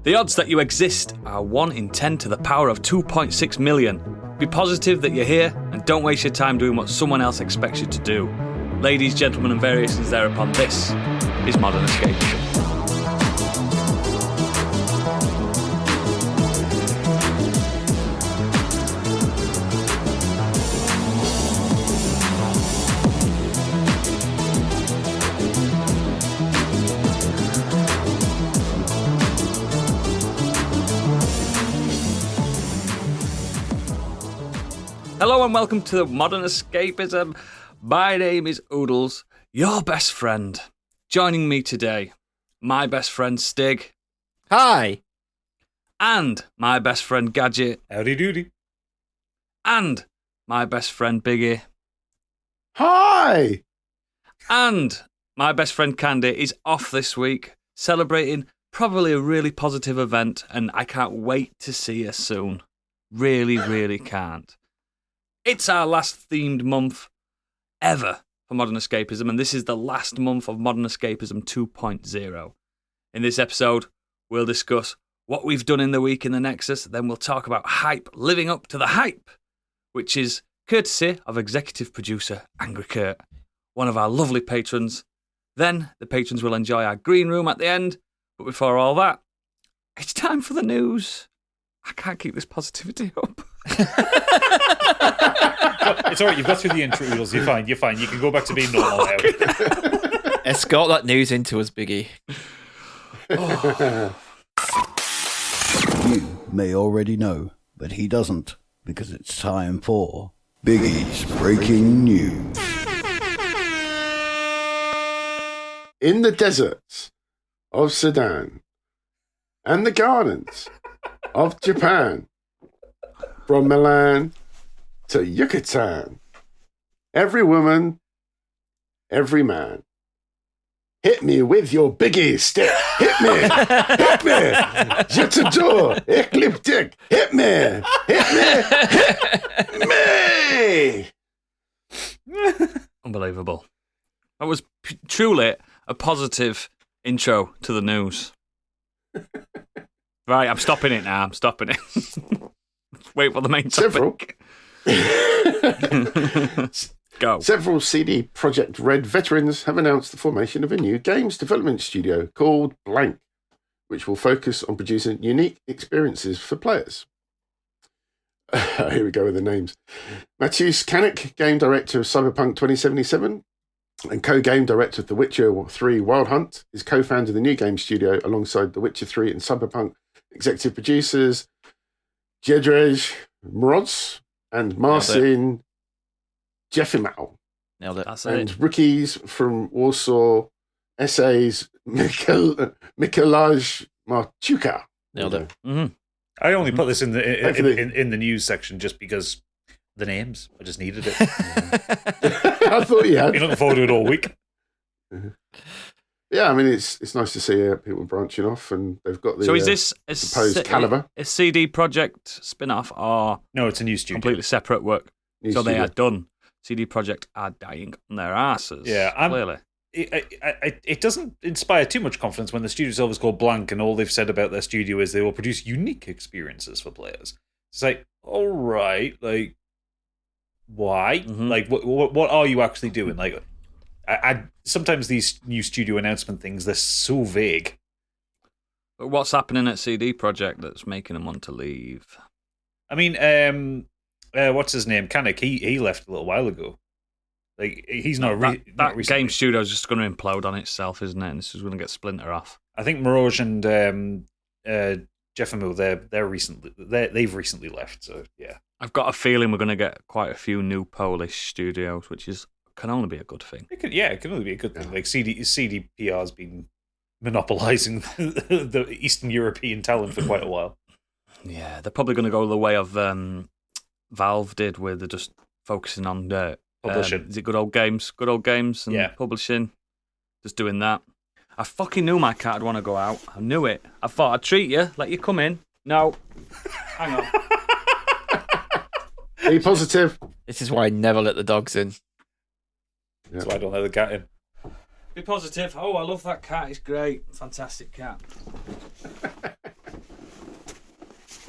The odds that you exist are 1 in 10 to the power of 2.6 million. Be positive that you're here and don't waste your time doing what someone else expects you to do. Ladies, gentlemen, and variations thereupon, this is Modern Escapism. Hello and welcome to Modern Escapism. My name is Oodles, your best friend. Joining me today, my best friend Stig. Hi. And my best friend Gadget. Howdy doody. And my best friend Biggie. Hi. And my best friend Candy is off this week, celebrating probably a really positive event, and I can't wait to see her soon. Really can't. It's our last themed month ever for Modern Escapism, and this is the last month of Modern Escapism 2.0. In this episode, we'll discuss what we've done in the week in the Nexus, then we'll talk about hype, living up to the hype, which is courtesy of executive producer Angry Kurt, one of our lovely patrons. Then the patrons will enjoy our green room at the end, but before all that, it's time for the news. I can't keep this positivity up. It's alright, you've got through the intro, Oodles. You're fine. You can go back to being normal now. Escort that news into us, Biggie. Oh. You may already know, but he doesn't, because it's time for Biggie's Breaking News. In the deserts of Sudan and the gardens of Japan, from Milan to Yucatan, every woman, every man, hit me with your biggie stick. Hit me. Hit me. Je t'adore. Ecliptic. Hit me. Hit me. Unbelievable. That was truly a positive intro to the news. Right, I'm stopping it now. Wait for the main topic. Go. Several CD Projekt Red veterans have announced the formation of a new games development studio called Blank, which will focus on producing unique experiences for players. Here we go with the names. Matthias Kanek, game director of Cyberpunk 2077 and co-game director of The Witcher 3 Wild Hunt, is co-founder of the new game studio alongside The Witcher 3 and Cyberpunk executive producers Jedrzej Mroz and Marcin Jefimau. Nailed it. That's And it. rookies from Warsaw, essays Mikolaj Marchuka. Nailed it. Mm-hmm. I only put this in the news section just because the names. I just needed it. I thought you had. Been looking forward to it all week. Yeah, I mean, it's nice to see people branching off, and they've got the So is this proposed caliber. a CD Projekt spin-off or No, it's a new studio. completely separate work? New So they studio. are done. CD Projekt are dying on their asses. Yeah, clearly. It doesn't inspire too much confidence when the studio itself is called Blank, and all they've said about their studio is they will produce unique experiences for players. It's like, all right, like, why? Mhm. Like, what are you actually doing? Like, I sometimes these new studio announcement things, they're so vague. But what's happening at CD Projekt that's making them want to leave? I mean, what's his name? Kanek, he left a little while ago. Like, he's not That recently. game studio is just going to implode on itself, isn't it? And this is going to get splinter off. I think Mirage and Jeffamu, they've recently left. So yeah, I've got a feeling we're going to get quite a few new Polish studios, which can only be a good thing. it can only be a good thing. Like CDPR's been monopolizing the Eastern European talent for quite a while. Yeah, they're probably going to go the way of Valve did, where they're just focusing on Publishing. Is it good old games and Yeah. publishing? Just doing that. I fucking knew my cat would want to go out. I knew it. I thought I'd treat you, let you come in. No. Hang on. Be positive. This is why I never let the dogs in. That's why I don't let the cat in. Be positive. Oh, I love that cat. It's great. Fantastic cat.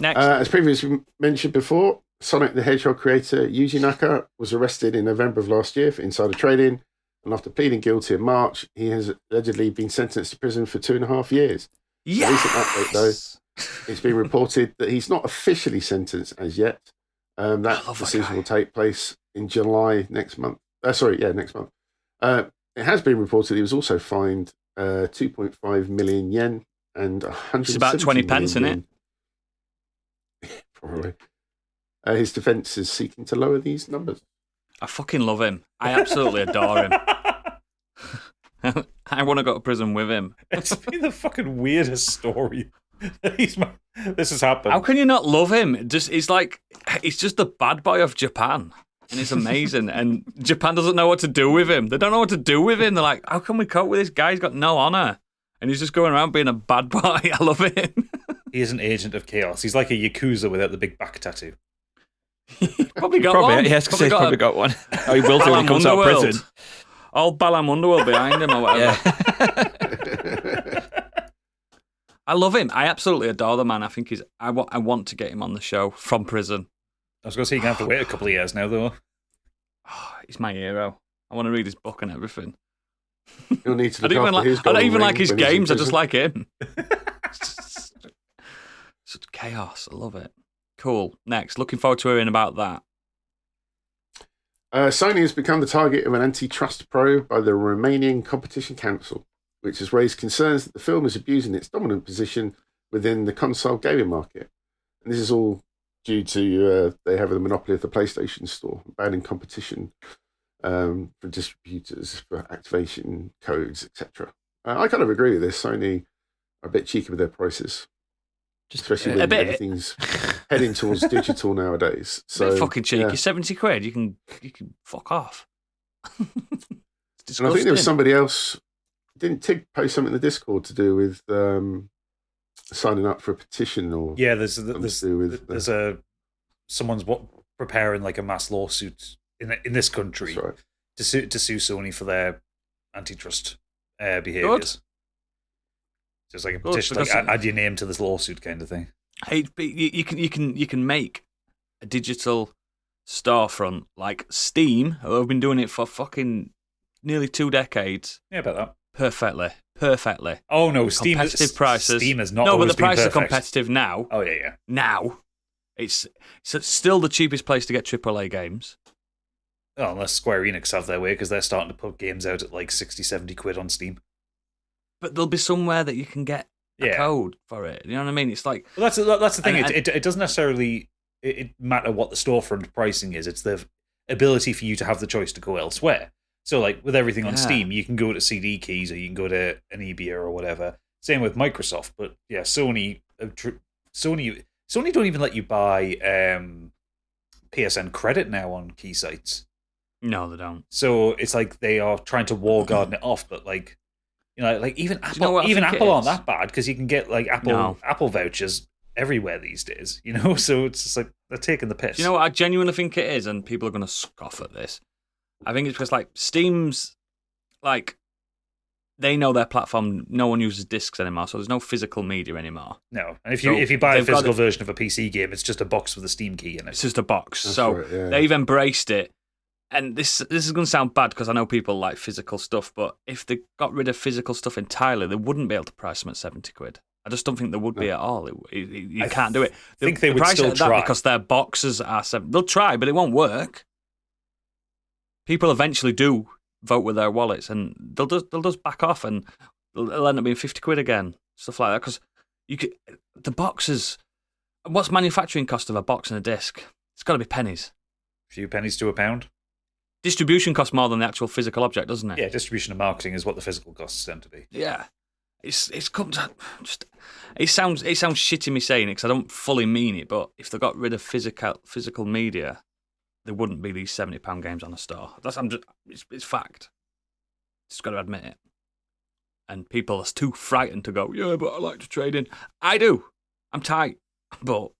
Next. As previously mentioned before, Sonic the Hedgehog creator Yuji Naka was arrested in November of last year for insider trading, and after pleading guilty in March, he has allegedly been sentenced to prison for 2.5 years. Yes! A recent update, though, it's been reported that he's not officially sentenced as yet. That decision will take place in July next month. Next month. It has been reported he was also fined 2.5 million yen and 170 It's about 20 pence, isn't yen. Probably. His defence is seeking to lower these numbers. I fucking love him. I absolutely adore him. I want to go to prison with him. It's been the fucking weirdest story. This has happened. How can you not love him? He's just the bad boy of Japan. And it's amazing. And Japan doesn't know what to do with him. They don't know what to do with him. They're like, how can we cope with this guy? He's got no honour. And he's just going around being a bad boy. I love him. He is an agent of chaos. He's like a Yakuza without the big back tattoo. Probably got one. Yes, because he's probably got one. Oh, he will do when he comes out of Underworld. prison. Old Balam Underworld behind him or whatever. Yeah. I love him. I absolutely adore the man. I think I want to get him on the show from prison. I was going to say you're going to have to wait a couple of years now, though. Oh, he's my hero. I want to read his book and everything. You'll need to I look don't even after his I don't golden even like ring his when he's in games. I just prison. like him. Such chaos. I love it. Cool. Next. Looking forward to hearing about that. Sony has become the target of an antitrust probe by the Romanian Competition Council, which has raised concerns that the film is abusing its dominant position within the console gaming market. And this is all due to they have a monopoly of the PlayStation Store, banning competition for distributors, for activation codes, etc. I kind of agree with this. Sony are a bit cheeky with their prices, especially when everything's heading towards digital nowadays. So fucking cheeky. yeah. 70 quid. You can fuck off. It's And I think there was disgusting. somebody else. Didn't Tig post something in the Discord to do with signing up for a petition or Yeah, something to do with someone's preparing like a mass lawsuit in this country That's right. to sue Sony for their antitrust behaviors. So it's like a Good, petition, like because- add your name to this lawsuit kind of thing. Hey, but you can make a digital storefront like Steam, who have been doing it for fucking nearly 2 decades, Yeah, about that. perfectly. Oh no, With Steam competitive prices. Steam has not. No, but always the prices been are perfect. competitive now. Oh yeah. Now, it's still the cheapest place to get AAA games. Oh, unless Square Enix have their way because they're starting to put games out at like 60, 70 quid on Steam. But there'll be somewhere that you can get a code for it. You know what I mean? It's like Well, that's the thing. And- It doesn't necessarily it matter what the storefront pricing is. It's the ability for you to have the choice to go elsewhere. So, like with everything on Yeah. Steam, you can go to CD Keys or you can go to an EBA or whatever. Same with Microsoft, but yeah, Sony don't even let you buy PSN credit now on key sites. no, they don't. So it's like they are trying to wall garden it off, but like like even Apple, you know what I even think it Apple aren't is? that bad because you can get like Apple vouchers everywhere these days. So it's just like they're taking the piss. Do you know what I genuinely think it is? And people are going to scoff at this. I think it's because like Steam's like they know their platform. No one uses discs anymore, so there's no physical media anymore. No, and if So you buy a they've got physical it- version of a PC game, it's just a box with a Steam key in it. It's just a box. That's so right, yeah. they've embraced it. And this is going to sound bad because I know people like physical stuff, but if they got rid of physical stuff entirely, they wouldn't be able to price them at 70 quid. I just don't think there would be at all. You can't do it. I think they would price still it at that try. because their boxes are 7. They'll try, but it won't work. People eventually do vote with their wallets, and they'll just back off, and it'll end up being 50 quid again, stuff like that. Because the boxes. What's manufacturing cost of a box and a disc? It's got to be pennies. A few pennies to a pound. Distribution costs more than the actual physical object, doesn't it? Yeah, distribution and marketing is what the physical costs tend to be. Yeah. It's come to just. It sounds shitty me saying it because I don't fully mean it, but if they got rid of physical media, there wouldn't be these £70 games on a store. It's fact. Just got to admit it. And people are too frightened to go, yeah, but I like to trade in. I do. I'm tight. But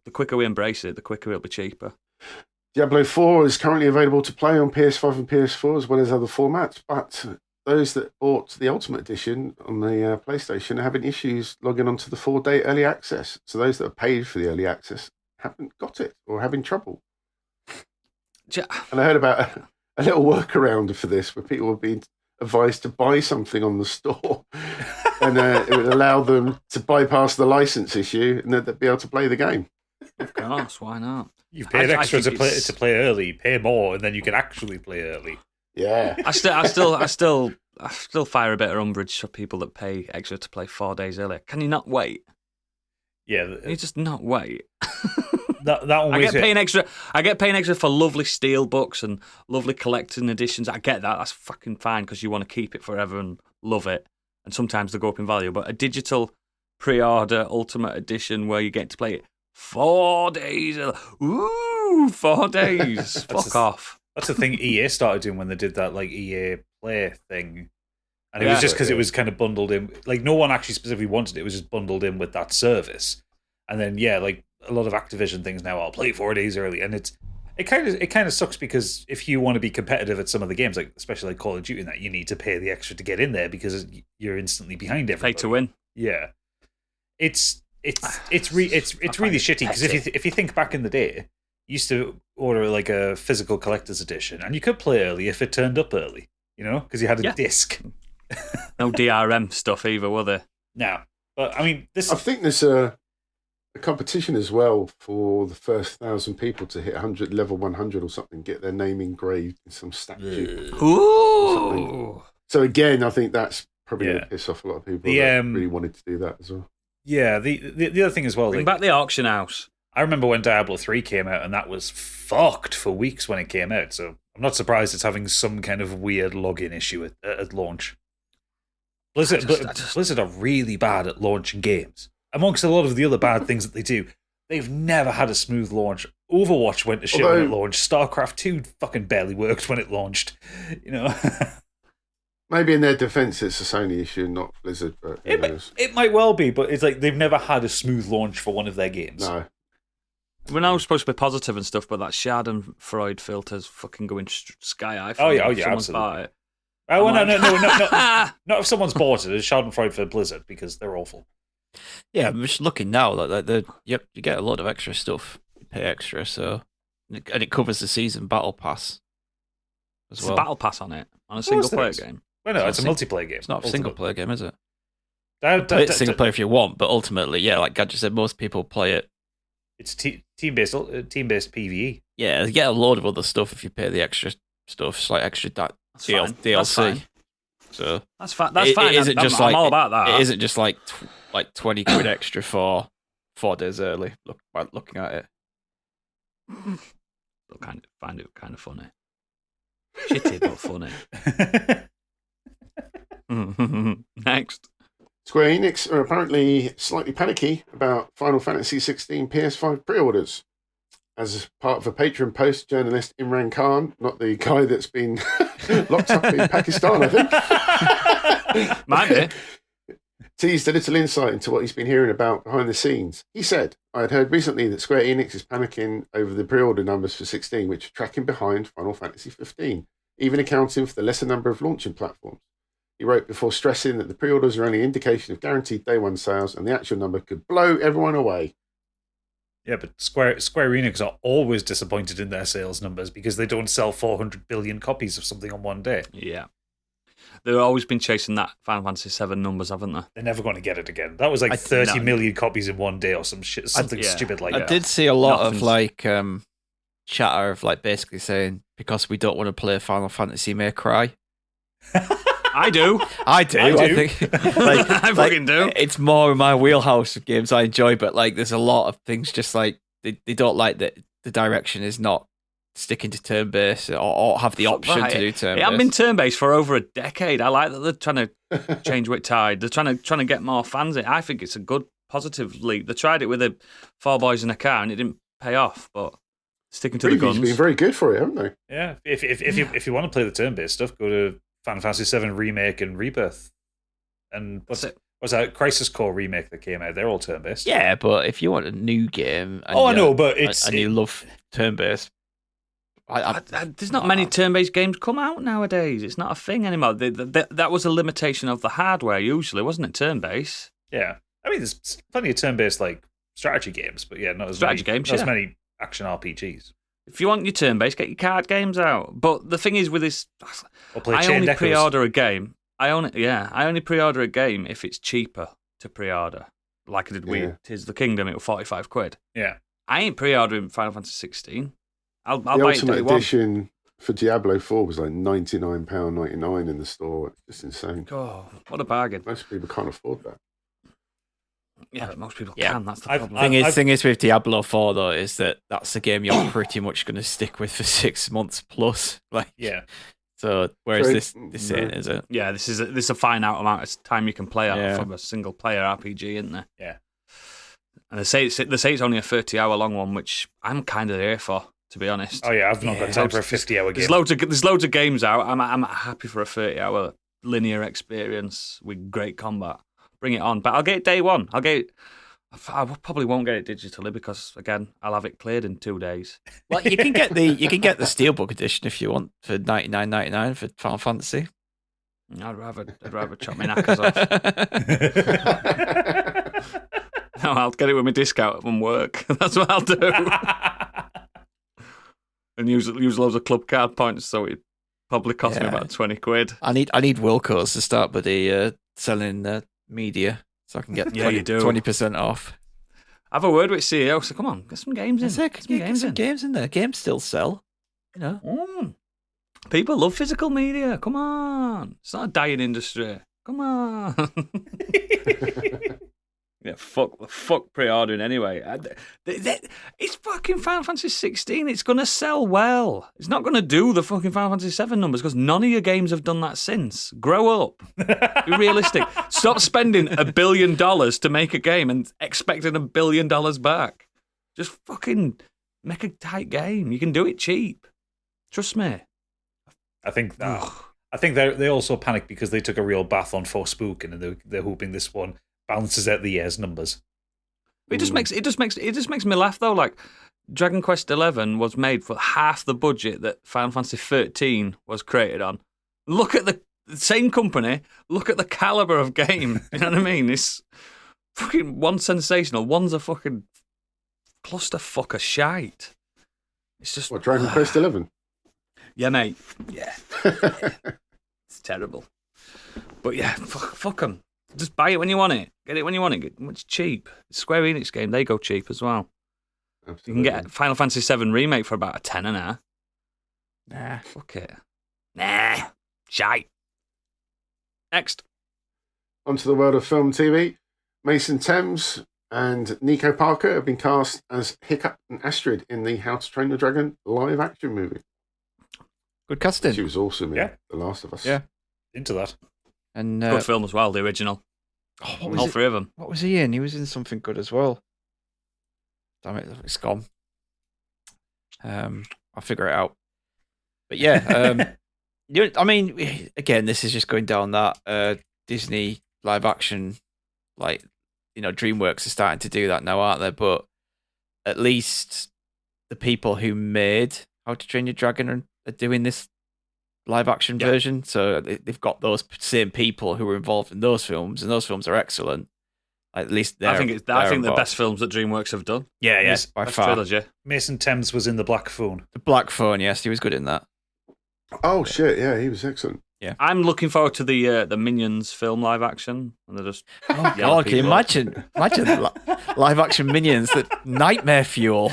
the quicker we embrace it, the quicker it'll be cheaper. Diablo 4 is currently available to play on PS5 and PS4 as well as other formats, but those that bought the Ultimate Edition on the PlayStation are having issues logging onto the 4-day early access. So those that are paid for the early access haven't got it or having trouble. And I heard about a little workaround for this where people were being advised to buy something on the store and it would allow them to bypass the license issue and then they'd be able to play the game. Of course, why not? You've paid extra to play early. Pay more, and then you can actually play early. Yeah. I still fire a bit of umbrage for people that pay extra to play 4 days earlier. Can you not wait? Yeah, Can you just not wait? that one. I get paying extra for lovely steel books and lovely collecting editions. I get that. That's fucking fine because you want to keep it forever and love it. And sometimes they go up in value. But a digital pre-order Ultimate Edition where you get to play it 4 days. Ooh, 4 days. Fuck off. That's the thing EA started doing when they did that like EA Play thing. And it was just because it was kind of bundled in. Like, no one actually specifically wanted it. It was just bundled in with that service. And then, like a lot of Activision things now, I'll play 4 days early. And it kind of sucks because if you want to be competitive at some of the games, like especially like Call of Duty and that, you need to pay the extra to get in there because you're instantly behind everybody. Pay to win. Yeah. It's really shitty because if you think back in the day, you used to order like a physical collector's edition and you could play early if it turned up early, because you had a disc. No DRM stuff either, were there? No. But I mean, I think there's a competition as well for the first 1,000 people to hit level 100 or something, get their name engraved in some statue. Ooh. So again, I think that's probably going to piss off a lot of people that really wanted to do that as well. Yeah, the other thing as well. Bring back the auction house. I remember when Diablo 3 came out, and that was fucked for weeks when it came out. So I'm not surprised it's having some kind of weird login issue at launch. Blizzard are really bad at launching games. Amongst a lot of the other bad things that they do, they've never had a smooth launch. Overwatch went to shit when it launched. StarCraft 2 fucking barely worked when it launched. Maybe in their defense, it's a Sony issue, not Blizzard. But it might well be, but it's like they've never had a smooth launch for one of their games. No. We're now supposed to be positive and stuff, but that Schadenfreude filter's fucking going sky high. Oh yeah, absolutely. Oh well, no. Not if someone's bought it. It's Schadenfreude for Blizzard because they're awful. Yeah, I'm just looking now. Like you get a lot of extra stuff. You pay extra, and it covers the season battle pass as well. It's a battle pass on it on a single player game. Well, no, it's a multiplayer game. It's not a single player game, is it? It's single player if you want, but ultimately, like Gadget said, most people play it. It's team-based PvE. Yeah, you get a load of other stuff if you pay the extra stuff. It's like extra DLC. That's fine. So that's fine. That's fine. I'm all about that. It isn't just like 20 quid extra for 4 days early. Looking at it, I find it kind of funny. Shitty but funny. Next. Square Enix are apparently slightly panicky about Final Fantasy XVI PS5 pre-orders. As part of a Patreon post, journalist Imran Khan, not the guy that's been locked up in Pakistan, I think, might be, teased a little insight into what he's been hearing about behind the scenes. He said, I had heard recently that Square Enix is panicking over the pre-order numbers for 16, which are tracking behind Final Fantasy 15, even accounting for the lesser number of launching platforms. He wrote before stressing that the pre-orders are only an indication of guaranteed day one sales and the actual number could blow everyone away. Yeah, but Square Enix are always disappointed in their sales numbers because they don't sell 400 billion copies of something on one day. Yeah. They've always been chasing that Final Fantasy 7 numbers, haven't they? They're never going to get it again. That was like 30 million copies in one day or something stupid like that. I did see a lot of chatter of basically saying because we don't want to play Final Fantasy may cry. I do. I think I fucking do. It's more in my wheelhouse of games I enjoy, but there's a lot of things just they don't like that the direction is not sticking to turn-based or have the option to do turn-based. I've been turn-based for over a decade. I like that they're trying to change with tide. They're trying to get more fans in. I think it's a good positive leap. They tried it with the 4 boys in a car and it didn't pay off, but sticking to the guns. Been very good for it, haven't they? Yeah. If you want to play the turn-based stuff, go to Final Fantasy VII Remake and Rebirth. And what's that Crisis Core remake that came out? They're all turn-based. Yeah, but if you want a new game... I know, but it's... And you love turn-based, There's not many turn-based games come out nowadays. It's not a thing anymore. That was a limitation of the hardware usually, wasn't it? Turn-based. Yeah. I mean, there's plenty of turn-based like strategy games, but not as many action RPGs. If you want your turn-based, get your card games out. But the thing is with this, I only pre-order a game. I only pre-order a game if it's cheaper to pre-order. Like I did with Tears of the Kingdom, it was £45. Yeah. I ain't pre-ordering Final Fantasy 16. I'll the buy Ultimate it Edition for Diablo 4 was like £99.99 in the store. It's just insane. Oh, what a bargain. Most people can't afford that. Yeah, but most people can. That's the problem. Thing is with Diablo 4 though is that's a game you're pretty much going to stick with for 6 months plus. So whereas this is it? Yeah, this is a fine out amount of time you can play out from a single player RPG, isn't there? Yeah. And they say it's only a 30-hour long one, which I'm kind of here for, to be honest. Oh yeah, I've not got time for a 50-hour game. There's loads of games out. I'm happy for a 30-hour linear experience with great combat. Bring it on, but I'll get it day one. I probably won't get it digitally because again, I'll have it cleared in 2 days. Well, you can get the Steelbook edition if you want for $99.99 for Final Fantasy. I'd rather chop my knackers off. No, I'll get it with my discount from work. That's what I'll do. And use loads of club card points, so it probably cost me about £20. I need Wilco's to start selling media, so I can get 20% off. Have a word with CEO. So come on, get some games in. Get some games in there. Games still sell. People love physical media. Come on, it's not a dying industry. Come on. Yeah, fuck pre-ordering anyway. It's fucking Final Fantasy 16. It's going to sell well. It's not going to do the fucking Final Fantasy 7 numbers because none of your games have done that since. Grow up. Be realistic. Stop spending $1 billion to make a game and expecting $1 billion back. Just fucking make a tight game. You can do it cheap. Trust me. I think they also panicked because they took a real bath on Forspoken and they're hoping this one balances out the year's numbers. It just makes me laugh though. Like Dragon Quest XI was made for half the budget that Final Fantasy 13 was created on. Look at the same company. Look at the caliber of game. You know what I mean? It's fucking one's sensational. One's a fucking clusterfuck of shite. It's just Dragon Quest XI. Yeah, mate. Yeah. It's terrible. But yeah, fuck them. Just buy it when you want it. Get it when you want it. It's cheap. It's Square Enix game. They go cheap as well. Absolutely. You can get Final Fantasy 7 Remake for about a tenner now. Nah, fuck it. Nah, shite. Next. Onto the world of film and TV. Mason Thames and Nico Parker have been cast as Hiccup and Astrid in the How to Train Your Dragon live-action movie. Good casting. She was awesome in The Last of Us. Yeah, into that. And good film as well, the original. All three of them. What was he in? He was in something good as well. Damn it, it's gone. I'll figure it out. But yeah, I mean, again, this is just going down that Disney live action, DreamWorks are starting to do that now, aren't they? But at least the people who made How to Train Your Dragon are doing this live action version, so they've got those same people who were involved in those films, and those films are excellent. At least I think the best films that DreamWorks have done. Yeah, by far. Trilogy. Mason Thames was in The Black Phone. The Black Phone, yes, he was good in that. Oh shit, yeah, he was excellent. Yeah, I'm looking forward to the Minions film live action, and they're just God, can you imagine live action Minions, that nightmare fuel.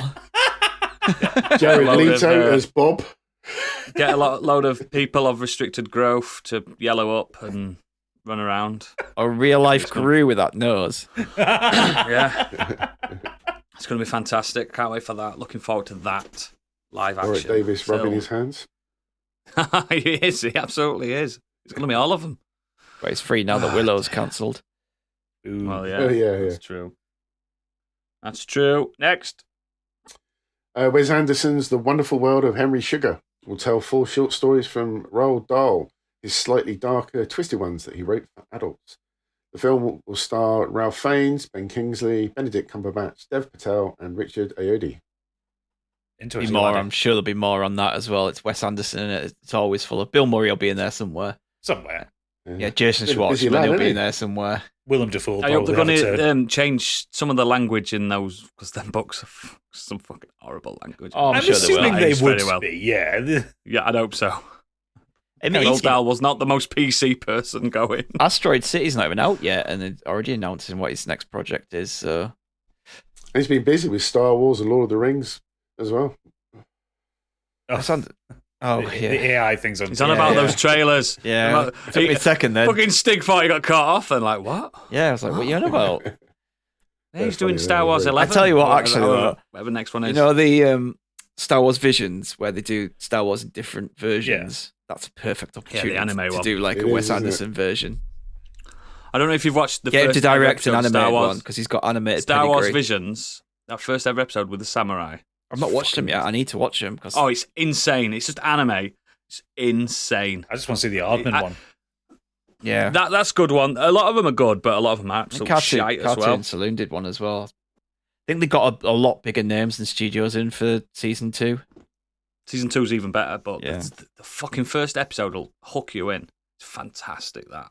Jared Leto as Bob. Get a load of people of restricted growth to yellow up and run around. A real life Gru with that nose. Yeah. It's going to be fantastic. Can't wait for that. Looking forward to that live action. Warwick Davis rubbing his hands. He is. He absolutely is. It's going to be all of them. But it's free now that Willow's cancelled. Well, yeah. Oh, yeah. That's true. That's true. Next. Wes Anderson's The Wonderful World of Henry Sugar will tell 4 short stories from Roald Dahl, his slightly darker, twisted ones that he wrote for adults. The film will star Ralph Fiennes, Ben Kingsley, Benedict Cumberbatch, Dev Patel, and Richard Ayoade. Interesting. I'm sure there'll be more on that as well. It's Wes Anderson, and it's always full of Bill Murray. Will be in there somewhere. Somewhere. Yeah, Jason Bit of a busy Schwartzman lad, will isn't be he? in there somewhere. Willem Dafoe. I hope they're going probably have a turn. to change some of the language in those, because them books are some fucking horrible language. Oh, I'm I'm sure they will. assuming they Aged would very well. be. Yeah. Yeah, I'd hope so. I mean, Old Dal was not the most PC person going. Asteroid City's not even out yet, and they're already announcing what his next project is. So He's been busy with Star Wars and Lord of the Rings as well. The AI things on. He's on about those trailers. Yeah, it took me a second then. Fucking Stig thought he got cut off, and like, what? Yeah, I was like, what are you on about? Yeah, That's he's doing funny, Star though, Wars isn't it? 11. I tell you what, or actually, though, whatever the next one is. You know the Star Wars Visions, where they do Star Wars in different versions? That's a perfect opportunity anime to one. do like It a Wes is, isn't it? Anderson version. I don't know if you've watched the Get him first to direct an ever episode of animated one, because he's got animated Star Wars pedigree. Visions, that first ever episode with the samurai. I've not watched them yet. I need to watch them. Cause Oh, it's insane. It's just anime. It's insane. I just want to see the Aardman one. yeah. That's a good one. A lot of them are good, but a lot of them are absolute shite as well. Cartoon Saloon did one as well. I think they got a lot bigger names than studios in for season 2. Season 2's even better, but Yeah. the fucking first episode will hook you in. It's fantastic, that.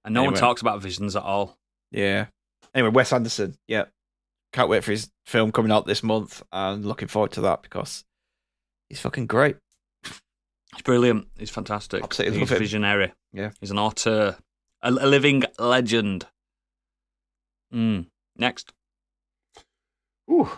And no one Anyway. talks about Visions at all. Yeah. Anyway, Wes Anderson. Yeah. Can't wait for his film coming out this month, and looking forward to that because he's fucking great. He's brilliant. He's fantastic. Absolutely He's love him. visionary. Yeah. He's an auteur. A living legend. Next. Ooh.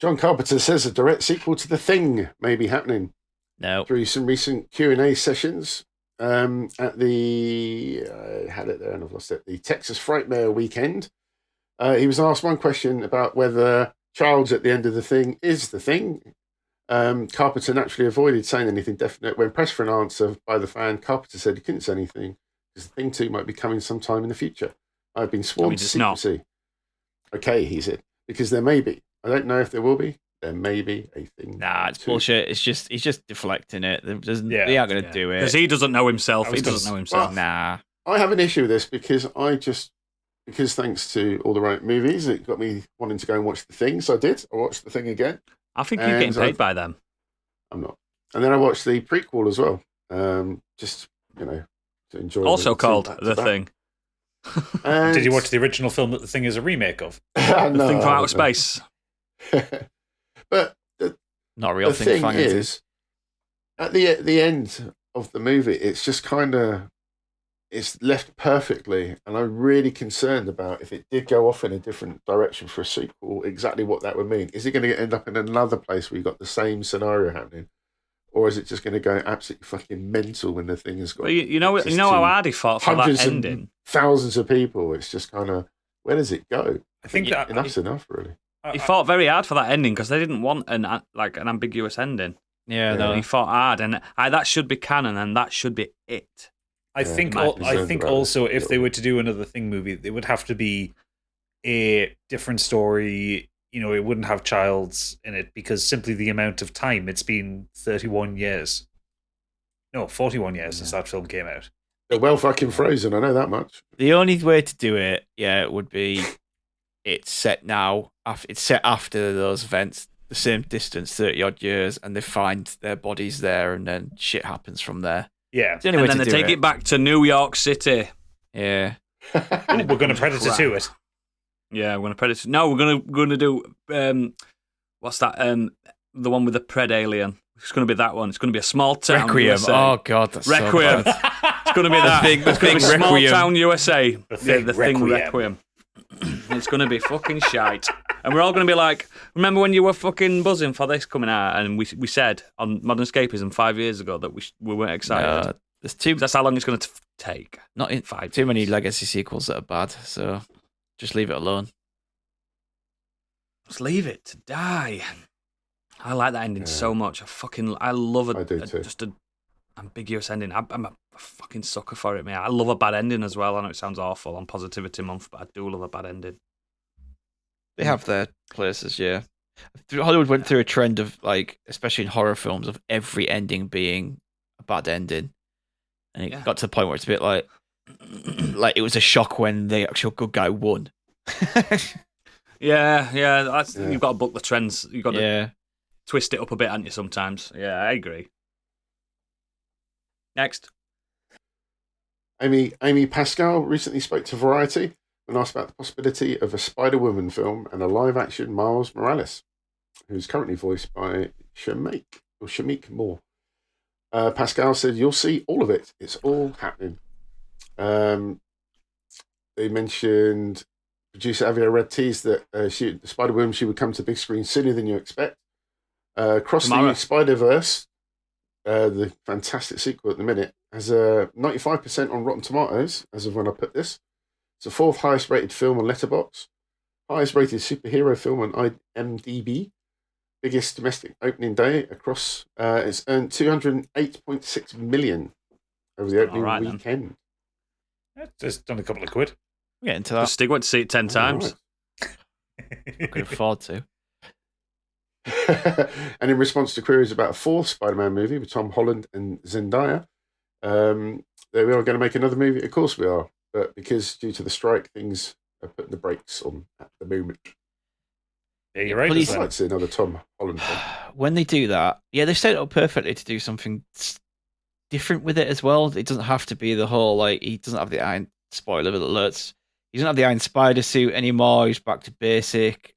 John Carpenter says a direct sequel to The Thing may be happening. No. Through some recent Q&A sessions at the I had it there and I've lost it, the Texas Frightmare weekend. He was asked one question about whether Childs at the end of The Thing is The Thing. Carpenter naturally avoided saying anything definite. When pressed for an answer by the fan, Carpenter said he couldn't say anything because The Thing 2 might be coming sometime in the future. I've been sworn to it's not. secrecy. Okay, he said, because there may be. I don't know if there will be. There may be a thing. Nah, it's 2. bullshit. He's just deflecting it. They aren't going to do it. Because he doesn't know himself. I He was doesn't gonna- know himself. Nah. I have an issue with this because because thanks to all the right movies, it got me wanting to go and watch The Thing. So I did. I watched The Thing again. I think you're And getting paid by them. I'm not. And then I watched the prequel as well. Just, to enjoy Also the two called back to The back. Thing. And- Did you watch the original film that The Thing is a remake of? The No, Thing from I Outer haven't. Space. But Not a real the thing. thing Fang, is is, at the end of the movie, it's just kind of it's left perfectly, and I'm really concerned about if it did go off in a different direction for a sequel, exactly what that would mean. Is it going to end up in another place where you got the same scenario happening, or is it just going to go absolutely fucking mental when the thing has got? Well, you know access how to hard he fought for that hundreds and ending? thousands of people? It's just kind of where does it go? I think that Enough's enough, really. He fought very hard for that ending because they didn't want an ambiguous ending. Yeah, Yeah. no. He fought hard, and that should be canon, and that should be it. I Yeah, think my I concerns think about also it. if they were to do another Thing movie, it would have to be a different story. It wouldn't have Childs in it because simply the amount of time. It's been 31 years. No, 41 years since that film came out. They're well fucking frozen. I know that much. The only way to do it, it would be it's set now. It's set after those events, the same distance, 30 odd years, and they find their bodies there, and then shit happens from there. Yeah. It's the only way And then to they do take it back to New York City. Yeah. Ooh, we're going to Predator to it. Yeah, we're gonna Predator. No, we're gonna do what's that? The one with the Pred alien. It's gonna be that one. It's gonna be a small town. Requiem. USA. Oh god, that's Requiem. so bad. It's gonna be that. big- it's gonna big be small Requiem. town USA. The Thing the Thing Requiem. Requiem. It's gonna be fucking shite. And we're all gonna be like, remember when you were fucking buzzing for this coming out? And we said on Modern Escapism 5 years ago that we weren't excited. No, there's too That's how long it's gonna take. not in, 5 too many years. legacy sequels that are bad, so just leave it alone. Just leave it to die. I like that ending so much. I love I do too. just a ambiguous ending. I'm a fucking sucker for it, mate. I love a bad ending as well. I know it sounds awful on Positivity Month, but I do love a bad ending. They have their places, yeah. Hollywood went through a trend of especially in horror films, of every ending being a bad ending, and it got to the point where it's a bit like it was a shock when the actual good guy won. Yeah. You've got to book the trends. You've got to Yeah, twist it up a bit, haven't you, sometimes? Yeah, I agree. Next. Amy Pascal recently spoke to Variety and asked about the possibility of a Spider-Woman film and a live-action Miles Morales, who's currently voiced by Shamik Moore. Pascal said, "You'll see all of it. It's all happening." They mentioned producer Avia Red teased that the Spider-Woman she would come to big screen sooner than you expect. Across the Spider-Verse, the fantastic sequel at the minute, has a 95% on Rotten Tomatoes as of when I put this. It's the 4th highest rated film on Letterboxd, highest rated superhero film on IMDb, biggest domestic opening day across. It's earned 208.6 million over the opening weekend. Just done a couple of quid. We'll get into that. Stig went to see it 10 times. I could afford to. And in response to queries about a 4th Spider-Man movie with Tom Holland and Zendaya, we are going to make another movie. Of course we are, but because due to the strike, things are putting the brakes on at the moment. Yeah, you're right. I'd like to see another Tom Holland film. When they do that, yeah, they set it up perfectly to do something different with it as well. It doesn't have to be the whole, he doesn't have the Iron, spoiler alerts, he doesn't have the Iron Spider suit anymore. He's back to basic.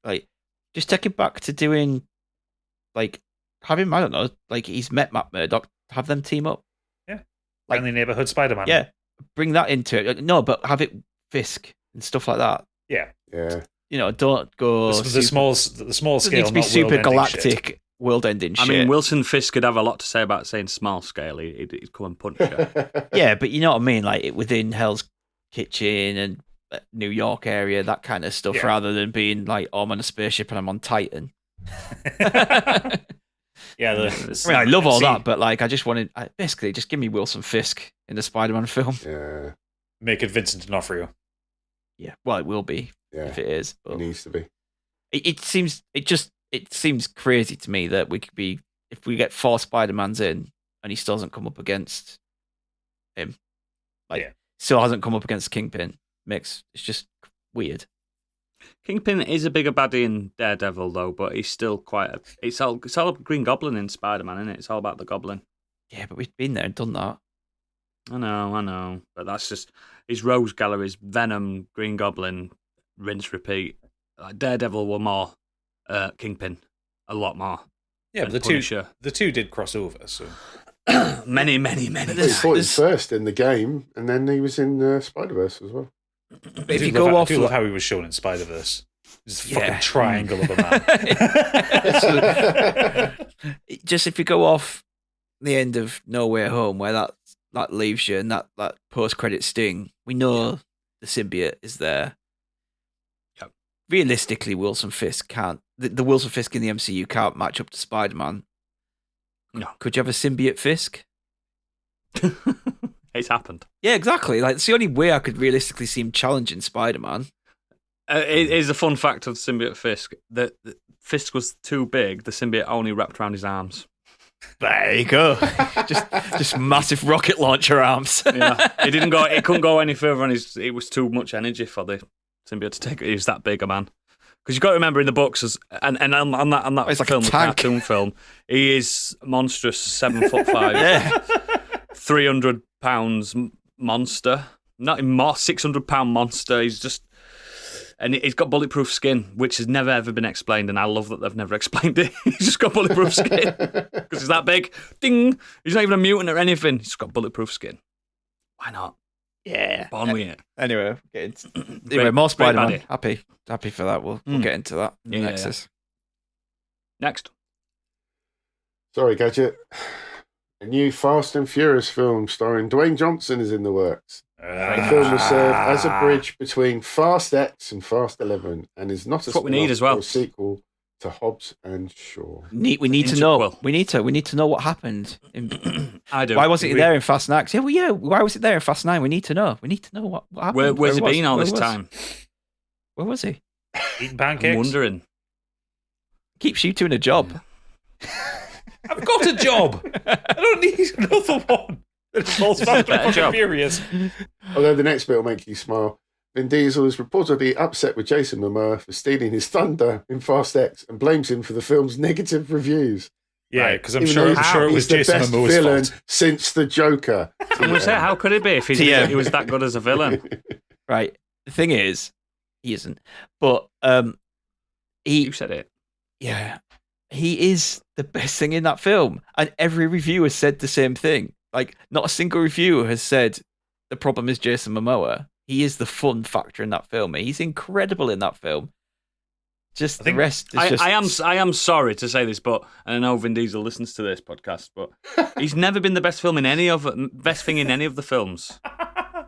Just take it back to doing, have him, I don't know, he's met Matt Murdock, have them team up. Yeah. Friendly Neighborhood Spider-Man. Yeah. Bring that into it. No, but have it Fisk and stuff like that. Yeah. Yeah. Don't go the small scale. It needs to be super galactic, world-ending shit. I mean, Wilson Fisk could have a lot to say about saying small scale. He'd come and punch you. Yeah, but you know what I mean? Within Hell's Kitchen and New York area, that kind of stuff, rather than being I'm on a spaceship and I'm on Titan. Yeah, I love all that, but I just wanted basically just give me Wilson Fisk in the Spider-Man film. Yeah, make it Vincent D'Onofrio. Yeah, well, it will be if it is. But it needs to be. It seems crazy to me that we could be if we get 4 Spider-Mans in and he still hasn't come up against him. Still hasn't come up against Kingpin. It's just weird. Kingpin is a bigger baddie in Daredevil, though, but he's still it's all Green Goblin in Spider-Man, isn't it? It's all about the Goblin. Yeah, but we've been there and done that. I know. But that's just his Rose Gallery's Venom, Green Goblin, rinse, repeat. Daredevil were more Kingpin. A lot more. Yeah, but the two did cross over, so... many. He fought him first in the game, and then he was in Spider-Verse as well. If you go off, I do love how he was shown in Spider-Verse. Just a fucking triangle of a man. Just if you go off the end of No Way Home, where that leaves you, and that post-credit sting, we know the symbiote is there. Yep. Realistically, Wilson Fisk can't. The Wilson Fisk in the MCU can't match up to Spider-Man. No. Could you have a symbiote Fisk? It's happened. Yeah, exactly. It's the only way I could realistically see him challenging Spider-Man. It is a fun fact of symbiote Fisk that Fisk was too big. The symbiote only wrapped around his arms. There you go. just massive rocket launcher arms. Yeah, it couldn't go any further, and it was too much energy for the symbiote to take. He was that big a man. Because you've got to remember in the books, and on that film, the cartoon film, he is monstrous, 7'5", Yeah. 300 pounds monster, not even more, 600 pound monster. And he's got bulletproof skin, which has never ever been explained, and I love that they've never explained it. He's just got bulletproof skin because he's that big. Ding! He's not even a mutant or anything. He's got bulletproof skin. Why not? Yeah. Born with it. Anyway, more Spider-Man. Great Happy for that. We'll get into that. Nexus. Next. Sorry, Gadget. A new Fast and Furious film starring Dwayne Johnson is in the works. The film will serve as a bridge between Fast X and Fast 11 and is not what we need as well. A sequel to Hobbs and Shaw. We need to know. We need to know what happened. I do. Why wasn't it there in Fast 9? Yeah. Why was it there in Fast 9? We need to know. We need to know what happened. Where's he been all this time? Where was he? Eating pancakes. I'm wondering. Keeps you doing a job. I've got a job. I don't need another one. It involves Fast and Furious. Although the next bit will make you smile. Vin Diesel is reportedly upset with Jason Momoa for stealing his thunder in Fast X and blames him for the film's negative reviews. Yeah, because I'm Even sure though it was he's the Jason best Momoa's villain fault. since the Joker. I'm going to say, how could it be if he was that good as a villain? Right. The thing is, he isn't. But You said it. yeah, he is the best thing in that film. And every reviewer said the same thing. Like, not a single reviewer has said the problem is Jason Momoa. He is the fun factor in that film. He's incredible in that film. Just the rest is just... I am sorry to say this, but and I know Vin Diesel listens to this podcast, but he's never been the best thing in any of the films.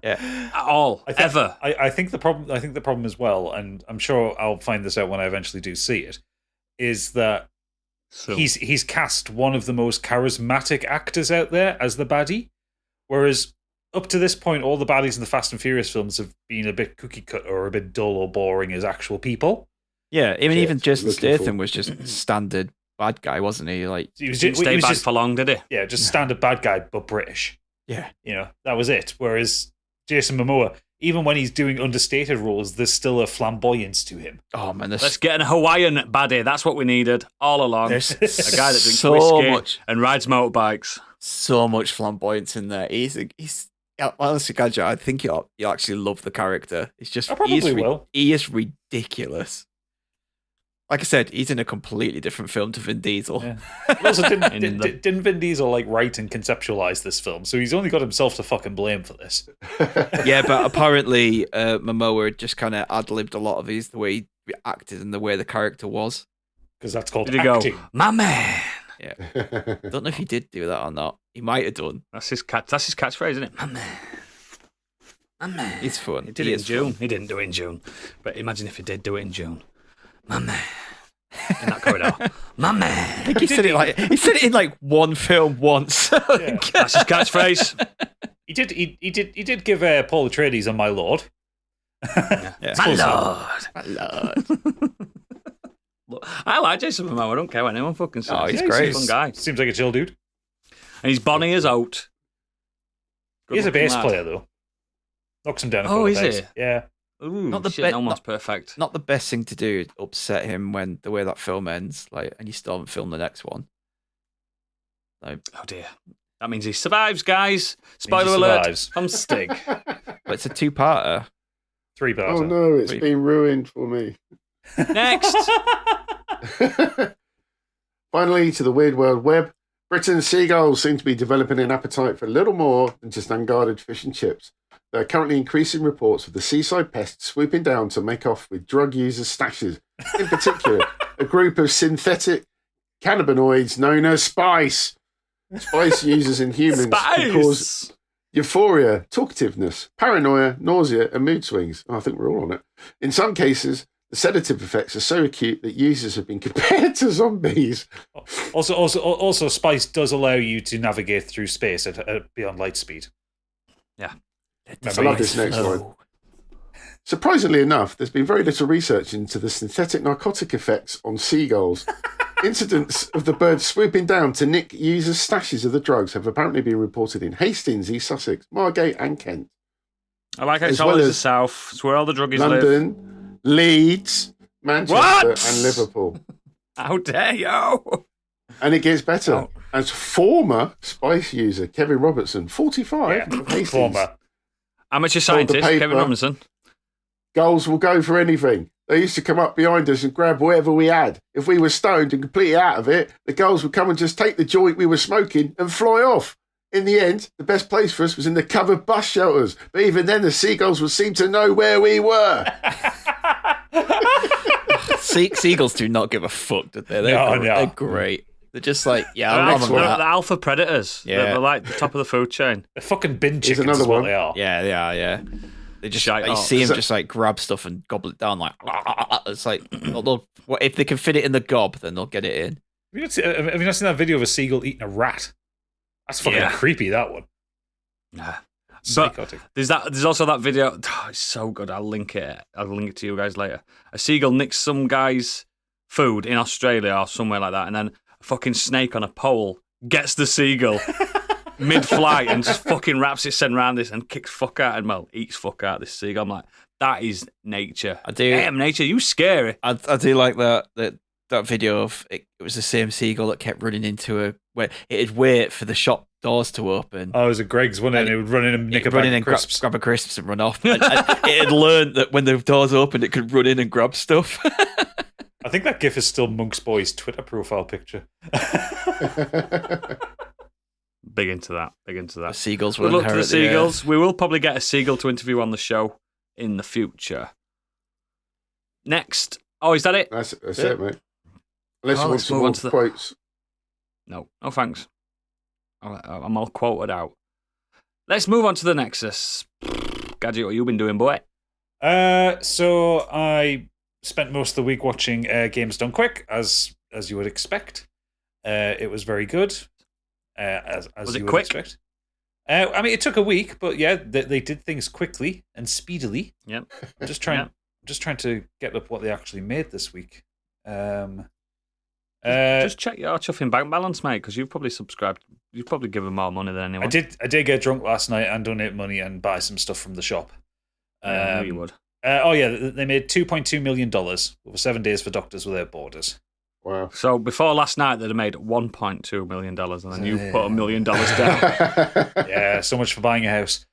Yeah. At all. Ever. I think the problem as well, and I'm sure I'll find this out when I eventually do see it, is that he's cast one of the most charismatic actors out there as the baddie, whereas up to this point, all the baddies in the Fast and Furious films have been a bit cookie cut or a bit dull or boring as actual people. Yeah, I mean, even Jason looking Statham was just standard bad guy, wasn't he? Like, He was Didn't stay bad for long, did he? Yeah, just standard bad guy, but British. yeah, That was it. Whereas Jason Momoa, even when he's doing understated roles, there's still a flamboyance to him. oh man, Let's get an Hawaiian baddie. That's what we needed all along. there's A guy that drinks so whiskey much, and rides motorbikes. so much flamboyance in there. He's honestly, Gadget, I think you'll actually love the character. It's just I probably will. He is ridiculous. Like I said, he's in a completely different film to Vin Diesel. Yeah. Also, didn't Vin Diesel write and conceptualize this film? So he's only got himself to fucking blame for this. Yeah, but apparently Momoa just kind of ad-libbed a lot of the way he acted and the way the character was. Because that's called Did he acting. go, my man? Yeah, I don't know if he did do that or not. He might have done. That's his catchphrase, isn't it? My man. My man. It's fun. He did it in June. He didn't do it in June. But imagine if he did do it in June. My man. In that corridor. My man. I think he said it in like one film once. Yeah. That's his catchphrase. He did give Paul Atreides a My Lord. Yeah. My lord. My lord. Look, I like Jason Momoa. I don't care what anyone fucking says. Oh, he's a great. fun guy. Seems like a chill dude. And he's Bonnie as out. He's a Good-looking bass lad. player, though. Knocks him down a Oh, couple of is times. he? Yeah. Ooh, Not the shit, be- no one's not- perfect. Not the best thing to do. Upset him when the way that film ends, and you still haven't filmed the next one. Oh dear. That means he survives, guys. Means Spoiler he alert. survives. From Stig. But it's a two-parter. 3-parter. Oh no, it's been ruined for me. Next. Finally, to the weird world web. Britain's seagulls seem to be developing an appetite for a little more than just unguarded fish and chips. There are currently increasing reports of the seaside pests swooping down to make off with drug users' stashes. In particular, a group of synthetic cannabinoids known as spice. Spice users in humans can cause Spice. euphoria, talkativeness, paranoia, nausea, and mood swings. Oh, I think we're all on it. In some cases, the sedative effects are so acute that users have been compared to zombies. Also, Spice does allow you to navigate through space at beyond light speed. Yeah. I love this next one. Surprisingly enough, there's been very little research into the synthetic narcotic effects on seagulls. Incidents of the birds swooping down to nick users' stashes of the drugs have apparently been reported in Hastings, East Sussex, Margate, and Kent. I like how it's As well always the as south. It's where all the druggies live. London, Leeds, Manchester, What? and Liverpool. How dare you? And it gets better. Oh. As former Spice user Kevin Robertson, 45, of Hastings, Former. Amateur Told the scientist, Kevin paper. Robinson. gulls will go for anything. They used to come up behind us and grab whatever we had. If we were stoned and completely out of it, the gulls would come and just take the joint we were smoking and fly off. In the end, the best place for us was in the covered bus shelters. But even then, the seagulls would seem to know where we were. Seagulls do not give a fuck, do they? They're great. They're just like, yeah, I'm They're on that. the alpha predators. Yeah. They're like the top of the food chain. They're fucking bin Here's chickens another is what one. they are. Yeah, they are, yeah. They just, Shite like, you up. see them So- just like grab stuff and gobble it down, like, it's like, if they can fit it in the gob, then they'll get it in. Have you not seen that video of a seagull eating a rat? That's fucking Yeah. creepy, that one. Nah. Psychotic. There's also that video. Oh, it's so good. I'll link it to you guys later. A seagull nicks some guy's food in Australia or somewhere like that, and then a fucking snake on a pole gets the seagull mid-flight and just fucking wraps its head around this and kicks fuck out and eats fuck out this seagull. I'm like, that is nature. I do. Damn, nature, you scary. I do like that video of it. It was the same seagull that kept running into where it'd wait for the shop doors to open. Oh, it was a Greg's, wasn't it? And it would run in and nick a bag of crisps. Grab a crisps and run off. And it had learned that when the doors opened, it could run in and grab stuff. I think that GIF is still Monk's Boy's Twitter profile picture. Big into that. The seagulls will Good luck to the inherit seagulls. We will probably get a seagull to interview on the show in the future. Next. Oh, is that it? That's it, mate. Unless you want let's some move more on to the- quotes. No, thanks. I'm all quoted out. Let's move on to the Nexus. Gadget, what you been doing, boy? So I spent most of the week watching Games Done Quick, as you would expect. It was very good. As Was you it would quick? expect. I mean, it took a week, but yeah, they did things quickly and speedily. Yep. I'm just trying to get up what they actually made this week. Just check your chuffing bank balance, mate, because you've probably subscribed. You've probably given more money than anyone. I did get drunk last night and donate money and buy some stuff from the shop. I knew you would. They made $2.2 million over 7 days for Doctors Without Borders. Wow. So before last night, they'd have made $1.2 million, and then you put $1 million down. Yeah, so much for buying a house.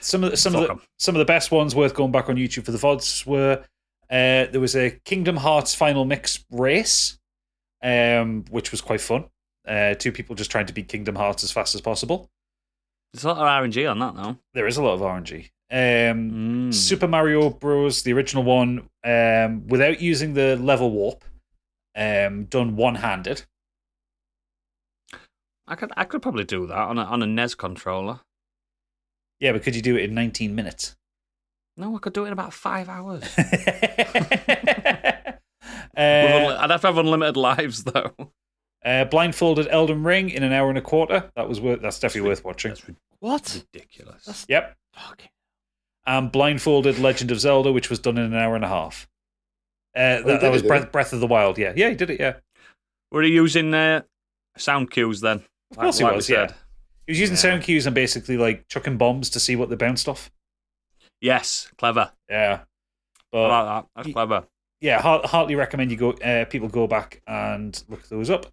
Some of the best ones worth going back on YouTube for the VODs were there was a Kingdom Hearts Final Mix race, which was quite fun. Two people just trying to beat Kingdom Hearts as fast as possible. There's a lot of RNG on that, though. There is a lot of RNG. Super Mario Bros. The original one, without using the level warp, done one-handed. I could probably do that on a NES controller. Yeah, but could you do it in 19 minutes? No, I could do it in about 5 hours. uh, I'd have to have unlimited lives, though. Blindfolded Elden Ring in an hour and a quarter. That's definitely worth watching. That's What? ridiculous. Yep. Fucking. And Blindfolded Legend of Zelda, which was done in an hour and a half. That was Breath of the Wild. Yeah, he did it. Yeah. Were you using sound cues then? Of course he was. Yeah. He was using sound cues and basically like chucking bombs to see what they bounced off. Yes, clever. Yeah. I But like that. That's clever. yeah, heartily recommend people go back and look those up.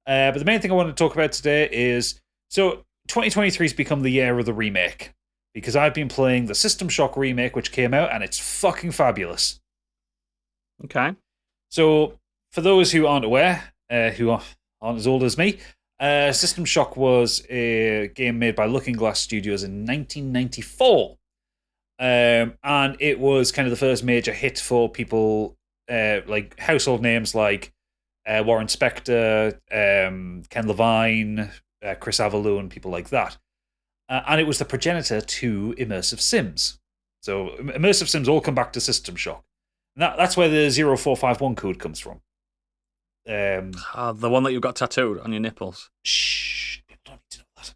But the main thing I want to talk about today is 2023 has become the year of the remake because I've been playing the System Shock remake, which came out, and it's fucking fabulous. Okay. So, for those who aren't aware, who aren't as old as me, System Shock was a game made by Looking Glass Studios in 1994. And it was kind of the first major hit for people like household names like Warren Spector, Ken Levine, Chris Avellone, people like that. And it was the progenitor to Immersive Sims. So Immersive Sims all come back to System Shock. And that's where the 0451 code comes from. The one that you've got tattooed on your nipples. Shh, people don't need to know that.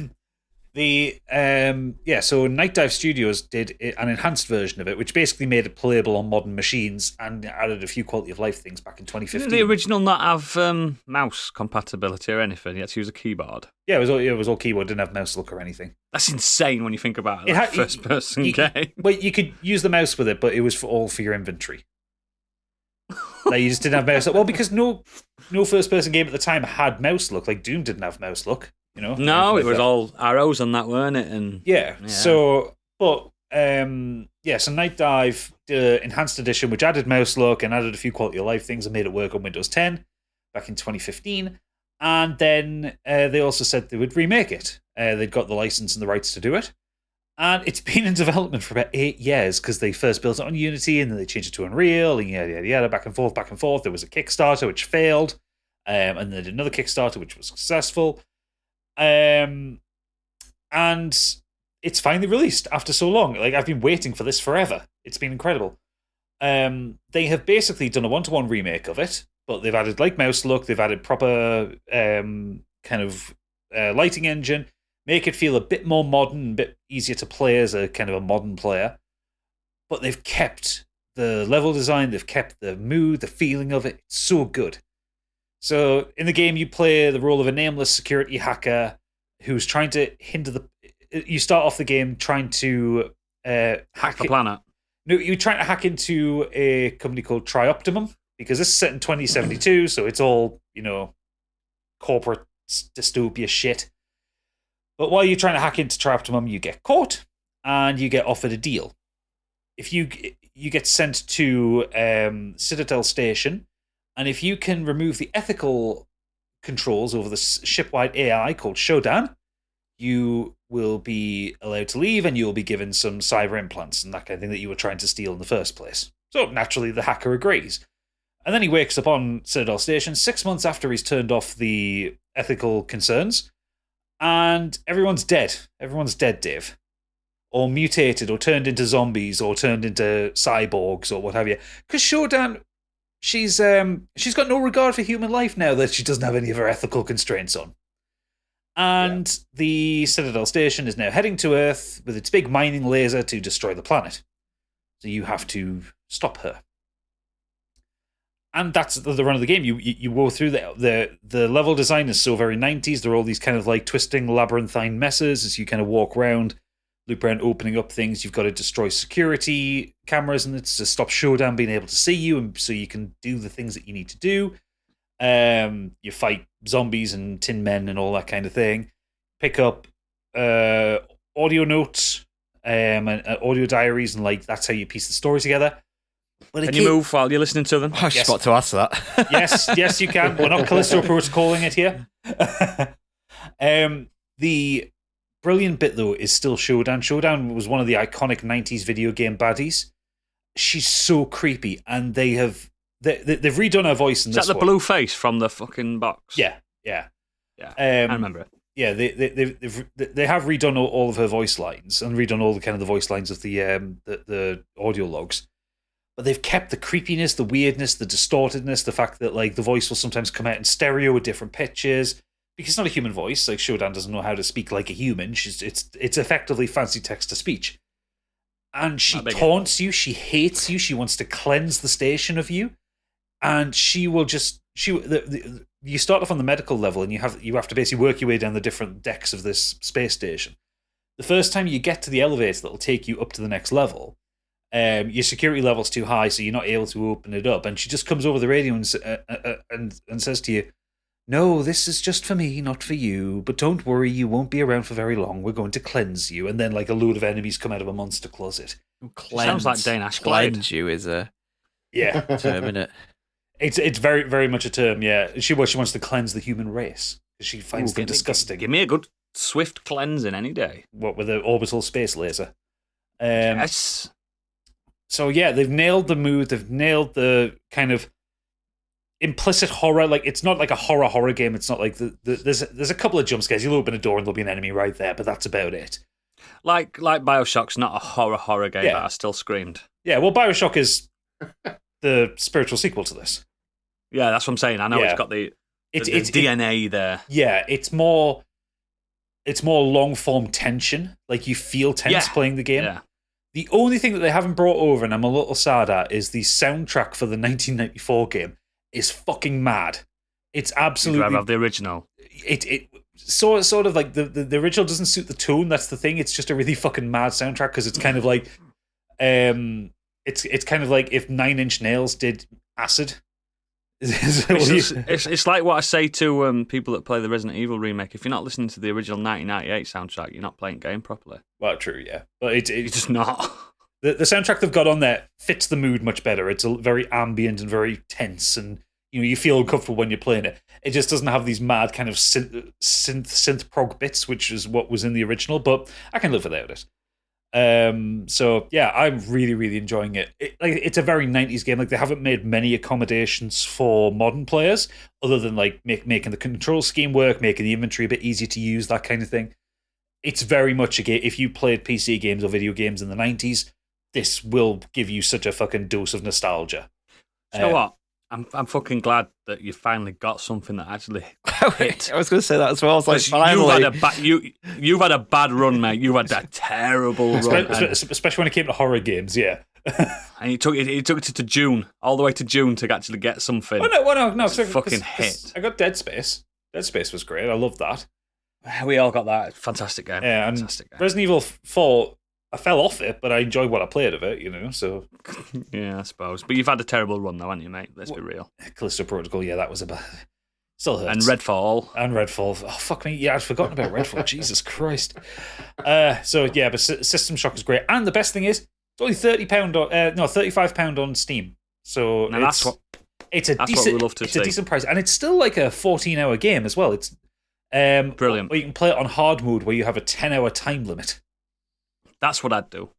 Okay. So Night Dive Studios did an enhanced version of it, which basically made it playable on modern machines and added a few quality of life things back in 2015. Did the original not have mouse compatibility or anything? You had to use a keyboard. Yeah, it was all keyboard. Didn't have mouse look or anything. That's insane when you think about it. Like first person game. Well, you could use the mouse with it, but it was all for your inventory. Like you just didn't have mouse look. Well, because no first person game at the time had mouse look. Like Doom didn't have mouse look. You know? No, like it was that. all arrows on that, weren't it? And Yeah. So Night Dive did an enhanced edition which added mouse look and added a few quality of life things and made it work on Windows 10 back in 2015. And then they also said they would remake it. They'd got the license and the rights to do it. And it's been in development for about 8 years because they first built it on Unity and then they changed it to Unreal and yada, back and forth. There was a Kickstarter which failed. And then they did another Kickstarter which was successful. And it's finally released after so long. Like I've been waiting for this forever. It's been incredible. They have basically done a 1-to-1 remake of it, but they've added like mouse look. They've added proper kind of lighting engine, make it feel a bit more modern, a bit easier to play as a kind of a modern player. But they've kept the level design. They've kept the mood, the feeling of it. It's so good. So in the game, you play the role of a nameless security hacker who's trying to hinder the. You start off the game trying to Hack the planet. No, you're trying to hack into a company called Trioptimum because this is set in 2072, so it's all corporate dystopia shit. But while you're trying to hack into Trioptimum, you get caught and you get offered a deal. If you get sent to Citadel Station, and if you can remove the ethical controls over the ship-wide AI called Shodan, you will be allowed to leave and you'll be given some cyber implants and that kind of thing that you were trying to steal in the first place. So naturally, the hacker agrees. And then he wakes up on Citadel Station 6 months after he's turned off the ethical concerns, and everyone's dead. Everyone's dead, Dave. Or mutated, or turned into zombies, or turned into cyborgs, or what have you. Because Shodan, she's got no regard for human life now that she doesn't have any of her ethical constraints on. And the Citadel Station is now heading to Earth with its big mining laser to destroy the planet. So you have to stop her. And that's the run of the game. You go through the level design is so very 90s. There are all these kind of like twisting labyrinthine messes as you kind of walk around, loop around, opening up things. You've got to destroy security cameras and it's to stop Shodan being able to see you, and so you can do the things that you need to do. You fight zombies and tin men and all that kind of thing. Pick up audio notes and audio diaries, and like that's how you piece the story together. But Can you move while you're listening to them? I was just about to ask that. yes, you can. We're not Callisto protocoling it here. The brilliant bit though is still Shodan. Shodan was one of the iconic 90s video game baddies. She's so creepy, and they've redone her voice in Is this that the one. blue face from the fucking box? Yeah. I remember it. Yeah, they have redone all of her voice lines and redone all the kind of the voice lines of the audio logs. But they've kept the creepiness, the weirdness, the distortedness, the fact that like the voice will sometimes come out in stereo with different pitches. Because it's not a human voice, like Shodan doesn't know how to speak like a human. It's effectively fancy text to speech. And she taunts you, she hates you, she wants to cleanse the station of you. And she will just you start off on the medical level, and you have to basically work your way down the different decks of this space station. The first time you get to the elevator that'll take you up to the next level, your security level's too high, so you're not able to open it up. And she just comes over the radio and says to you, "No, this is just for me, not for you. But don't worry, you won't be around for very long. We're going to cleanse you." And then like a load of enemies come out of a monster closet. Sounds like Dane Ashglide. Cleanse you is a term, isn't it? It's very, very much a term, yeah. She wants to cleanse the human race because she finds them disgusting. Give me a good swift cleansing any day. What, with an orbital space laser? Yes. So yeah, they've nailed the mood. They've nailed the kind of implicit horror. Like it's not like a horror game. It's not like there's a couple of jump scares. You'll open a door and there'll be an enemy right there, but that's about it. Like BioShock's not a horror game, but I still screamed. Yeah, well, BioShock is the spiritual sequel to this. Yeah, that's what I'm saying. I know it's got the DNA there. Yeah, it's more long form tension. Like you feel tense playing the game. Yeah. The only thing that they haven't brought over, and I'm a little sad at, is the soundtrack for the 1994 game is fucking mad. It's absolutely. You'd rather have the original. It sort of like the original doesn't suit the tone. That's the thing. It's just a really fucking mad soundtrack because it's kind of like, it's kind of like if Nine Inch Nails did acid. It's like what I say to people that play the Resident Evil remake. If you're not listening to the original 1998 soundtrack, you're not playing the game properly. Well, true, yeah, but it's just not. The soundtrack they've got on there fits the mood much better. It's very ambient and very tense, and you feel uncomfortable when you're playing it. It just doesn't have these mad kind of synth prog bits, which is what was in the original. But I can live without it. So yeah, I'm really, really enjoying it. It's a very 90s game. Like they haven't made many accommodations for modern players, other than like making the control scheme work, making the inventory a bit easier to use, that kind of thing. It's very much a game. If you played PC games or video games in the 90s, this will give you such a fucking dose of nostalgia. You know what? I'm fucking glad that you finally got something that actually hit. I was going to say that as well. I was like, finally. You've had a bad run, mate. You've had a terrible run. Especially when it came to horror games, yeah. And he took it to June, all the way to June to actually get something. No. It's a fucking hit. I got Dead Space. Dead Space was great. I loved that. We all got that. Fantastic game. Yeah, and Fantastic game. Resident Evil 4, I fell off it, but I enjoyed what I played of it, so... Yeah, I suppose. But you've had a terrible run, though, haven't you, mate? Let's be real. Callisto Protocol, yeah, that was a bad... Still hurts. And Redfall. Oh, fuck me. Yeah, I'd forgotten about Redfall. Jesus Christ. But System Shock is great. And the best thing is, it's only £35 on Steam. So Now that's what we love to see. A decent price. And it's still like a 14-hour game as well. It's brilliant. Or you can play it on hard mode where you have a 10-hour time limit. That's what I'd do.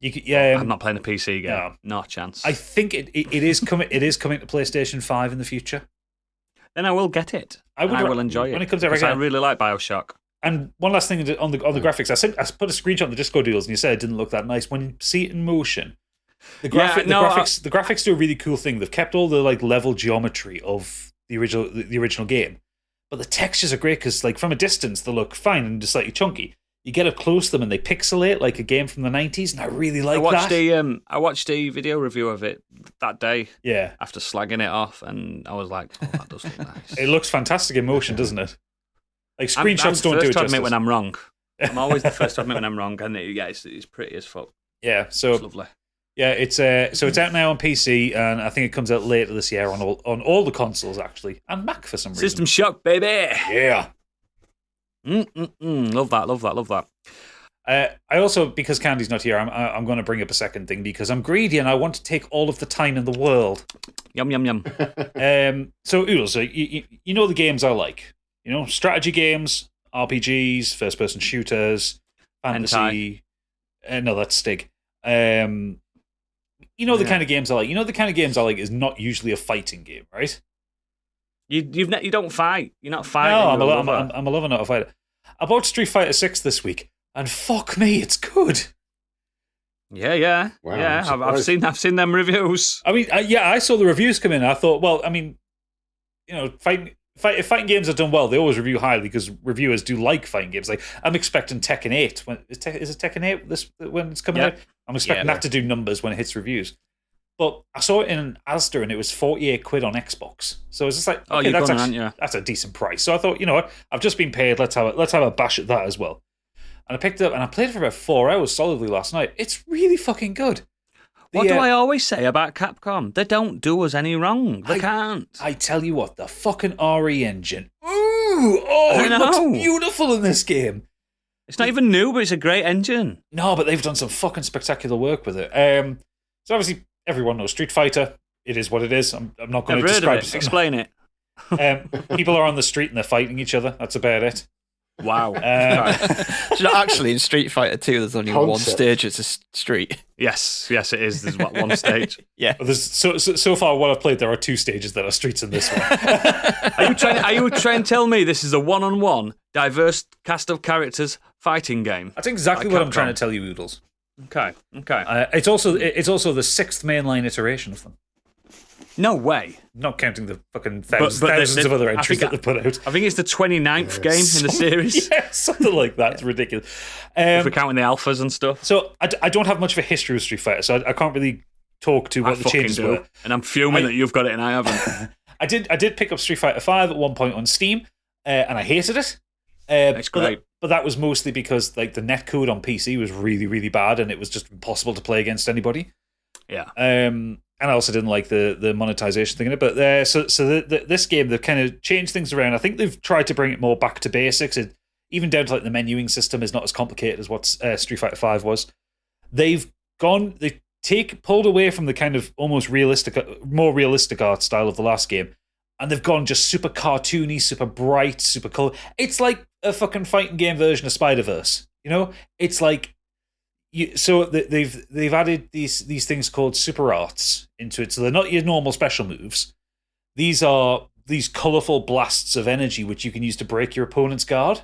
I'm not playing a PC game. No chance. I think it is coming. It is coming to PlayStation 5 in the future. Then I will get it. I will enjoy it when it comes out. Because I really like BioShock. And one last thing on the graphics, I put a screenshot on the Discord deals, and you said it didn't look that nice. When you see it in motion, the graphics do a really cool thing. They've kept all the level geometry of the original game, but the textures are great because from a distance they look fine and just slightly chunky. You get up close to them and they pixelate like a game from the 90s, and I really like that. I watched a video review of it that day. Yeah. After slagging it off, and I was like, "Oh, that does look nice." It looks fantastic in motion, doesn't it? Screenshots don't do it justice. I'm the first to admit when I'm wrong. I'm always the first to admit when I'm wrong, and it's pretty as fuck. Yeah, so it's lovely. Yeah, it's out now on PC, and I think it comes out later this year on all the consoles actually, and Mac for some reason. System Shock, baby. Yeah. Love that. I also, because Candy's not here, I'm going to bring up a second thing because I'm greedy and I want to take all of the time in the world. Yum yum yum. So Oodles, you know the games I like. Strategy games, RPGs, first-person shooters, fantasy. No, that's Stig. The kind of games I like. The kind of games I like is not usually a fighting game, right? You don't fight. You're not fighting. No, I'm a lover, not a fighter. I bought Street Fighter 6 this week, and fuck me, it's good. Yeah. Wow, yeah, I've seen them reviews. I mean, I saw the reviews come in. And I thought, well, I mean, if fighting games are done well, they always review highly because reviewers do like fighting games. Like I'm expecting Tekken 8. Is it Tekken 8 when it's coming out? I'm expecting that to do numbers when it hits reviews. But I saw it in Asda and it was £48 on Xbox. So it's just like, okay, that's a decent price. So I thought, you know what, I've just been paid. Let's have a bash at that as well. And I picked it up and I played it for about 4 hours solidly last night. It's really fucking good. What do I always say about Capcom? They don't do us any wrong. They can't. I tell you what, the fucking RE engine. It looks beautiful in this game. It's not even new, but it's a great engine. No, but they've done some fucking spectacular work with it. So obviously, everyone knows Street Fighter. It is what it is. I'm not going to describe it. Explain it. People are on the street and they're fighting each other. That's about it. Wow. Actually, in Street Fighter 2, there's only one stage. It's a street. Yes, it is. There's one stage. Yeah. Well, there's so far what I've played, there are 2 stages that are streets in this one. Are you trying to tell me this is a one-on-one, diverse cast of characters fighting game? That's exactly what I'm trying to tell you, Oodles. Okay. It's also the 6th mainline iteration of them. No way. Not counting the fucking thousands of other entries that they put out. I think it's the 29th game in the series. Yeah, something like that. It's ridiculous. If we're counting the alphas and stuff. So I don't have much of a history with Street Fighter, so I can't really talk to what the changes were. And I'm fuming that you've got it and I haven't. I did pick up Street Fighter 5 at one point on Steam, and I hated it. It's great. But that was mostly because the netcode on PC was really, really bad, and it was just impossible to play against anybody. Yeah. And I also didn't like the monetization thing in it. But this game, they've kind of changed things around. I think they've tried to bring it more back to basics. Even down to the menuing system is not as complicated as what Street Fighter 5 was. Pulled away from the kind of almost more realistic art style of the last game. And they've gone just super cartoony, super bright, super cool. It's like a fucking fighting game version of Spider-Verse. It's like... So they've added these things called super arts into it. So they're not your normal special moves. These are these colourful blasts of energy which you can use to break your opponent's guard.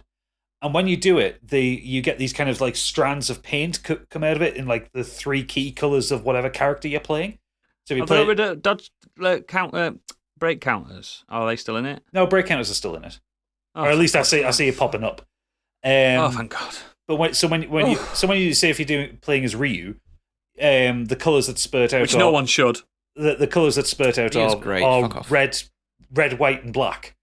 And when you do it, you get these kind of strands of paint come out of it in the 3 key colours of whatever character you're playing. So if you play dodge break counters. Are they still in it? No, break counters are still in it. Or at least I see it popping up. Oh, thank God. But when you say if you're playing as Ryu, the colours that spurt out, Which no one should. The colours that spurt out He is great. Fuck are off. red, white, and black.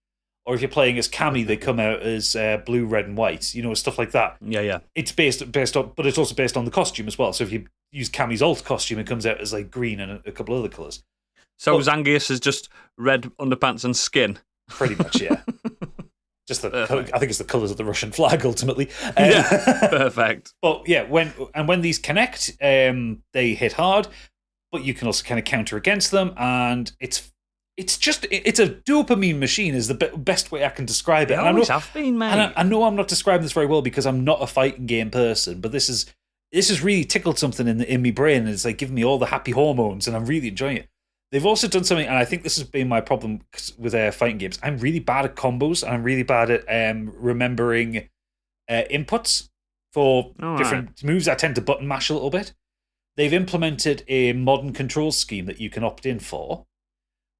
Or if you're playing as Cammy, they come out as blue, red, and white. Stuff like that. Yeah. It's based on, but it's also based on the costume as well. So if you use Cammy's alt costume, it comes out as like green and a couple other colours. So Zangief is just red underpants and skin. Pretty much, yeah. Just I think it's the colours of the Russian flag ultimately. Yeah, perfect. But yeah, when these connect, they hit hard, but you can also kind of counter against them, and it's a dopamine machine is the best way I can describe it. They always have been, mate. And I know I'm not describing this very well because I'm not a fighting game person, but this has really tickled something in my brain, and it's like giving me all the happy hormones, and I'm really enjoying it. They've also done something, and I think this has been my problem with fighting games. I'm really bad at combos, and I'm really bad at remembering inputs for different moves. I tend to button mash a little bit. They've implemented a modern control scheme that you can opt in for,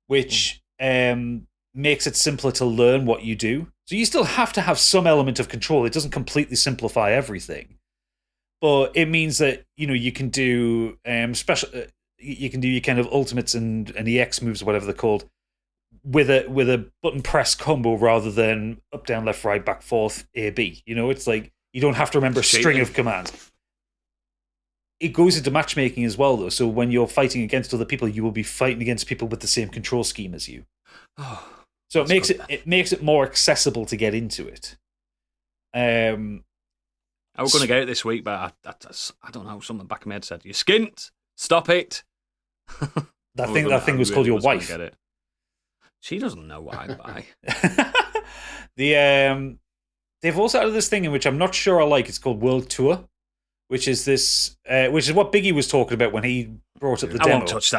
which makes it simpler to learn what you do. So you still have to have some element of control. It doesn't completely simplify everything, but it means that you can do special. You can do your kind of ultimates and EX moves or whatever they're called with a button press combo rather than up, down, left, right, back, forth, A, B. It's like you don't have to remember a string of commands. It goes into matchmaking as well, though. So when you're fighting against other people, you will be fighting against people with the same control scheme as you. So it makes it more accessible to get into it. I was going to get it this week, but I don't know. Something back in my head said, "You're skint. Stop it." That thing was called your wife. Get it. She doesn't know what I buy. They've also added this thing in which I'm not sure I like. It's called World Tour, which is what Biggie was talking about when he brought up the demo. I won't touch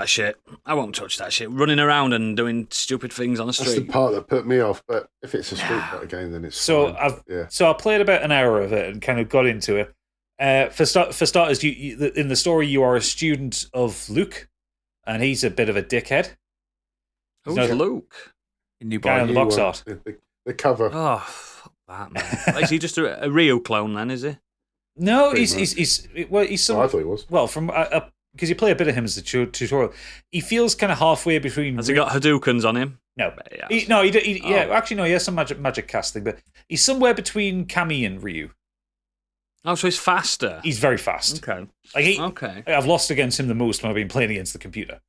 that shit. Running around and doing stupid things on the street. That's the part that put me off. But if it's a Street Fighter game, then it's fine. So I played about an hour of it and kind of got into it. For starters, in the story, you are a student of Luke, and he's a bit of a dickhead. Who's Luke? New guy on the box art. The cover. Oh, fuck that, man. Is he just a Rio clone then, is he? No, he's some. I thought he was. Well, from because you play a bit of him as the tutorial, he feels kind of halfway between. Has he got Hadoukens on him? No, actually, no. He has some magic casting, but he's somewhere between Cammy and Ryu. Oh, so he's faster. He's very fast. Okay. Okay. I've lost against him the most when I've been playing against the computer.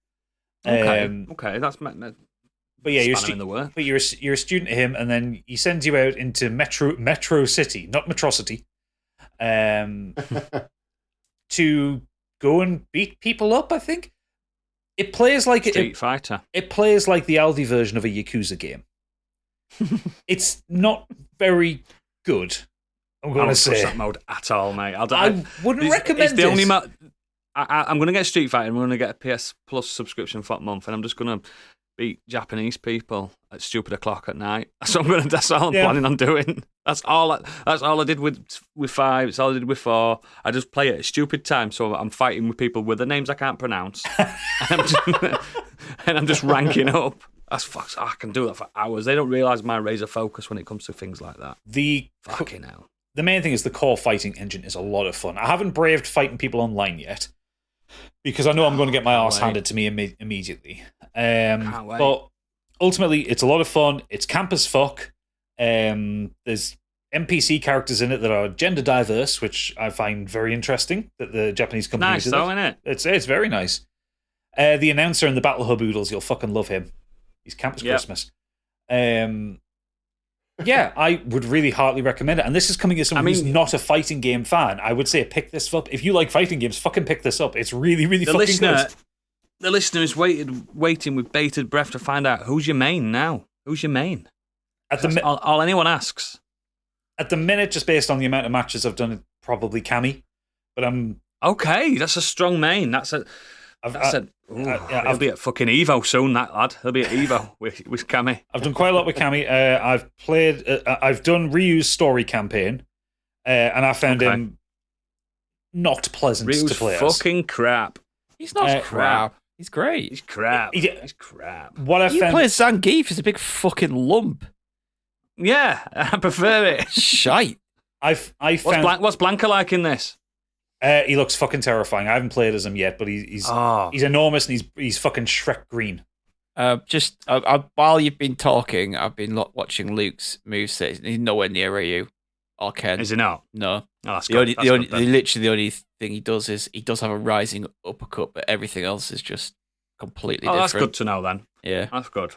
Okay. That's. But yeah, you're a student of him, and then he sends you out into Metro City, not Metrocity, to go and beat people up. I think it plays like Street Fighter. It plays like the Aldi version of a Yakuza game. It's not very good. I'm going to say that mode at all, mate. I wouldn't recommend it. I'm going to get Street Fighter. I'm going to get a PS Plus subscription for that month, and I'm just going to beat Japanese people at stupid o'clock at night. That's all I'm planning on doing. That's all I did with 5. That's all I did with 4. I just play it at stupid time, so I'm fighting with people with the names I can't pronounce, and I'm just ranking up. I can do that for hours. They don't realise my razor focus when it comes to things like that. Fucking hell. The main thing is the core fighting engine is a lot of fun. I haven't braved fighting people online yet because I know I'm going to get my arse handed to me immediately. But ultimately, it's a lot of fun. It's camp as fuck. There's NPC characters in it that are gender diverse, which I find very interesting that the Japanese company nice, did though, isn't it? It's very nice. The announcer in the Battle Hub Oodles, you'll fucking love him. He's camp as Christmas. Yeah, I would really heartily recommend it. And this is coming as someone who's not a fighting game fan. I would say pick this up. If you like fighting games, fucking pick this up. It's really, really fucking good. The listener is waiting with bated breath to find out who's your main now. Who's your main? All anyone asks. At the minute, just based on the amount of matches I've done, probably Cammy. But I'm... Okay, that's a strong main. He'll be at fucking Evo soon, that lad. He'll be at Evo with Cammy. I've done quite a lot with Cammy. I've done Ryu's story campaign, and I found him not pleasant Ryu's to play fucking crap. He's not crap. He's great. He's crap. He's crap. What I found... play Zangief is a big fucking lump. Yeah, I prefer it. Shite. What's Blanca like in this? He looks fucking terrifying. I haven't played as him yet, but he's enormous and he's fucking Shrek green. While you've been talking, I've been watching Luke's moveset. He's nowhere near you or Ken. Is he not? No. Oh, that's the good. Literally the only thing he does is he does have a rising uppercut, but everything else is just completely different. That's good to know then. Yeah, that's good.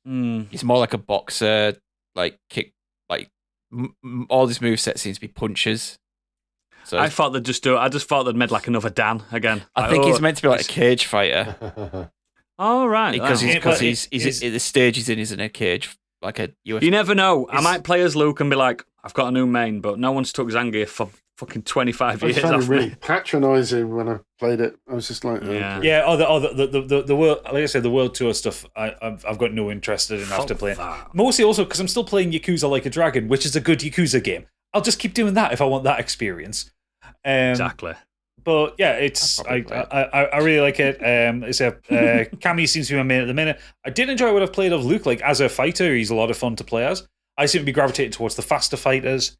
He's more like a boxer, like kick, like all his moveset seems to be punches. So I thought they'd just do it. I just thought they'd made like another Dan again. I think he's meant to be like a cage fighter. Oh, right. Because he's at the stage he's in, he's in a cage, like a UFC. You never know. I might play as Luke and be like, I've got a new main, but no one's took Zangief for fucking 25 years. I found off it really me. patronising when I played it. I was just like, Yeah. Yeah. The world, like I said, the world tour stuff. I've got no interest in after playing. Mostly also because I'm still playing Yakuza Like a Dragon, which is a good Yakuza game. I'll just keep doing that if I want that experience. Exactly. But yeah, it's I really like it. It's Cammy seems to be my main at the minute. I did enjoy what I've played of Luke. Like as a fighter, he's a lot of fun to play as. I seem to be gravitating towards the faster fighters.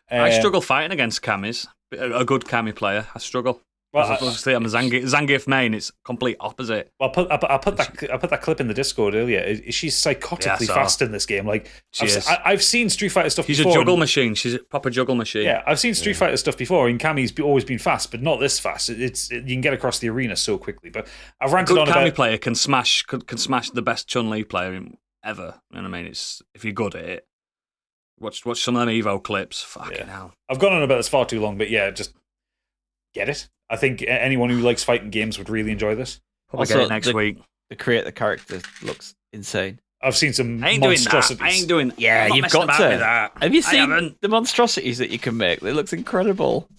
I struggle fighting against Camis. A good Cami player. I struggle. Well, obviously, I'm a Zangief main. It's complete opposite. Well, I put that clip in the Discord earlier. She's psychotically fast in this game. Like I've seen Street Fighter stuff. She's before. She's a juggle machine. She's a proper juggle machine. Yeah, I've seen Street Fighter stuff before, and Cami's always been fast, but not this fast. You can get across the arena so quickly. But I've ranted on about. A good Cami player can smash the best Chun-Li player ever. You know what I mean? It's if you're good at it. Watch some of them Evo clips. Fucking hell. I've gone on about this far too long, but yeah, just get it. I think anyone who likes fighting games would really enjoy this. Probably get it next week. The creator character looks insane. I've seen some monstrosities. I ain't doing that. Yeah, you've got to. That. Have you seen the monstrosities that you can make? It looks incredible.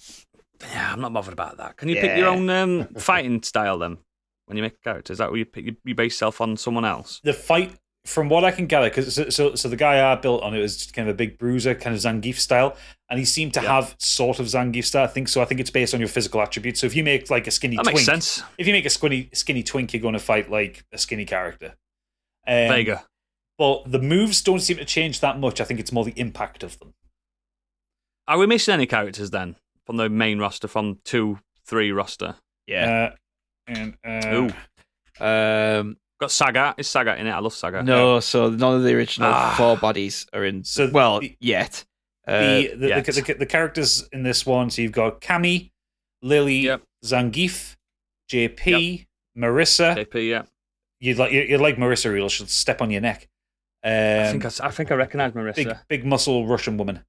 Yeah, I'm not bothered about that. Can you pick your own fighting style then when you make a character? Is that where you base yourself on someone else? The fight, from what I can gather, because so the guy I built on it was just kind of a big bruiser, kind of Zangief style, and he seemed to have sort of Zangief style. I think it's based on your physical attributes. So if you make like a skinny twink, makes sense. If you make a skinny twink, you're going to fight like a skinny character. Vega. But the moves don't seem to change that much. I think it's more the impact of them. Are we missing any characters then from the main roster, from 2-3 roster? Yeah. Got Sagat. Is Sagat in it? I love Sagat. No, so none of the original 4 bodies are in. So yet. The characters in this one, so you've got Cammy, Lily, Zangief, JP, Marissa. JP, yeah. You'd like Marissa, or she'll step on your neck. I think I recognise Marissa. Big muscle Russian woman.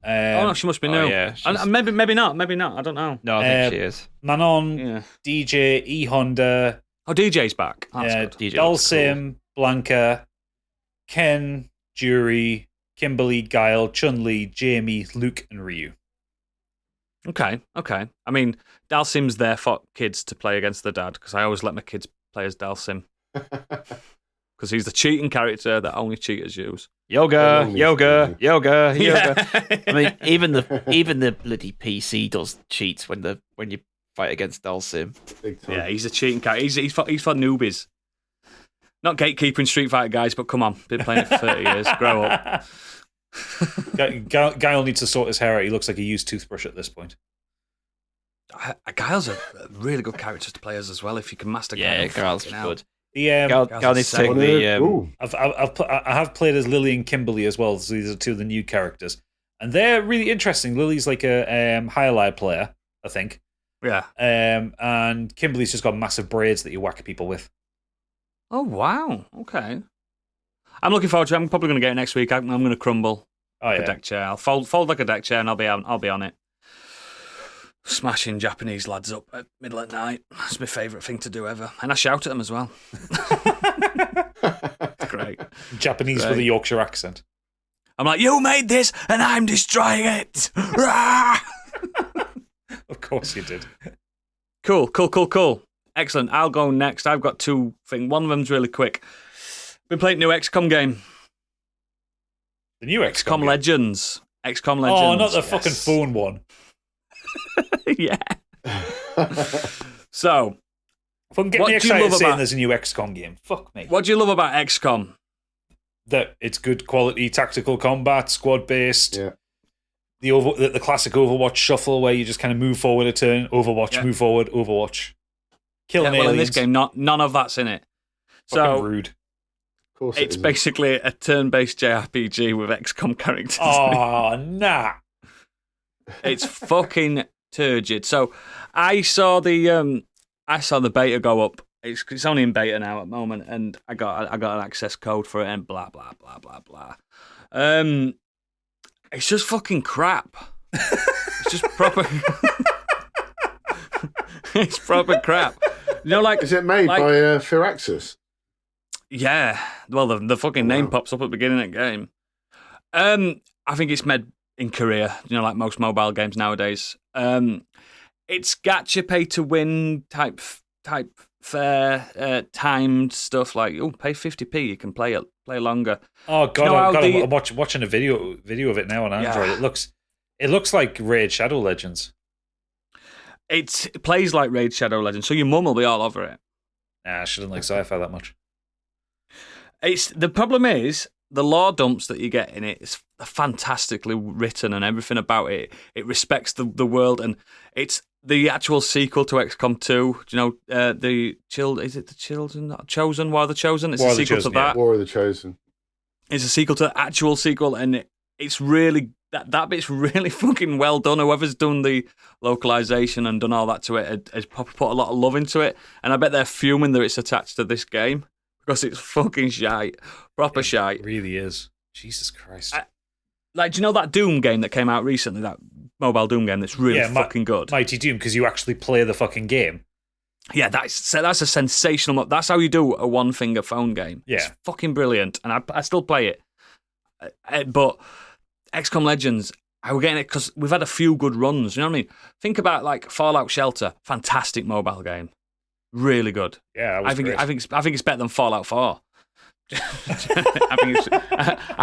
No, she must be new. Yeah, maybe not. I don't know. No, I think she is. Manon, DJ, E Honda. Oh, DJ's back. DJ Dalsim, cool. Blanca, Ken, Jury, Kimberly, Guile, Chun-Li, Jamie, Luke, and Ryu. Okay. I mean, Dalsim's there for kids to play against their dad, because I always let my kids play as Dalsim. Because he's the cheating character that only cheaters use. Yoga. Yeah. I mean, even the bloody PC does cheats when you fight against Dalsim. Yeah, he's a cheating character. He's for newbies. Not gatekeeping Street Fighter guys, but come on, been playing it for 30 years. Grow up. Guile needs to sort his hair out. He looks like a used toothbrush at this point. Guile's a really good character to play as well. If you can master Guile. Yeah, Guile's good. Guile needs to take the. I have played as Lily and Kimberly as well. So these are 2 of the new characters, and they're really interesting. Lily's like a highlight player, I think. Yeah. And Kimberly's just got massive braids that you whack people with. Oh wow! Okay. I'm looking forward to it. I'm probably going to get it next week. I'm going to crumble a deck chair. I'll fold like a deck chair, and I'll be on it. Smashing Japanese lads up at middle of the night. It's my favourite thing to do ever. And I shout at them as well. Great. Japanese with a Yorkshire accent. I'm like, you made this and I'm destroying it. Of course you did. Cool. Excellent. I'll go next. I've got 2 things. One of them's really quick. Been playing new XCOM game. The new XCOM Legends. XCOM Legends. Oh, not the fucking phone one. Yeah. So, get me excited saying there's a new XCOM game. Fuck me. What do you love about XCOM? That it's good quality tactical combat, squad based. Yeah. the classic Overwatch shuffle where you just kind of move forward a turn, Overwatch, move forward, Overwatch. Killing aliens. In this game, none of that's in it. Fucking rude. Of course it's basically a turn-based JRPG with XCOM characters. Oh, nah. It's fucking turgid. So I saw the beta go up. It's only in beta now at the moment, and I got an access code for it, and blah blah blah blah blah. It's just fucking crap. It's just proper. It's proper crap. You know, like, is it made by Firaxis? Yeah. Well, the fucking name pops up at the beginning of the game. I think it's made in Korea. You know, like most mobile games nowadays. It's gacha pay to win type fair timed stuff. Like, pay 50p, you can play longer. Oh god, I'm watching a video of it now on Android. Yeah. It looks like Raid Shadow Legends. It plays like Raid Shadow Legends, so your mum will be all over it. Nah, she doesn't like sci-fi that much. The problem is the lore dumps that you get in it is fantastically written, and everything about it. It respects the world, and it's the actual sequel to XCOM 2. Do you know is it the Children Chosen? War of the Chosen? It's a sequel to that. War of the Chosen. It's a sequel to the actual sequel, and it's really that bit's really fucking well done. Whoever's done the localization and done all that to it has put a lot of love into it, and I bet they're fuming that it's attached to this game because it's fucking shite, proper shite. It really is. Jesus Christ. Do you know that Doom game that came out recently? That mobile Doom game that's really fucking good. Mighty Doom, because you actually play the fucking game. Yeah, that's a sensational. That's how you do a one-finger phone game. Yeah, it's fucking brilliant, and I still play it. But XCOM Legends, we're getting it because we've had a few good runs. You know what I mean? Think about like Fallout Shelter, fantastic mobile game, really good. Yeah, I think it's better than Fallout 4. I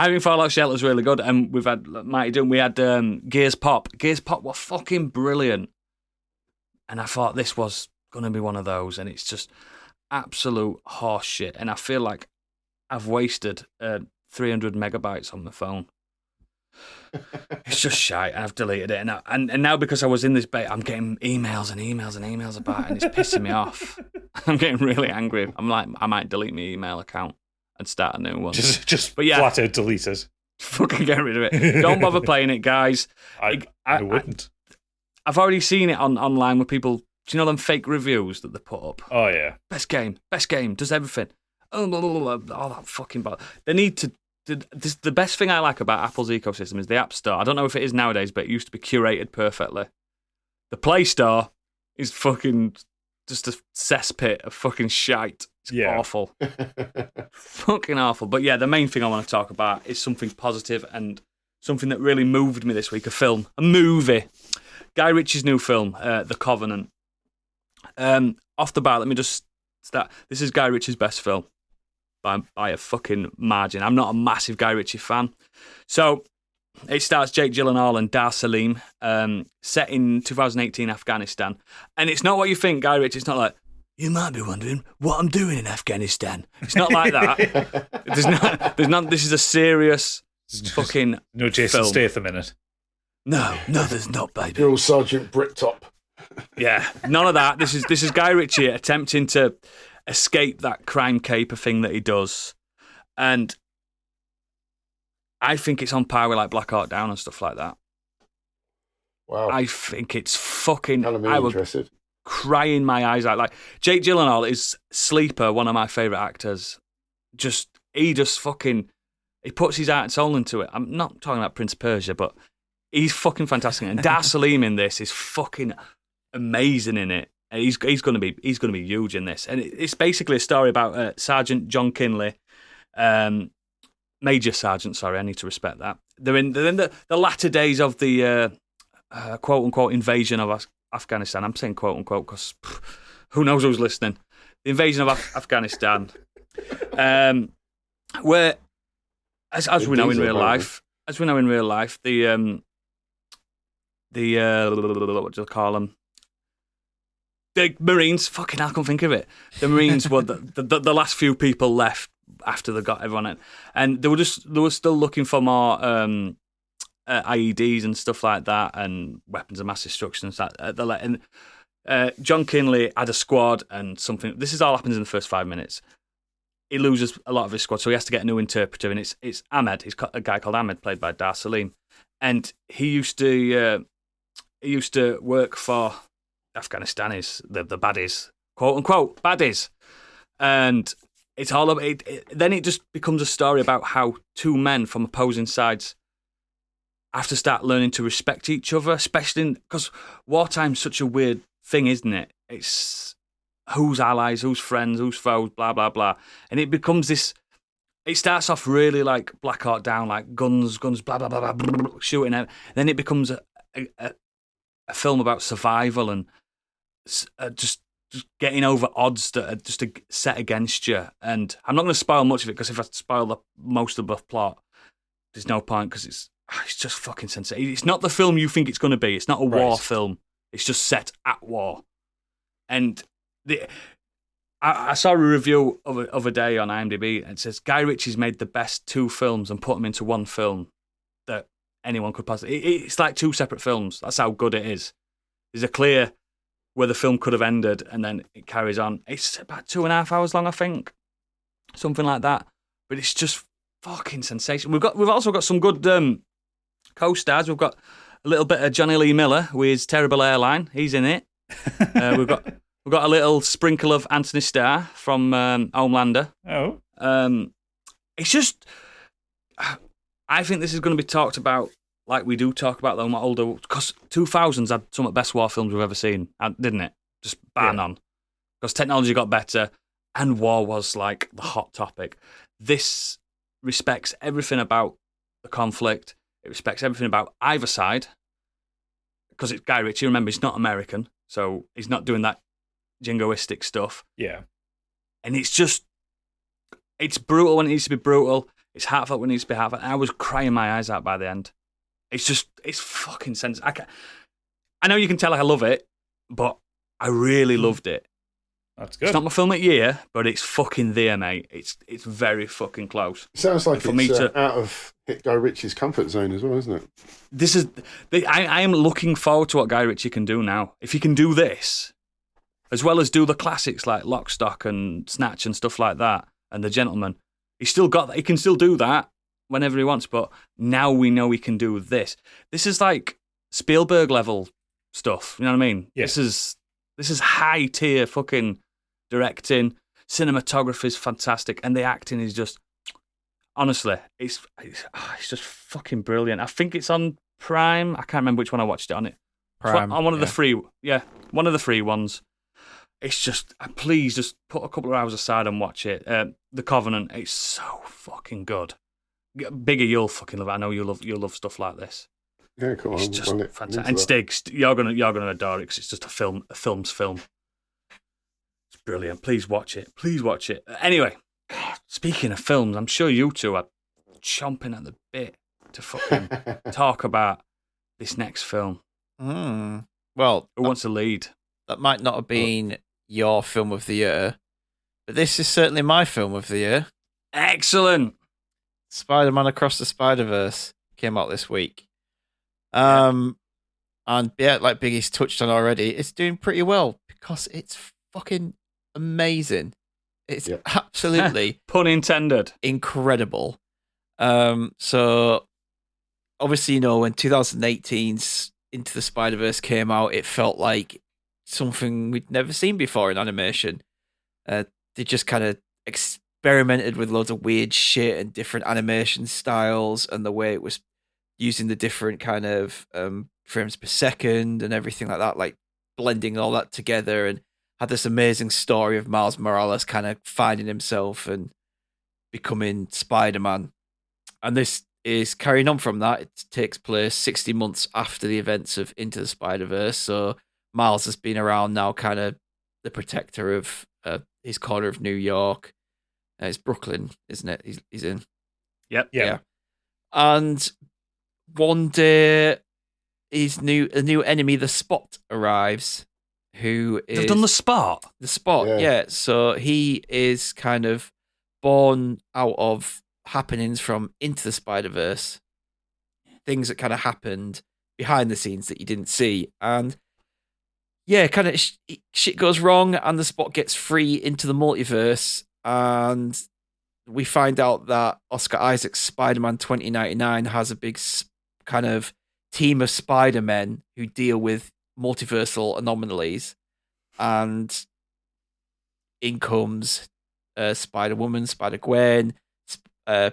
think Fallout Shelter is really good, and we've had Mighty Doom. We had Gears Pop. Gears Pop were fucking brilliant, and I thought this was going to be one of those, and it's just absolute horse shit. And I feel like I've wasted 300 megabytes on my phone. It's just shite, and I've deleted it. And now because I was in this beta, I'm getting emails and emails and emails about it, and it's pissing me off. I'm getting really angry. I'm like, I might delete my email account and start a new one. But yeah, flat out delete it. Fucking get rid of it. Don't bother playing it, guys. I wouldn't. I've already seen it online with people. Do you know them fake reviews that they put up? Oh yeah, best game, does everything. Oh, that fucking bad. They need to. The best thing I like about Apple's ecosystem is the App Store. I don't know if it is nowadays, but it used to be curated perfectly. The Play Store is fucking just a cesspit of fucking shite. It's awful. Fucking awful. But yeah, the main thing I want to talk about is something positive and something that really moved me this week. A movie. Guy Ritchie's new film, The Covenant. Off the bat, let me just start. This is Guy Ritchie's best film by a fucking margin. I'm not a massive Guy Ritchie fan. So it stars Jake Gyllenhaal and Dar Salim, set in 2018 Afghanistan. And it's not what you think, Guy Ritchie. It's not like, you might be wondering what I'm doing in Afghanistan. It's not like that. There's not. This is a serious fucking no Jason film. Statham in it. No, there's not, baby. You're all Sergeant Brittop. Yeah, none of that. This is Guy Ritchie attempting to escape that crime caper thing that he does, and I think it's on par with like Black Hawk Down and stuff like that. Wow, I think it's fucking. I was interested. Crying my eyes out. Like Jake Gyllenhaal is Sleeper, one of my favourite actors. He puts his heart and soul into it. I'm not talking about Prince of Persia, but he's fucking fantastic. And Dar Salim in this is fucking amazing in it. And he's going to be huge in this. And it's basically a story about Sergeant John Kinley, Major Sergeant. Sorry, I need to respect that. They're in the latter days of the quote unquote invasion of Afghanistan. I'm saying quote unquote because who knows who's listening. The invasion of Afghanistan, where as we know in real life, the what do you call them? The Marines. Fucking hell, I can't think of it. The Marines were the last few people left after they got everyone in, and they were still looking for more IEDs and stuff like that, and weapons of mass destruction and stuff. And John Kinley had a squad and something. This is all happens in the first 5 minutes. He loses a lot of his squad, so he has to get a new interpreter, and it's Ahmed. He's got a guy called Ahmed, played by Dar Salim, and he used to work for Afghanistanis, the baddies, quote unquote baddies, and it's all about it. Then it just becomes a story about how two men from opposing sides have to start learning to respect each other, especially because wartime's such a weird thing, isn't it? It's who's allies, who's friends, who's foes, blah, blah, blah. And it becomes this, it starts off really like Black Hawk Down, like guns, blah, blah, blah, blah, shooting out. Then it becomes a film about survival and just getting over odds that are just set against you. And I'm not going to spoil much of it, because if I spoil most of the plot, there's no point, because it's just fucking sensational. It's not the film you think it's going to be. It's not a war film. It's just set at war. And I saw a review of a day on IMDb, and it says Guy Ritchie's made the best two films and put them into one film that anyone could possibly. It's like two separate films. That's how good it is. There's a clear where the film could have ended, and then it carries on. It's about 2.5 hours long, I think, something like that. But it's just fucking sensational. We've also got some good co-stars. We've got a little bit of Johnny Lee Miller with his terrible airline. He's in it. We've got a little sprinkle of Anthony Starr from Homelander. Oh. It's just, I think this is going to be talked about like we do talk about them older, because 2000s had some of the best war films we've ever seen, didn't it? Just bang on. Because technology got better and war was like the hot topic. This respects everything about the conflict. It respects everything about either side. Because it's Guy Ritchie, remember, he's not American, so he's not doing that jingoistic stuff. Yeah. And it's brutal when it needs to be brutal. It's heartfelt when it needs to be heartfelt. I was crying my eyes out by the end. It's fucking sense. I know you can tell I love it, but I really loved it. That's good. It's not my film of the year, but it's fucking there, mate. It's very fucking close. It sounds like it's out of Guy Ritchie's comfort zone as well, isn't it? I am looking forward to what Guy Ritchie can do now. If he can do this, as well as do the classics like Lock, Stock and Snatch and stuff like that, and The Gentleman, he's still got that. He can still do that whenever he wants, but now we know he can do this. This is like Spielberg level stuff. You know what I mean? Yeah. This is high tier fucking directing. Cinematography is fantastic, and the acting is just, honestly, it's just fucking brilliant. I think it's on Prime. I can't remember which one I watched it on. Prime. On one of the free, one of the free ones. It's just, please just put a couple of hours aside and watch it. The Covenant. It's so fucking good. Bigger, you'll fucking love it. I know you'll love stuff like this. Yeah, cool. It's just fantastic. And Stig, you're gonna adore it, because it's just a film's film. It's brilliant. Please watch it. Anyway, speaking of films, I'm sure you two are chomping at the bit to fucking talk about this next film. Well, who wants to lead? That might not have been your film of the year, but this is certainly my film of the year. Excellent. Spider-Man Across the Spider-Verse came out this week. And yeah, like Biggie's touched on already, it's doing pretty well because it's fucking amazing. It's absolutely pun intended incredible. So obviously, you know, when 2018's Into the Spider-Verse came out, it felt like something we'd never seen before in animation. They just kind of experimented with loads of weird shit and different animation styles, and the way it was using the different kind of frames per second and everything like that, like blending all that together, and had this amazing story of Miles Morales kind of finding himself and becoming Spider-Man. And this is carrying on from that. It takes place 60 months after the events of Into the Spider-Verse. So Miles has been around now, kind of the protector of his corner of New York. It's Brooklyn, isn't it? He's in. Yep. Yeah. And one day, a new enemy, the Spot, arrives. Who is... They've done the Spot? The Spot, yeah. So he is kind of born out of happenings from Into the Spider-Verse. things that kind of happened behind the scenes that you didn't see. And yeah, kind of shit goes wrong, and the Spot gets free into the multiverse, and we find out that Oscar Isaac's Spider-Man 2099 has a big kind of team of Spider-Men who deal with multiversal anomalies, and in comes Spider-Woman, Spider-Gwen,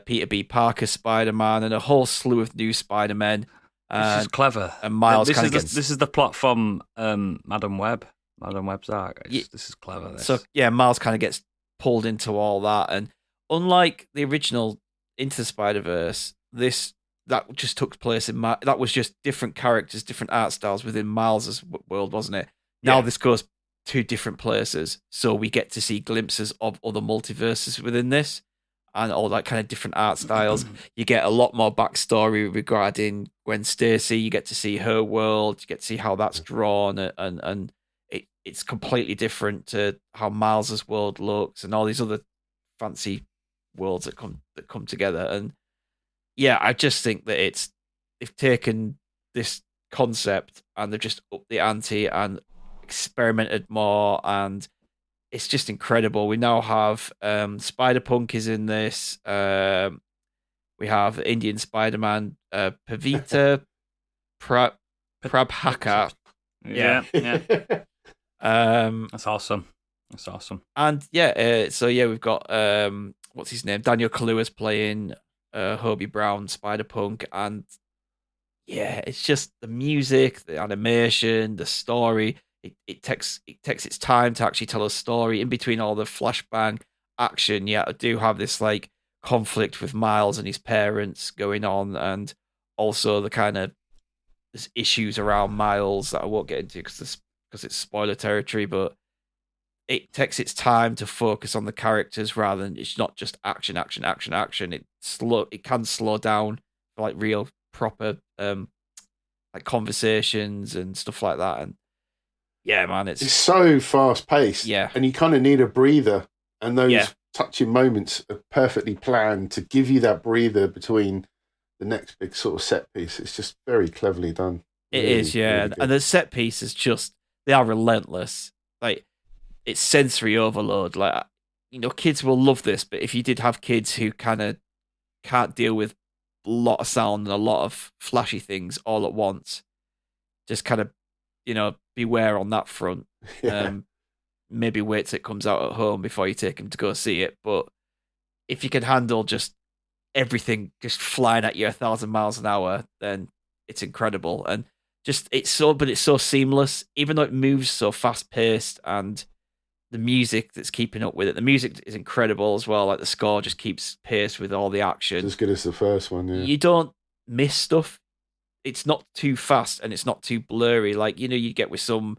Peter B. Parker Spider-Man, and a whole slew of new Spider-Men. This is clever. And Miles this kind is of gets... this is the plot from Madam Web's arc. This is clever. This. So yeah, Miles kind of gets pulled into all that, and unlike the original Into the Spider-Verse, that just took place in that was just different characters, different art styles within Miles's world, wasn't it? Now this goes to different places, so we get to see glimpses of other multiverses within this, and all that kind of different art styles. You get a lot more backstory regarding Gwen Stacy. You get to see her world. You get to see how that's drawn, and it's completely different to how Miles's world looks, and all these other fancy worlds that come together. And yeah, I just think that they've taken this concept and they've just upped the ante and experimented more, and it's just incredible. We now have Spider-Punk is in this. We have Indian Spider-Man, Pavita Prabhakar. Yeah. That's awesome. And yeah, so yeah, we've got what's his name? Daniel Kaluuya's playing Hobie Brown, Spider-Punk, and yeah, it's just the music, the animation, the story. It takes its time to actually tell a story in between all the flashbang action. Yeah, I do have this like conflict with Miles and his parents going on, and also the kind of there's issues around Miles that I won't get into because it's spoiler territory. But it takes its time to focus on the characters rather than it's not just action. It can slow down for like real proper like conversations and stuff like that. And yeah, man, it's so fast paced. Yeah. And you kind of need a breather. And those touching moments are perfectly planned to give you that breather between the next big sort of set piece. It's just very cleverly done. It really, is, yeah. really And the set pieces they are relentless. Like, it's sensory overload. Like, you know, kids will love this, but if you did have kids who kind of can't deal with a lot of sound and a lot of flashy things all at once, just kind of, you know, beware on that front. Yeah. Maybe wait till it comes out at home before you take them to go see it. But if you can handle just everything just flying at you 1,000 miles an hour, then it's incredible. And just it's so seamless, even though it moves so fast paced, and the music that's keeping up with it. The music is incredible as well. Like the score just keeps pace with all the action. It's as good as the first one. Yeah. You don't miss stuff. It's not too fast and it's not too blurry. Like, you know, you get with some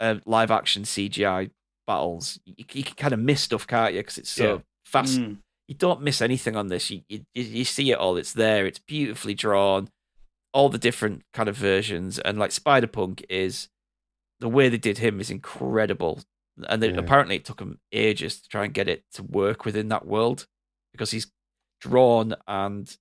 live action CGI battles. You can kind of miss stuff, can't you? Because it's so fast. You don't miss anything on this. You see it all. It's there. It's beautifully drawn. All the different kind of versions. And like Spider-Punk is, the way they did him is incredible. And apparently it took them ages to try and get it to work within that world, because he's drawn and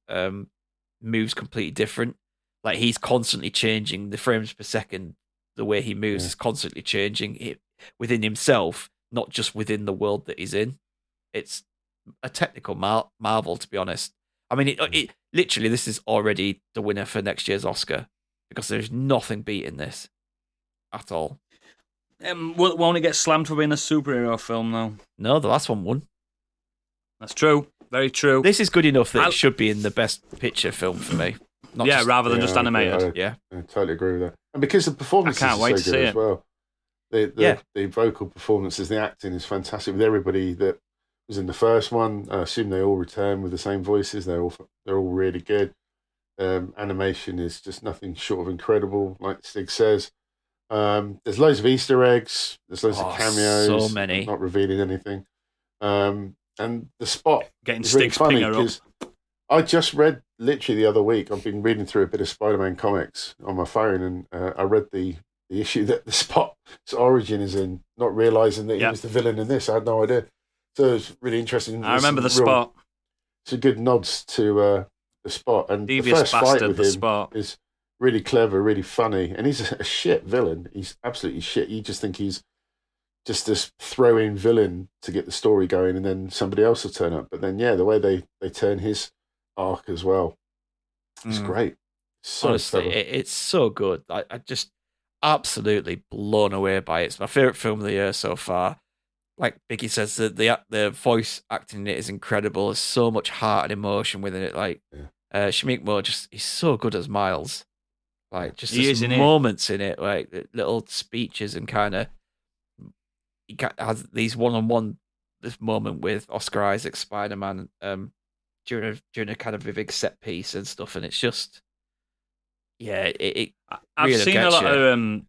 moves completely different. Like, he's constantly changing the frames per second. The way he moves is constantly changing within himself, not just within the world that he's in. It's a technical marvel, to be honest. I mean, it literally, this is already the winner for next year's Oscar, because there's nothing beating this at all. Won't it get slammed for being a superhero film, though? No, the last one won. That's true. Very true. This is good enough that it should be in the best picture film for me. Rather than just animated. I totally agree with that. And because the performances are so good as well. The vocal performances, the acting is fantastic with everybody that was in the first one. I assume they all return with the same voices. They're all really good. Animation is just nothing short of incredible, like Stig says. There's loads of Easter eggs. There's loads of cameos. So many. Not revealing anything. And the Spot getting is really Stig's funny pinger because I just read literally the other week. I've been reading through a bit of Spider-Man comics on my phone, and I read the issue that the Spot's origin is in, not realizing that he was the villain in this. I had no idea. So it's really interesting. I remember the Spot. Some good nods to the Spot, and Devious the first fight bastard, with the him Spot. is really clever, really funny, and he's a shit villain. He's absolutely shit. You just think he's just this throw-in villain to get the story going, and then somebody else will turn up. But then, the way they turn his arc as well, it's great. So Honestly, clever. it's so good. I just absolutely blown away by it. It's my favorite film of the year so far. Like Biggie says, the voice acting in it is incredible. There's so much heart and emotion within it. Like Shamik Moore, he's so good as Miles. Like just these moments in it, like little speeches and kind of he has these one-on-one this moment with Oscar Isaac Spider-Man during a kind of a big set piece and stuff, and it's just it I've really seen a lot you. of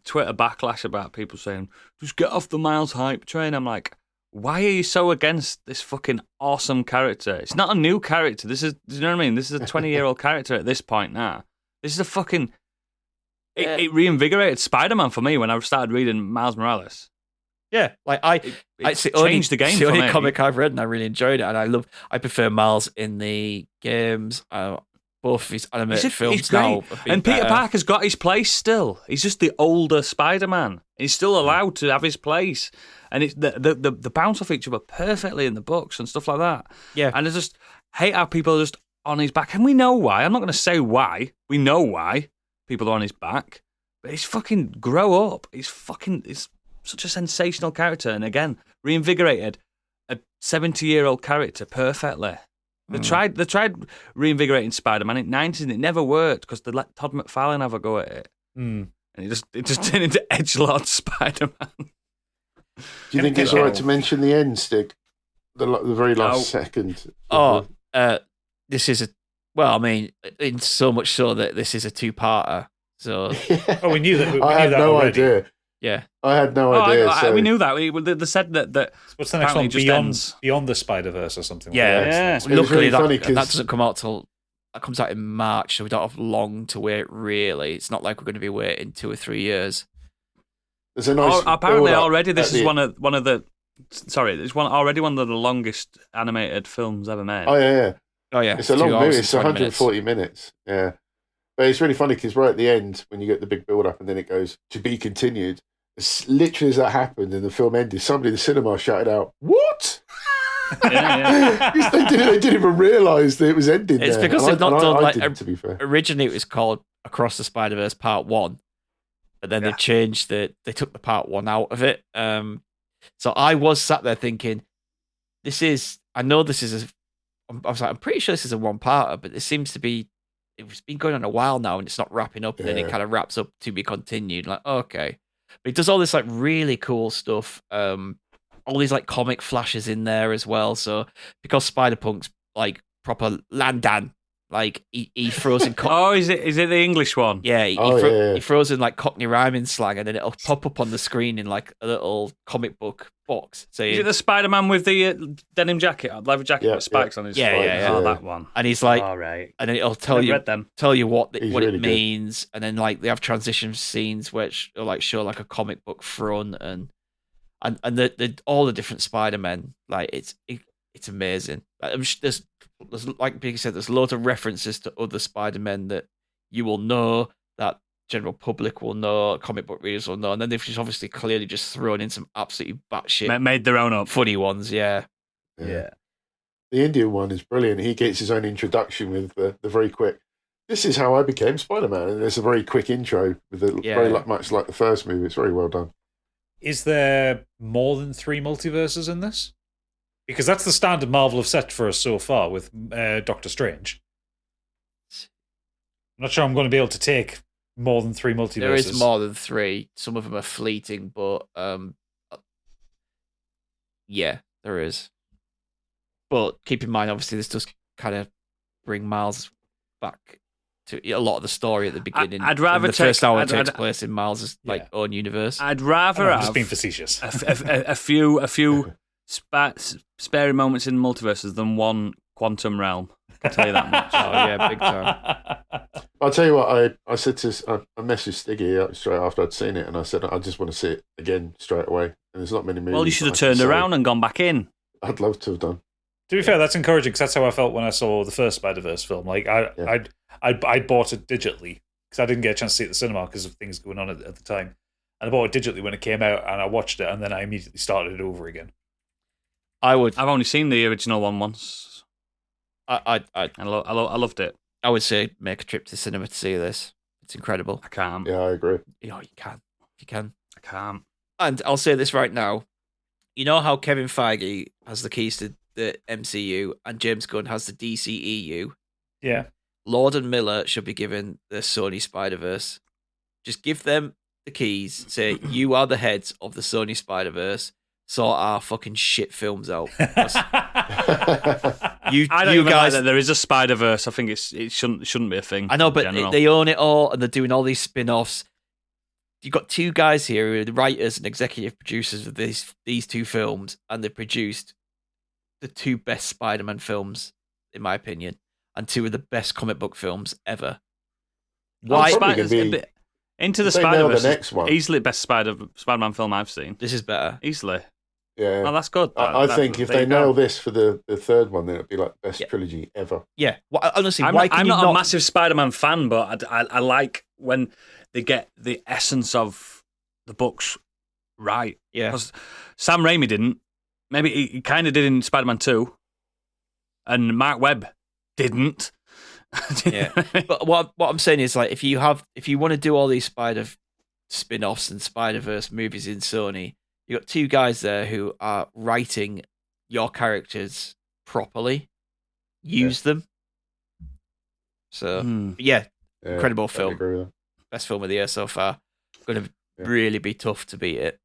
Twitter backlash about people saying just get off the Miles hype train. I'm like, why are you so against this fucking awesome character? It's not a new character. This is, you know what I mean? This is a 20-year-old character at this point now. This is a fucking it reinvigorated Spider-Man for me when I started reading Miles Morales. Yeah, like it's changed the game. It's the for only me. comic I've read, and I really enjoyed it. And I prefer Miles in the games. Both of his animated films he's great. now. And Peter Parker's got his place still. He's just the older Spider-Man. He's still allowed to have his place, and it's the bounce off each other perfectly in the books and stuff like that. Yeah, and I just hate how people are just on his back, and we know why. I'm not going to say why. We know why people are on his back, but he's fucking grow up. He's such a sensational character, and again, reinvigorated a 70-year-old character perfectly. They tried reinvigorating Spider-Man in the 90s, and it never worked because they let Todd McFarlane have a go at it, and it just turned into edgelord Spider-Man. Do you think it's all right to mention the end, Stig? The very last second. This is in so much so that this is a two-parter. So we knew that. I had no idea. Yeah, I had no idea. We knew that. They said that. What's the next one? Beyond the Spider-Verse or something. Yeah. Like Luckily, that doesn't come out till that comes out in March, so we don't have long to wait. Really, it's not like we're going to be waiting 2 or 3 years. There's a nice. Apparently, already this is one of the. Sorry, it's one of the longest animated films ever made. Oh yeah. It's a long movie. It's 140 minutes. Yeah. But it's really funny because right at the end, when you get the big build-up and then it goes, to be continued, as literally as that happened and the film ended, somebody in the cinema shouted out, "What?" Yeah. they didn't even realise that it was ending. It's there. because they've not done like... to be fair. Originally, it was called Across the Spider-Verse Part 1, but then they changed they took the Part 1 out of it. So I was sat there thinking, I'm pretty sure this is a one-parter, but it seems to be, it's been going on a while now and it's not wrapping up, and then it kind of wraps up to be continued. Like, okay. But it does all this like really cool stuff. All these like comic flashes in there as well. So because Spider-Punk's like proper Landan, like he throws in is it the English one? Yeah, he throws in like Cockney rhyming slang, and then it'll pop up on the screen in like a little comic book box. Saying, is it the Spider-Man with the denim jacket, leather jacket with spikes on his? Yeah. Oh, that one. And he's like, all right. And then it'll tell you what it means, and then like they have transition scenes which are like show like a comic book front, and all the different Spider-Men. Like it's amazing. There's like Biggie said, there's loads of references to other Spider-Men that you will know, that general public will know, comic book readers will know, and then they've just obviously clearly just thrown in some absolutely batshit made their own up funny ones. Yeah. The Indian one is brilliant. He gets his own introduction with the very quick, "This is how I became Spider-Man," and there's a very quick intro with very much like the first movie. It's very well done. Is there more than 3 multiverses in this? Because that's the standard Marvel have set for us so far with Doctor Strange. I'm not sure I'm going to be able to take more than 3 multiverses. There is more than 3. Some of them are fleeting, but yeah, there is. But keep in mind, obviously, this does kind of bring Miles back to a lot of the story at the beginning. I'd rather the first hour takes place in Miles' own universe. I'd rather have just being facetious. a few spare moments in multiverses than one quantum realm. I can tell you that much. Oh yeah, big time. I'll tell you what, I said to I messaged Stiggy straight after I'd seen it, and I said I just want to see it again straight away. And there's not many movies. Well, you should have turned around and gone back in. I'd love to have done. To be fair, that's encouraging because that's how I felt when I saw the first Spider-Verse film. Like I bought it digitally because I didn't get a chance to see it at the cinema because of things going on at the time. And I bought it digitally when it came out, and I watched it, and then I immediately started it over again. I've only seen the original one once. I loved it. I would say make a trip to the cinema to see this. It's incredible. I can't. Yeah, I agree. You can. You can. I can't. And I'll say this right now. You know how Kevin Feige has the keys to the MCU and James Gunn has the DCEU? Yeah. Lord and Miller should be given the Sony Spider-Verse. Just give them the keys. Say, you are the heads of the Sony Spider-Verse. Sort our fucking shit films out. I don't even guys, like that there is a Spider-Verse. I think it shouldn't be a thing. I know, but they own it all, and they're doing all these spin-offs. You've got two guys here who are the writers and executive producers of these two films, and they produced the two best Spider-Man films, in my opinion, and two of the best comic book films ever. Why? Into the Spider-Verse, the next one. Easily best Spider-Man film I've seen. This is better. Easily. Yeah. Oh, that's good. I think if they nail this for the third one, then it'd be like the best trilogy ever. Yeah. Well, honestly, I'm not a massive Spider-Man fan, but I like when they get the essence of the books right. Yeah. Because Sam Raimi didn't. Maybe he kind of did in Spider-Man 2. And Mark Webb didn't. Yeah. But what I'm saying is, like, if you want to do all these Spider spin-offs and Spider-Verse movies in Sony, you got two guys there who are writing your characters properly. Use them. So, incredible film. Best film of the year so far. Going to really be tough to beat it.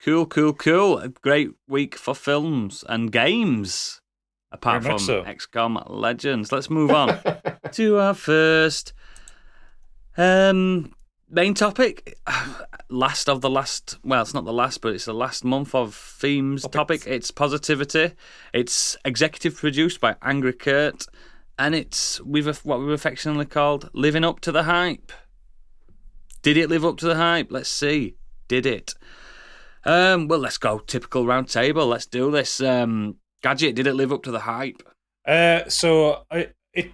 Cool. A great week for films and games. Apart from XCOM Legends. Let's move on to our first main topic. Last of the last, well, it's not the last, but it's the last month of themes topic. It's positivity. It's executive produced by Angry Kurt, and it's what we've affectionately called living up to the hype. Did it live up to the hype? Let's see. Did it? Well, let's go typical round table. Let's do this. Gadget, did it live up to the hype? It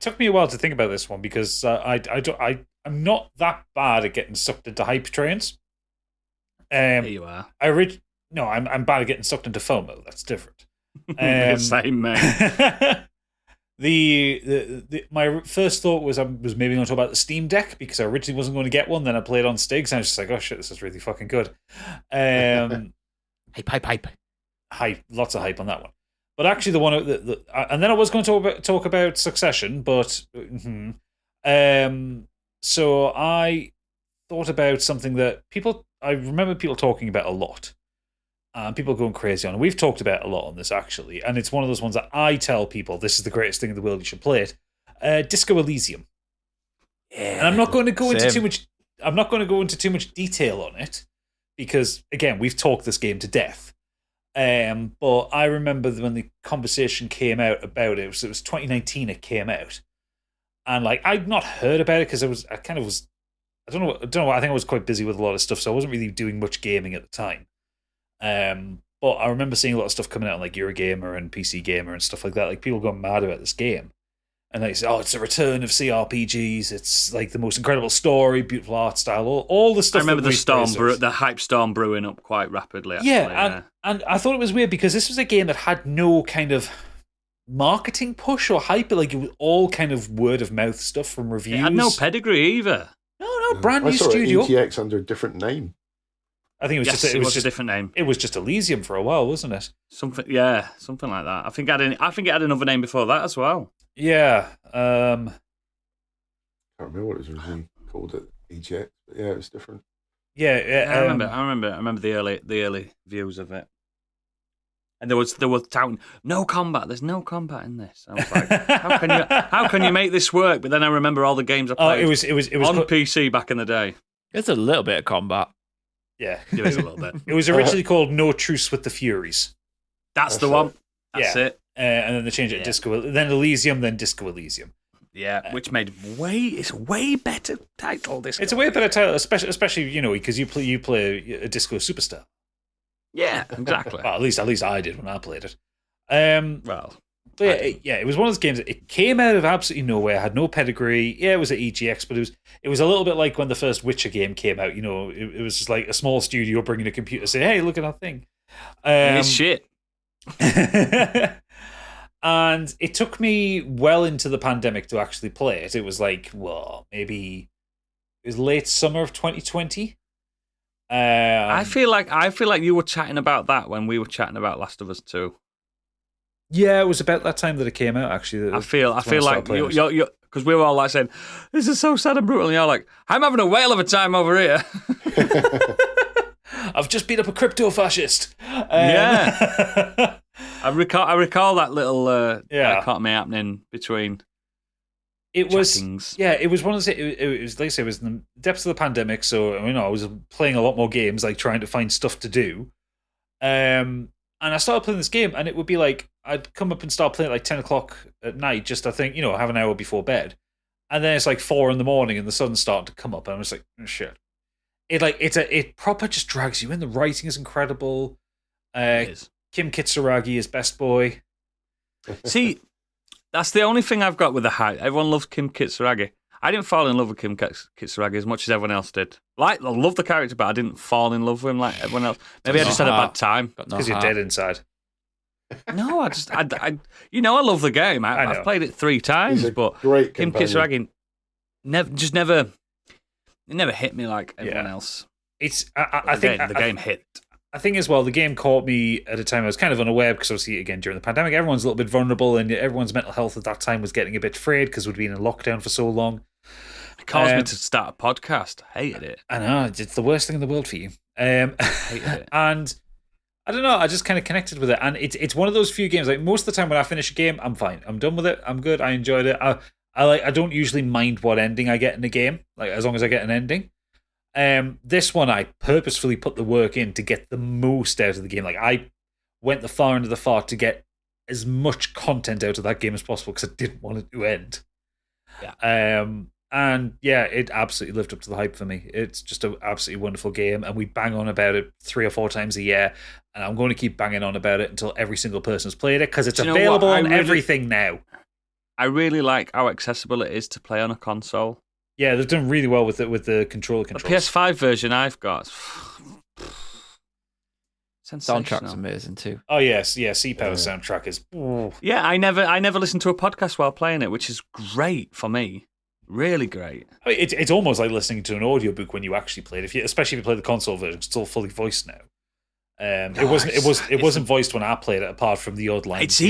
took me a while to think about this one because I'm not that bad at getting sucked into hype trains. Here you are. I'm bad at getting sucked into FOMO. That's different. Same, man. My first thought was I was maybe going to talk about the Steam Deck because I originally wasn't going to get one. Then I played on Stigs and I was just like, oh shit, this is really fucking good. Hype. Hype, lots of hype on that one. But actually, the one and then I was going to talk about Succession, but so I thought about something that I remember people talking about a lot, and people going crazy on. And we've talked about a lot on this actually, and it's one of those ones that I tell people this is the greatest thing in the world. You should play it. Disco Elysium. Yeah, and I'm not going to go into too much. I'm not going to go into too much detail on it because again, we've talked this game to death. But I remember when the conversation came out about it was 2019 it came out. And like I'd not heard about it because I don't know, I think I was quite busy with a lot of stuff, so I wasn't really doing much gaming at the time. But I remember seeing a lot of stuff coming out on like Eurogamer and PC Gamer and stuff like that, like people going mad about this game. And they say, oh, it's a return of CRPGs. It's like the most incredible story, beautiful art style, all the stuff. I remember the hype storm brewing up quite rapidly. Actually, and I thought it was weird because this was a game that had no kind of marketing push or hype. Like it was all kind of word of mouth stuff from reviews. It had no pedigree either. No, brand new studio. I saw EGX under a different name. I think it was just a different name. It was just Elysium for a while, wasn't it? Something like that. I think it had another name before that as well. Yeah. I can't remember what it was originally called at EGX, but yeah, it was different. Yeah, I remember the early views of it. And there was touting no combat. There's no combat in this. I was like, how can you make this work? But then I remember all the games I played. It was on PC back in the day. There's a little bit of combat. Yeah, there is a little bit. It was originally called No Truce with the Furies. That's the one. That's it. And then they changed it to Disco. Then Elysium, then Disco Elysium. Yeah, which made it's a way better title. It's a way better title, especially because you play a disco superstar. Yeah, exactly. Well, at least I did when I played it. Well, But yeah, it was one of those games. It came out of absolutely nowhere. Had no pedigree. Yeah, it was at EGX, but it was a little bit like when the first Witcher game came out. You know, it was just like a small studio bringing a computer, saying, "Hey, look at that thing." It's shit. And it took me well into the pandemic to actually play it. It was like, well, maybe it was late summer of 2020. I feel like you were chatting about that when we were chatting about Last of Us 2. Yeah, it was about that time that it came out. Actually, I feel like you're because we were all like saying, "This is so sad and brutal," and you're like, "I'm having a whale of a time over here." I've just beat up a crypto fascist. Yeah, I recall that little dichotomy happening between. It was chattings. it was one of the. It was like I say, it was in the depths of the pandemic, so I was playing a lot more games, like trying to find stuff to do. And I started playing this game, and it would be like I'd come up and start playing at like 10 o'clock at night, just I think have an hour before bed, and then it's like 4 in the morning, and the sun's starting to come up, and I'm just like, oh, shit. It proper just drags you in. The writing is incredible. It is. Kim Kitsuragi is best boy. See, that's the only thing I've got with the hype. Everyone loves Kim Kitsuragi. I didn't fall in love with Kim Kitsuragi as much as everyone else did. Like, I love the character, but I didn't fall in love with him like everyone else. Maybe I just had a bad time. Because you're dead inside. No, I love the game. I've played it 3 times, but Kim Kitsuragi never hit me like everyone else. It's I think the game hit. I think as well, the game caught me at a time I was kind of unaware because obviously, again, during the pandemic, everyone's a little bit vulnerable and everyone's mental health at that time was getting a bit frayed because we'd been in lockdown for so long. It caused me to start a podcast. Hated it. I know, it's the worst thing in the world for you. Hated it. And I don't know, I just kind of connected with it. And it's one of those few games, like most of the time when I finish a game, I'm fine. I'm done with it. I'm good. I enjoyed it. I don't usually mind what ending I get in a game, like as long as I get an ending. This one I purposefully put the work in to get the most out of the game. Like I went the far end of the far to get as much content out of that game as possible because I didn't want it to end. Yeah. And yeah, it absolutely lived up to the hype for me. It's just an absolutely wonderful game, and we bang on about it 3 or 4 times a year. And I'm going to keep banging on about it until every single person's played it because it's available on everything now. I really like how accessible it is to play on a console. Yeah, they've done really well with it with the controls. The PS5 version I've got, sensational. Soundtrack's amazing too. Oh yes, yeah. C-Power's soundtrack is. Yeah, I never listened to a podcast while playing it, which is great for me. Really great. I mean, it's almost like listening to an audiobook when you actually play it. Especially if you play the console version, it's all fully voiced now. It wasn't voiced when I played it, apart from the odd lines.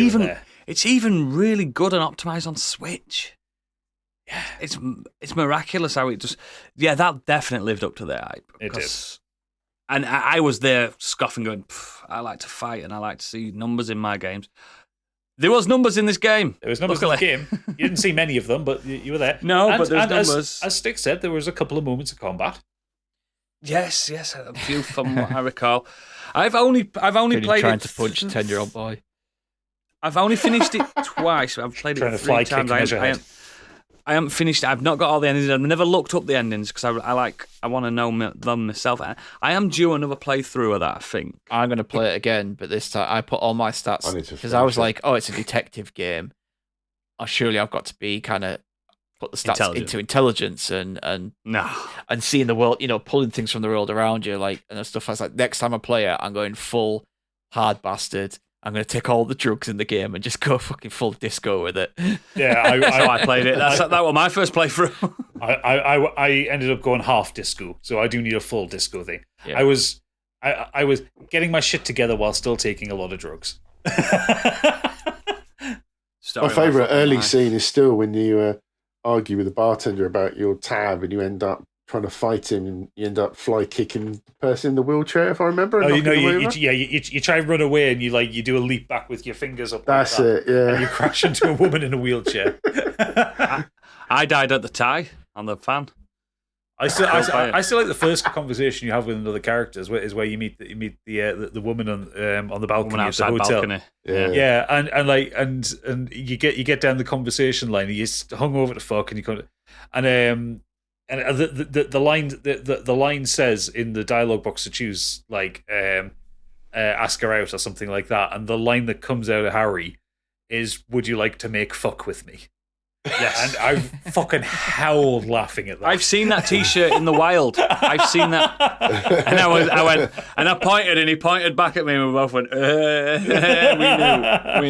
It's even really good and optimized on Switch. Yeah, it's miraculous how it just. Yeah, that definitely lived up to their hype. It did. And I was there scoffing, going, I like to fight and I like to see numbers in my games. There was numbers in this game. There was numbers in the game. You didn't see many of them, but you were there. No, but there's numbers. As Stick said, there was a couple of moments of combat. Yes, a few from what I recall. I've only played trying it to punch a 10-year-old boy. I've only finished it twice. I've played it 3 times. I haven't finished it. I've not got all the endings. I've never looked up the endings because I want to know them myself. I am due another playthrough of that, I think. I'm going to play it again, but this time I put all my stats because I was like, oh, it's a detective game. Oh, surely I've got to be kind of put the stats into intelligence and seeing the world, pulling things from the world around you, like and stuff. I was like, next time I play it, I'm going full hard bastard. I'm going to take all the drugs in the game and just go fucking full disco with it. Yeah, that's how I played it. That was my first playthrough. I ended up going half disco, so I do need a full disco thing. Yeah. I was getting my shit together while still taking a lot of drugs. My favourite early scene is still when you argue with the bartender about your tab and you end up trying to fight him and you end up fly kicking the person in the wheelchair, if I remember. You try and run away and you do a leap back with your fingers up. That's it, yeah. And you crash into a woman in a wheelchair. I died at the tie on the fan. I still like the first conversation you have with another character is where you meet the woman on the balcony at the hotel. Balcony. Yeah, and you get down the conversation line. And you're hung over the fuck, and you come and the line says in the dialogue box to choose like ask her out or something like that, and the line that comes out of Harry is "Would you like to make fuck with me?" Yes. And I fucking howled laughing at that. I've seen that T-shirt in the wild. I've seen that, and I went, and I pointed, and he pointed back at me, and we both went, we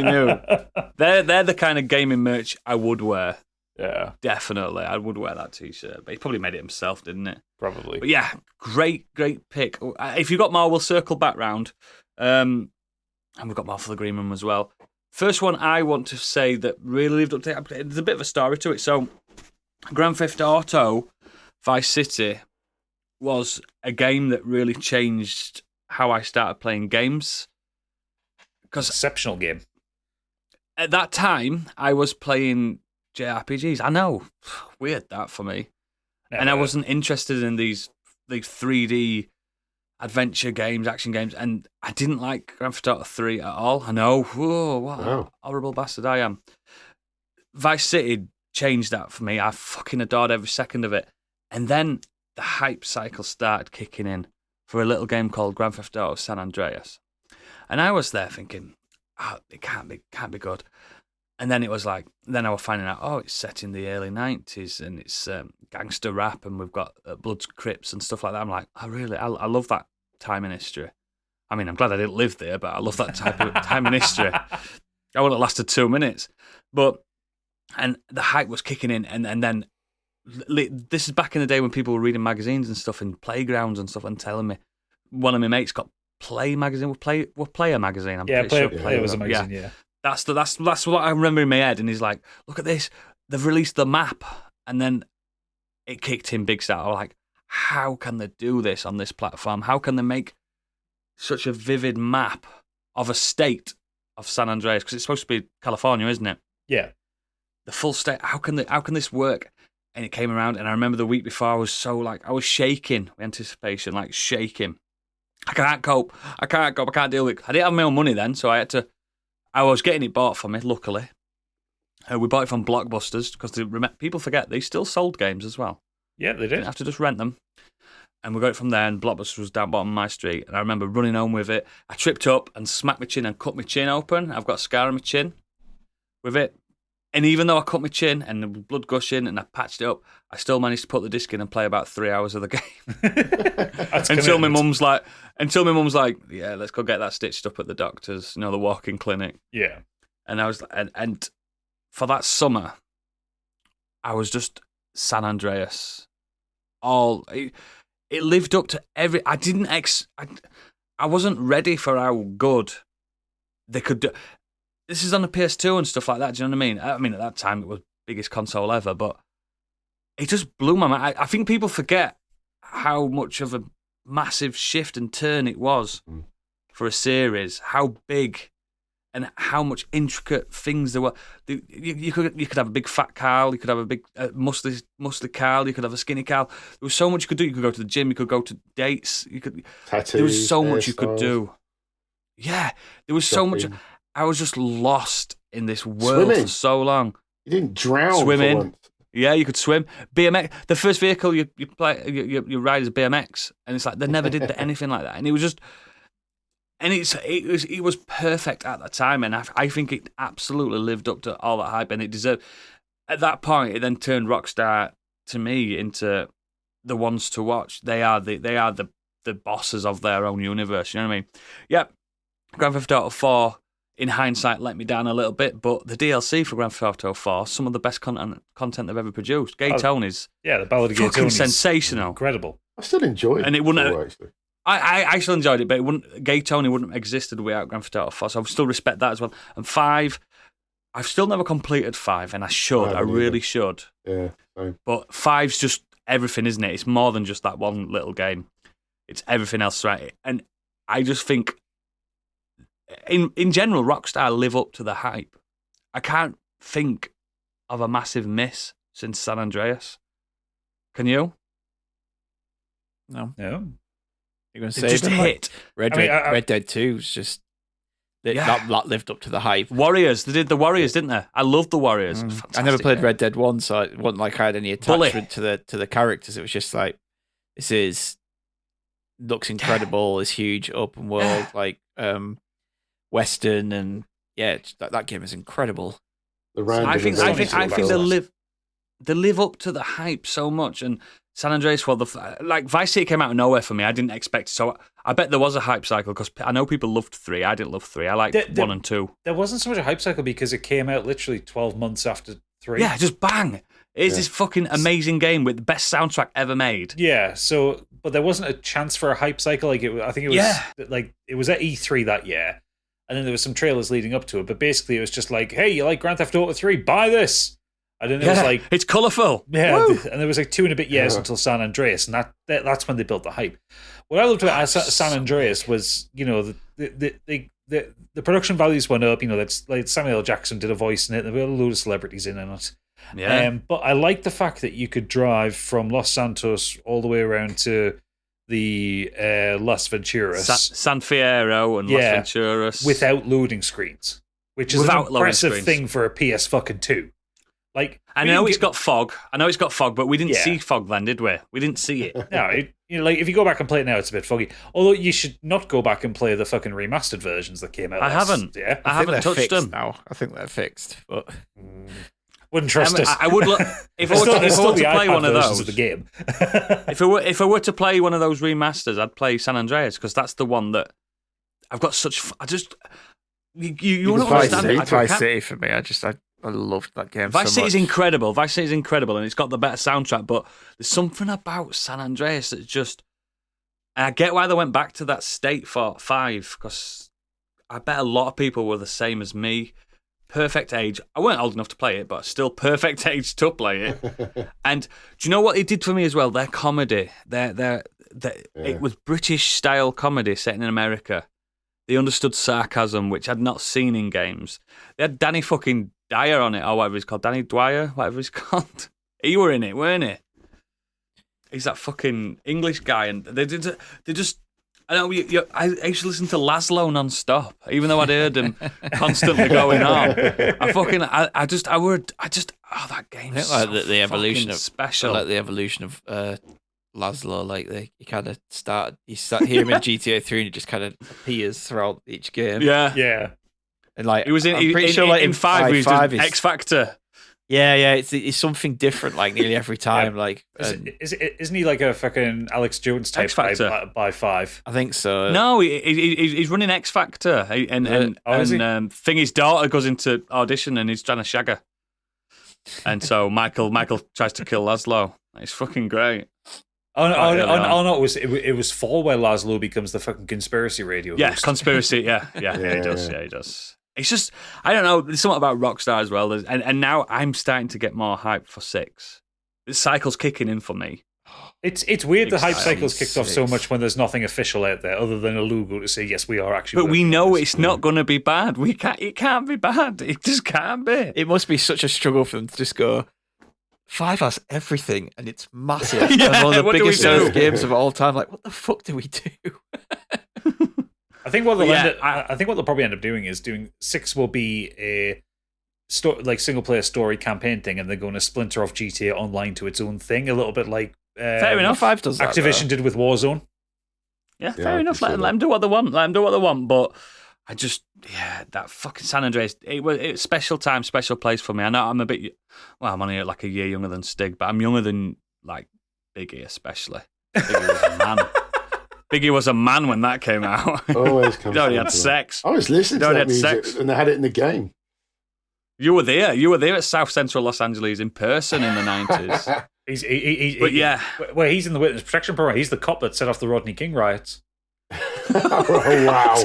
knew. They're the kind of gaming merch I would wear. Yeah, Definitely, I would wear that T-shirt. But he probably made it himself, didn't it? probably. But yeah, great pick. If you've got more, we'll circle back round. And we've got more for the Green Room as well. First one I want to say that really lived up to it. There's a bit of a story to it. So, Grand Theft Auto Vice City was a game that really changed how I started playing games. Because Exceptional game. at that time, I was playing JRPGs. I know, weird that for me. And I wasn't interested in these 3D adventure games, action games, and I didn't like Grand Theft Auto 3 at all. I know, whoa, what a horrible bastard I am. Vice City changed that for me. I fucking adored every second of it. And then the hype cycle started kicking in for a little game called Grand Theft Auto San Andreas. And I was there thinking, it can't be good. And then it was like, then I was finding out, it's set in the early 90s and it's gangster rap and we've got Bloods, Crips and stuff like that. I'm like, I love that time in history. I mean, I'm glad I didn't live there, but I love that type of time in history. I would have lasted 2 minutes. And the hype was kicking in. And then this is back in the day when people were reading magazines and stuff in playgrounds and stuff and telling me, one of my mates got Play magazine, Player magazine. I'm pretty sure Player was a magazine, yeah. That's what I remember in my head. And he's like, look at this. They've released the map. And then it kicked in big style. I was like, how can they do this on this platform? How can they make such a vivid map of a state of San Andreas? Because it's supposed to be California, isn't it? Yeah. The full state. How can this work? And it came around. And I remember the week before, I was shaking with anticipation, like shaking. I can't cope. I can't deal with it. I didn't have my own money then, so I was getting it bought for me, luckily. We bought it from Blockbusters, because people forget they still sold games as well. Yeah, they You did. didn't have to just rent them. And we got it from there, and Blockbusters was down bottom of my street. And I remember running home with it. I tripped up and smacked my chin and cut my chin open. I've got a scar on my chin with it. And even though I cut my chin and the blood gushing and I patched it up, I still managed to put the disc in and play about 3 hours of the game. Until my mum's like, yeah, let's go get that stitched up at the doctor's, the walk-in clinic. Yeah. And I was, and for that summer, I was just San Andreas. It lived up to I wasn't ready for how good they could do. This is on the PS2 and stuff like that. Do you know what I mean? I mean, at that time, it was the biggest console ever, but it just blew my mind. I think people forget how much of a massive shift and turn it was for a series, how big and how much intricate things there were. You could have a big fat Carl, you could have a big muscly Carl, you could have a skinny Carl. There was so much you could do. You could go to the gym, you could go to dates, Tattoos, there was so much you could hairstyles. do. Yeah, there was so much. I was just lost in this world Swimming. for so long. You didn't drown Swimming. for once. Yeah, you could swim. BMX. The first vehicle you ride is BMX, and it's like they never did anything like that. And it was just, and it was perfect at that time, and I think it absolutely lived up to all that hype, and it deserved. At that point, it then turned Rockstar to me into the ones to watch. They are the bosses of their own universe. You know what I mean? Yep. Grand Theft Auto 4. In hindsight, let me down a little bit, but the DLC for Grand Theft Auto 4, some of the best content they've ever produced. Gay Tony's the Ballad of Gay fucking Tony, sensational, incredible. I still enjoy it. And it wouldn't. Actually. I still enjoyed it, but Gay Tony wouldn't have existed without Grand Theft Auto 4. So I still respect that as well. And 5, I've still never completed 5, and I should. I really should. Yeah. Same. But 5's just everything, isn't it? It's more than just that one little game. It's everything else, right? And I just think. In general, Rockstar live up to the hype. I can't think of a massive miss since San Andreas. Can you? No. No. You're going to They say just them, hit. Red Dead 2 was just that lived up to the hype. Warriors. They did the Warriors, didn't they? I love the Warriors. I never played Fantastic. Red Dead 1, so it wasn't like I had any attachment to the characters. It was just like, looks incredible. It's huge open world, like Western, and yeah, that game is incredible. The random I think they live up to the hype so much. And San Andreas, well, like Vice City came out of nowhere for me. I didn't expect it. So I bet there was a hype cycle because I know people loved 3. I didn't love 3. I liked 1 and 2. There wasn't so much a hype cycle because it came out literally 12 months after 3. Yeah, just bang. It's this fucking amazing game with the best soundtrack ever made. Yeah, so but there wasn't a chance for a hype cycle. Like I think it was like it was at E3 that year, and then there was some trailers leading up to it. But basically, it was just like, hey, you like Grand Theft Auto 3? Buy this. And then it was like, it's colourful. Yeah, Woo! and there was like 2 and a bit years until San Andreas, and that's when they built the hype. What I loved about San Andreas was, the production values went up. That's like Samuel L. Jackson did a voice in it. There were a load of celebrities in it. Yeah. But I liked the fact that you could drive from Los Santos all the way around to the Las Venturas, San Fierro and Las Venturas without loading screens, which is an impressive thing for a PS fucking 2. Like, I know it's got fog, but we didn't see fog then, did we? We didn't see it. No, like if you go back and play it now, it's a bit foggy. Although you should not go back and play the fucking remastered versions that came out. I haven't. Yeah, I haven't touched them now. I think they're fixed, but wouldn't trust it. I would look if I were to play one of those of the game. if I were to play one of those remasters, I'd play San Andreas because that's the one that I've got such. You want to understand? Vice City for me. I loved that game. Vice so much. City's incredible. Vice City's incredible, and it's got the better soundtrack. But there's something about San Andreas that's just. And I get why they went back to that state for 5 because I bet a lot of people were the same as me. Perfect age. I weren't old enough to play it, but still perfect age to play it. And do you know what it did for me as well? Their comedy. It was British style comedy set in America. They understood sarcasm, which I'd not seen in games. They had Danny fucking Dyer on it, or whatever he's called. Danny Dwyer, whatever he's called. He were in it, weren't he? He's that fucking English guy, and they just. I know. I used to listen to Laszlo non-stop, even though I'd heard him constantly going on. I just. Oh, that game's I think like the evolution of special. Like the evolution of Laszlo, like you kind of you start hearing him in GTA 3, and it just kind of appears throughout each game. Yeah. And like he was in. I'm pretty sure like in 5 he was doing X Factor. Yeah, it's something different like nearly every time. Like, isn't he like a fucking Alex Jones type by 5? I think so. No, he's running X Factor, and Thingy's daughter goes into audition and he's trying to shag her, and so Michael tries to kill Laszlo. It's fucking great. Oh no! It was 4 where Laszlo becomes the fucking conspiracy radio host. Yeah, conspiracy. Yeah, he does. Yeah, he does. It's just, I don't know, there's something about Rockstar as well. And now I'm starting to get more hype for 6. This cycle's kicking in for me. It's weird the hype cycle's kicked off so much when there's nothing official out there other than a logo to say, yes, we are actually. But we know it's not going to be bad. It can't be bad. It just can't be. It must be such a struggle for them to just go, 5 has everything and it's massive. Yeah, and one of the biggest do? games of all time. Like, what the fuck do we do? I think what they'll probably end up doing is 6 will be a single player story campaign thing, and they're going to splinter off GTA Online to its own thing, a little bit like fair enough. 5 does that. Activision did with Warzone. Yeah, fair enough. Let them do what they want. But I just, that fucking San Andreas. It was special time, special place for me. I know I'm a bit. Well, I'm only like a year younger than Stig, but I'm younger than like Biggie, especially. Biggie was a man. Biggie was a man when that came out. Always comes. He'd already had sex. I was listening to that music, and they had it in the game. You were there. You were there at South Central Los Angeles in person in the 90s. He's in the witness protection program. He's the cop that set off the Rodney King riots. Oh wow!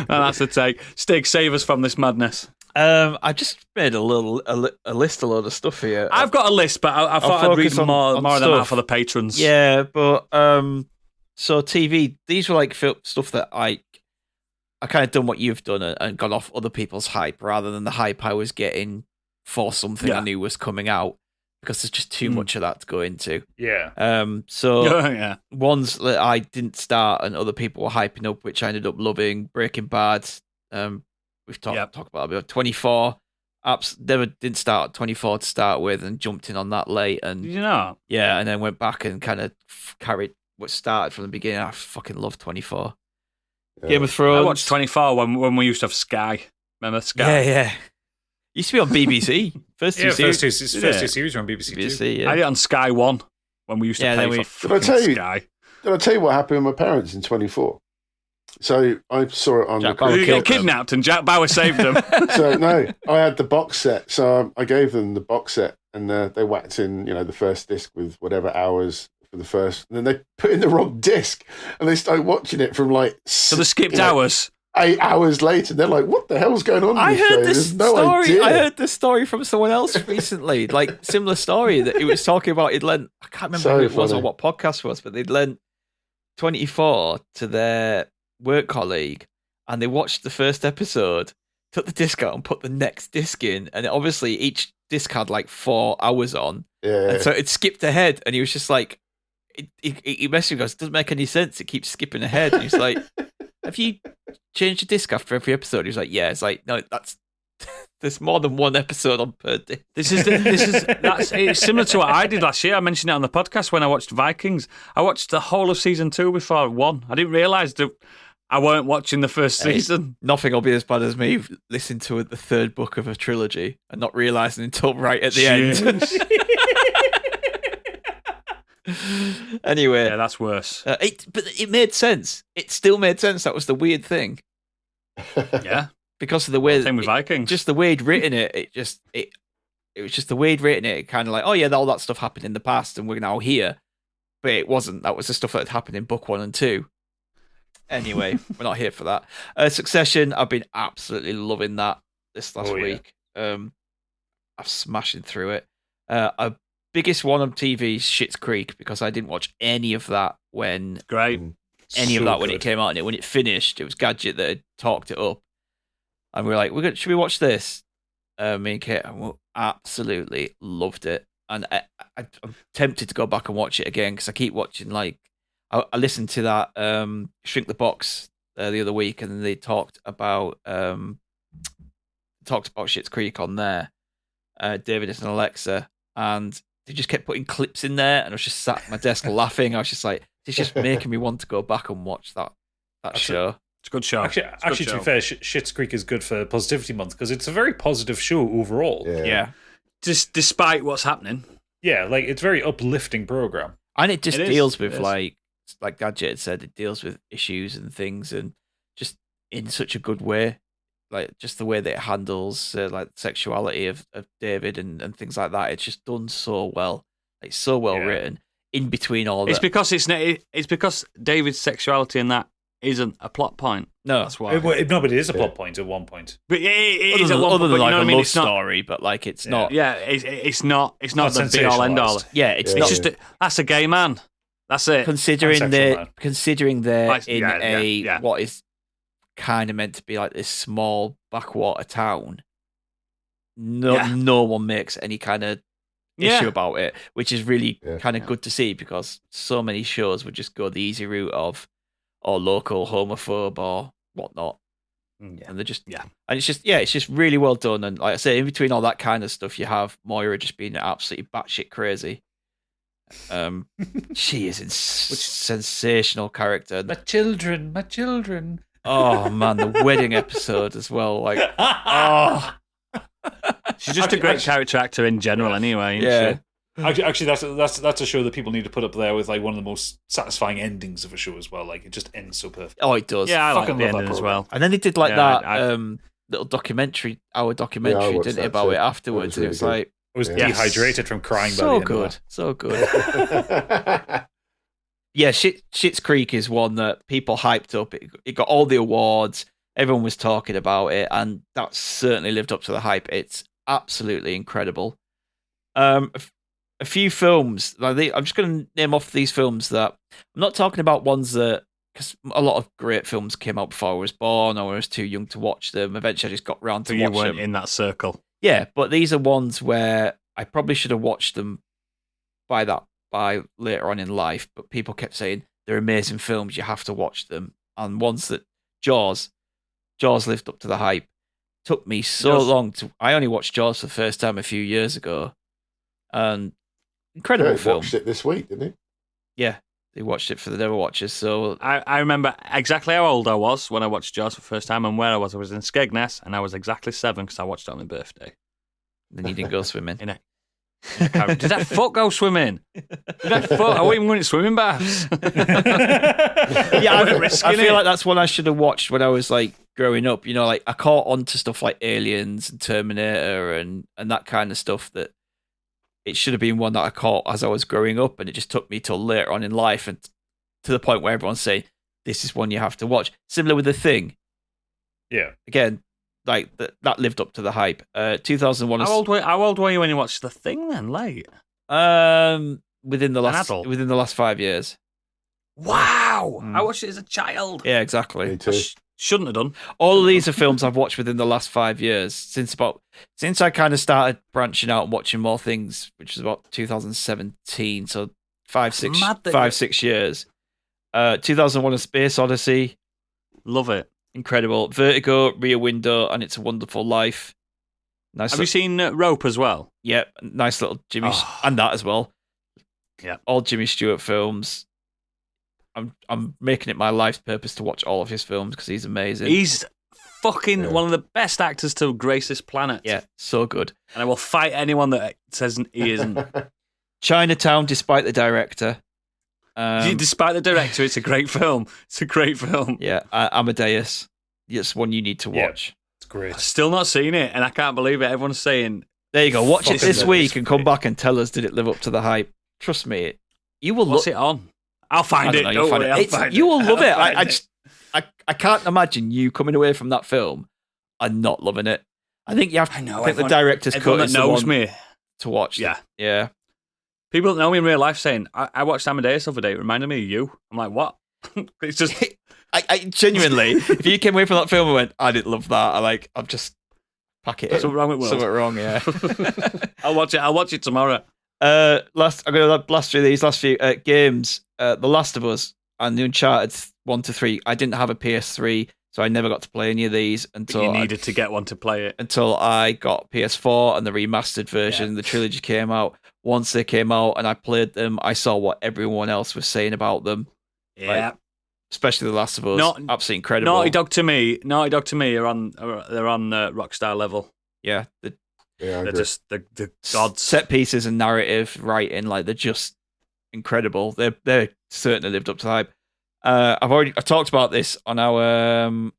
That's a take. Stig, save us from this madness. I just made a load of stuff here. I've got a list, but I thought I'd read more than that for the patrons. Yeah, but so TV, these were like stuff that I kind of done what you've done and gone off other people's hype rather than the hype I was getting for something I knew was coming out, because there's just too much of that to go into. Yeah. So ones that I didn't start and other people were hyping up, which I ended up loving: Breaking Bad. We've talked about it. 24 apps never didn't start 24 to start with, and jumped in on that late, and and then went back and kind of carried what started from the beginning. I fucking love 24. Game of Thrones. I watched 24 when we used to have Sky. Remember Sky? Yeah. Used to be on BBC. First two series. First two series were on BBC, too. BBC, yeah. I did it on Sky 1 when we used to pay for Did I tell you? Sky. Did I tell you what happened with my parents in 24? So I saw it on Jack the. Bauer Did you get kidnapped and Jack Bauer saved them? So no, I had the box set. So I gave them the box set, and they whacked in, the first disc with whatever hours for the first, and then they put in the wrong disc, and they started watching it from like. So they skipped hours. 8 hours later, they're like, "What the hell's going on?" I heard this story. Idea. I heard this story from someone else recently, like similar story that he was talking about. He'd lent. I can't remember who it was or what podcast it was, but they'd lent 24 to their work colleague, and they watched the first episode, took the disc out, and put the next disc in, and obviously each disc had like 4 hours on, and so it skipped ahead, and he was just like, he messaged me, goes, "Doesn't make any sense. It keeps skipping ahead." And he's like, "Have you changed the disc after every episode?" He was like, "Yeah." It's like, no, that's there's more than one episode on per disc. It's similar to what I did last year. I mentioned it on the podcast when I watched Vikings. I watched the whole of season 2 before it won. I didn't realise that I weren't watching the first season. Nothing will be as bad as me listening to the third book of a trilogy and not realising until right at the end. Anyway, yeah, that's worse. But it made sense. It still made sense. That was the weird thing. Yeah, because of the way same with Vikings. Just the way he'd written it. It was just the way he'd written it. Kind of like, oh yeah, all that stuff happened in the past, and we're now here. But it wasn't. That was the stuff that had happened in book 1 and 2. Anyway, we're not here for that. Succession. I've been absolutely loving that this last week. I'm smashing through it. A biggest one on TV is Schitt's Creek, because I didn't watch any of that when when it came out, and when it finished, it was Gadget that had talked it up, and we were like, should we watch this? Me and Kate, and we absolutely loved it, and I'm tempted to go back and watch it again because I keep watching. Like, I listened to that Shrink the Box the other week, and then they talked about Schitt's Creek on there, David and Alexa, and they just kept putting clips in there, and I was just sat at my desk laughing. I was just like, it's just making me want to go back and watch that show. It's a good show. Actually, to be fair, Schitt's Creek is good for Positivity Month because it's a very positive show overall. Yeah. Just despite what's happening. Yeah, like it's a very uplifting program, and it just deals with like Gadget said, it deals with issues and things, and just in such a good way. Like just the way that it handles like sexuality of David and things like that. It's just done so well. It's so well written. In between all that, it's because David's sexuality in that isn't a plot point. No, that's why. No, but it is a plot point at one point. But it is at one other point. than like you know a what I mean? love It's not story, but like it's not. Yeah, it's not the be all end all. Yeah, it's It's not. just that's a gay man. That's it. Considering they're in what is kind of meant to be like this small backwater town, no one makes any kind of issue about it, which is really kind of good to see, because so many shows would just go the easy route of local homophobe or whatnot, and they're just and it's just really well done. And like I say, in between all that kind of stuff, you have Moira just being absolutely batshit crazy. She is sensational character. My children. Oh man, the wedding episode as well. Like, she's just a great character actor in general, anyway. Yeah. Actually, that's a show that people need to put up there with like one of the most satisfying endings of a show as well. Like it just ends so perfect. Oh, it does. Yeah, I like Fucking the love ending that as well. And then they did like little documentary, didn't it, about it afterwards? Really it was good. like I was dehydrated from crying. so by the end of good, so good. Yeah, Schitt's Creek is one that people hyped up. It got all the awards. Everyone was talking about it, and that certainly lived up to the hype. It's absolutely incredible. A few films. I'm just going to name off these films that I'm not talking about ones that, because a lot of great films came out before I was born, or I was too young to watch them. Eventually, I just got round to watch them. You weren't in that circle. Yeah, but these are ones where I probably should have watched them by later on in life, but people kept saying they're amazing films, you have to watch them. And ones that Jaws lived up to the hype. Took me so long I only watched Jaws for the first time a few years ago, and incredible film. Watched it this week, didn't he? Yeah, They watched it for the Never Watchers. So I remember exactly how old I was when I watched Jaws for the first time and where I was. I was in Skegness and I was exactly 7 because I watched it on my birthday. then you didn't go swimming. In a did that fuck go swimming? Did that fuck? I wasn't even going to swimming baths. Yeah, I feel like that's one I should have watched when I was like growing up. You know, like I caught on to stuff like Aliens and Terminator and that kind of stuff that it should have been one that I caught as I was growing up, and it just took me till later on in life and to the point where everyone's saying, this is one you have to watch. Similar with The Thing. Yeah. Again, like that lived up to the hype. 2001. How old were you when you watched The Thing then? Late? Within the last 5 years. Wow! I watched it as a child. Yeah, exactly. Me too. Shouldn't have done. All of these are films I've watched within the last 5 years since I kind of started branching out and watching more things, which is about 2017. So 6 years. 2001: A Space Odyssey, Love it. incredible. Vertigo, Rear Window, and It's a Wonderful Life. Nice. Have you seen Rope as well? Yeah, nice little Jimmy, Oh. and that as well. Yeah. All Jimmy Stewart films. I'm making it my life's purpose to watch all of his films because he's amazing. He's fucking one of the best actors to grace this planet. Yeah, so good. And I will fight anyone that says he isn't. Chinatown, despite the director. Despite the director, it's a great film. It's a great film. Yeah, Amadeus. It's one you need to watch. It's great. I've still not seen it, and I can't believe it. Everyone's saying, There you go. Watch it Fucking this love week this and come movie. back and tell us, did it live up to the hype? Trust me, you will what's look. it on? I'll find it. You'll find it. I'll find You will love it. I'll find I can't imagine you coming away from that film and not loving it. I think you have to. I know. I think the director's cut everyone is that the knows one me. to watch. Yeah. Yeah. People that know me in real life saying, I watched Amadeus the other day. It reminded me of you. I'm like, what? It's just... I genuinely, if you came away from that film and went, I didn't love that, I'll just pack it in. Something wrong with Will. Something wrong, yeah. I'll watch it tomorrow. I'm going to blast through these last few games. The Last of Us and the Uncharted 1 to 3. I didn't have a PS3, so I never got to play any of these But until you needed to get one to play it. until I got PS4 and the remastered version. The trilogy came out. Once they came out and I played them, I saw what everyone else was saying about them. Yeah. Especially The Last of Us. Absolutely incredible. Naughty Dog to me are on Rockstar level. Yeah. Yeah, I They're agree. just the gods. Set pieces and narrative writing, like they're just incredible. They're certainly lived up to the hype. I've talked about this on our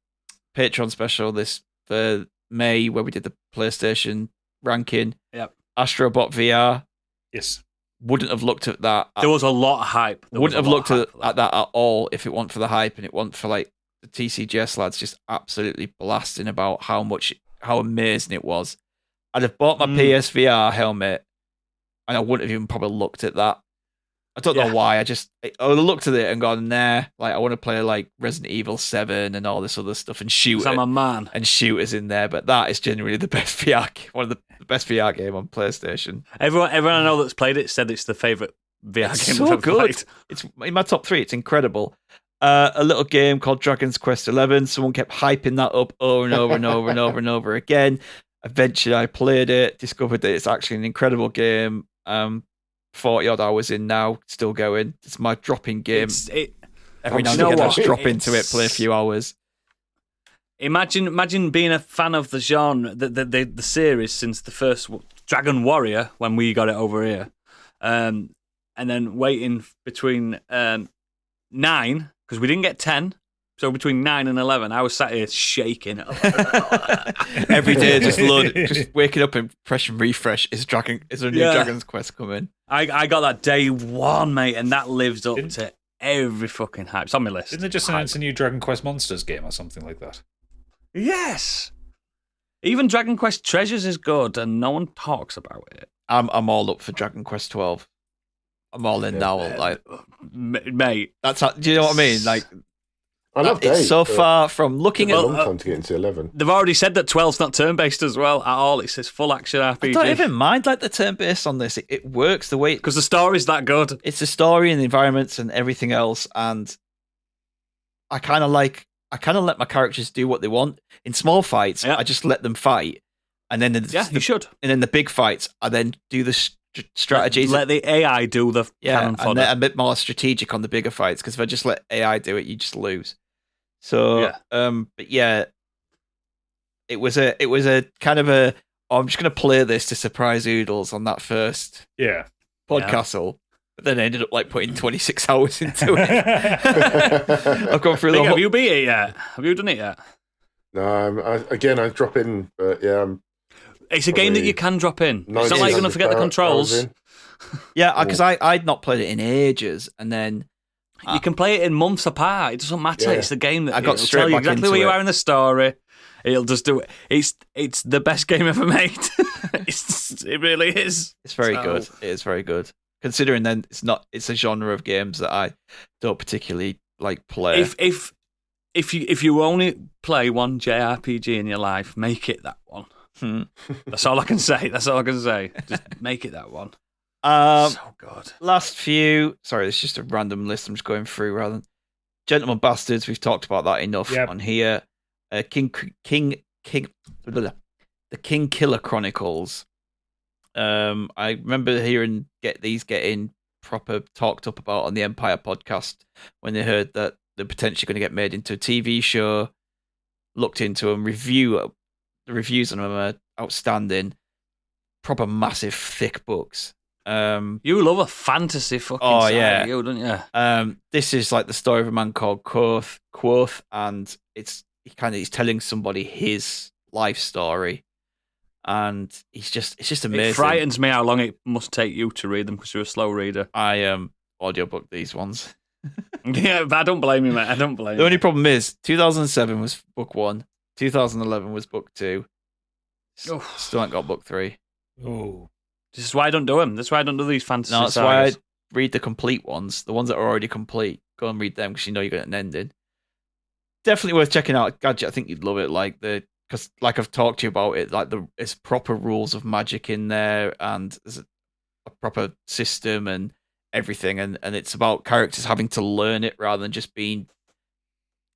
Patreon special this for May where we did the PlayStation ranking. Yep. Astrobot VR. Yes. Wouldn't have looked at that. There was a lot of hype. Wouldn't have looked at that at all if it weren't for the hype and it weren't for like the TCGS lads just absolutely blasting about how amazing it was. I'd have bought my PSVR helmet and I wouldn't have even probably looked at that. I don't know why. I would have looked at it and gone, nah, like I want to play like Resident Evil 7 and all this other stuff and shoot I'm a man. and shooters in there, but that is genuinely the best VR, one of the best VR game on PlayStation. Everyone I know that's played it said it's the favourite VR It's game so I've ever good. played. It's in my top 3. It's incredible. A little game called Dragon's Quest 11. Someone kept hyping that up over and over and over and over and over again. Eventually, I played it, discovered that it's actually an incredible game. 40 odd hours in now, still going. It's my drop-in game. Every now and again, I just drop into it, play a few hours. Imagine being a fan of the genre, the series since the first Dragon Warrior when we got it over here, and then waiting between 9 because we didn't get 10. So between 9 and 11, I was sat here shaking. Every day, just waking up and pressing refresh. Is a new Dragon's Quest coming? I got that day one, mate, and that lives up to every fucking hype. It's on my list. Didn't they just announce a new Dragon Quest Monsters game or something like that? Yes. Even Dragon Quest Treasures is good, and no one talks about it. I'm all up for Dragon Quest 12. I'm all in now. Like, mate, that's how. Do you know what I mean? Like. I love it's 8, so far from looking It's at. a long time to get into 11. they've already said that 12's not turn-based as well at all. It's this full action RPG. I don't even mind like the turn based on this. It works the way because the story's that good. it's the story and the environments and everything else, and I kind of let my characters do what they want in small fights. Yeah. I just let them fight, and then You should. and then the big fights, I then do the strategies. Let the AI do the cannon and fodder. they're a bit more strategic on the bigger fights, because if I just let AI do it, you just lose. So, but yeah, it was a kind of a. Oh, I'm just going to play this to surprise Oodles on that first podcastle. But then I ended up like putting 26 hours into it. I've gone through the whole... Have you beat it yet? Have you done it yet? No, I drop in, but yeah. It's a game that you can drop in. It's not like you're going to forget the controls. Yeah, because I'd not played it in ages, and then... You can play it in months apart. It doesn't matter. Yeah. It's the game that it'll tell you exactly where you are in the story. It'll just do it. It's the best game ever made. It really is. It's very good. It is very good. Considering then it's a genre of games that I don't particularly like play. If you only play one JRPG in your life, make it that one. That's all I can say. Just make it that one. So good. Last few. Sorry, it's just a random list I'm just going through rather than Gentlemen Bastards. We've talked about that enough on here. The King Killer Chronicles. I remember hearing getting proper talked up about on the Empire podcast when they heard that they're potentially going to get made into a TV show. Looked into them, the reviews on them are outstanding. Proper massive thick books. You love a fantasy fucking side, you, don't you? This is like the story of a man called Quoth, and he's telling somebody his life story, and it's just amazing. It frightens me how long it must take you to read them because you're a slow reader. I audiobook these ones. Yeah, but I don't blame you, mate. I don't blame you. The only problem is 2007 was book 1, 2011 was book 2. Still ain't got book 3. Oh. This is why I don't do them. That's why I don't do these fantasy No, that's sagas. why I read the complete ones. The ones that are already complete. Go and read them because you know you're getting an ending. Definitely worth checking out. Gadget, I think you'd love it. Because like I've talked to you about it, it's proper rules of magic in there, and there's a proper system and everything, and it's about characters having to learn it rather than just being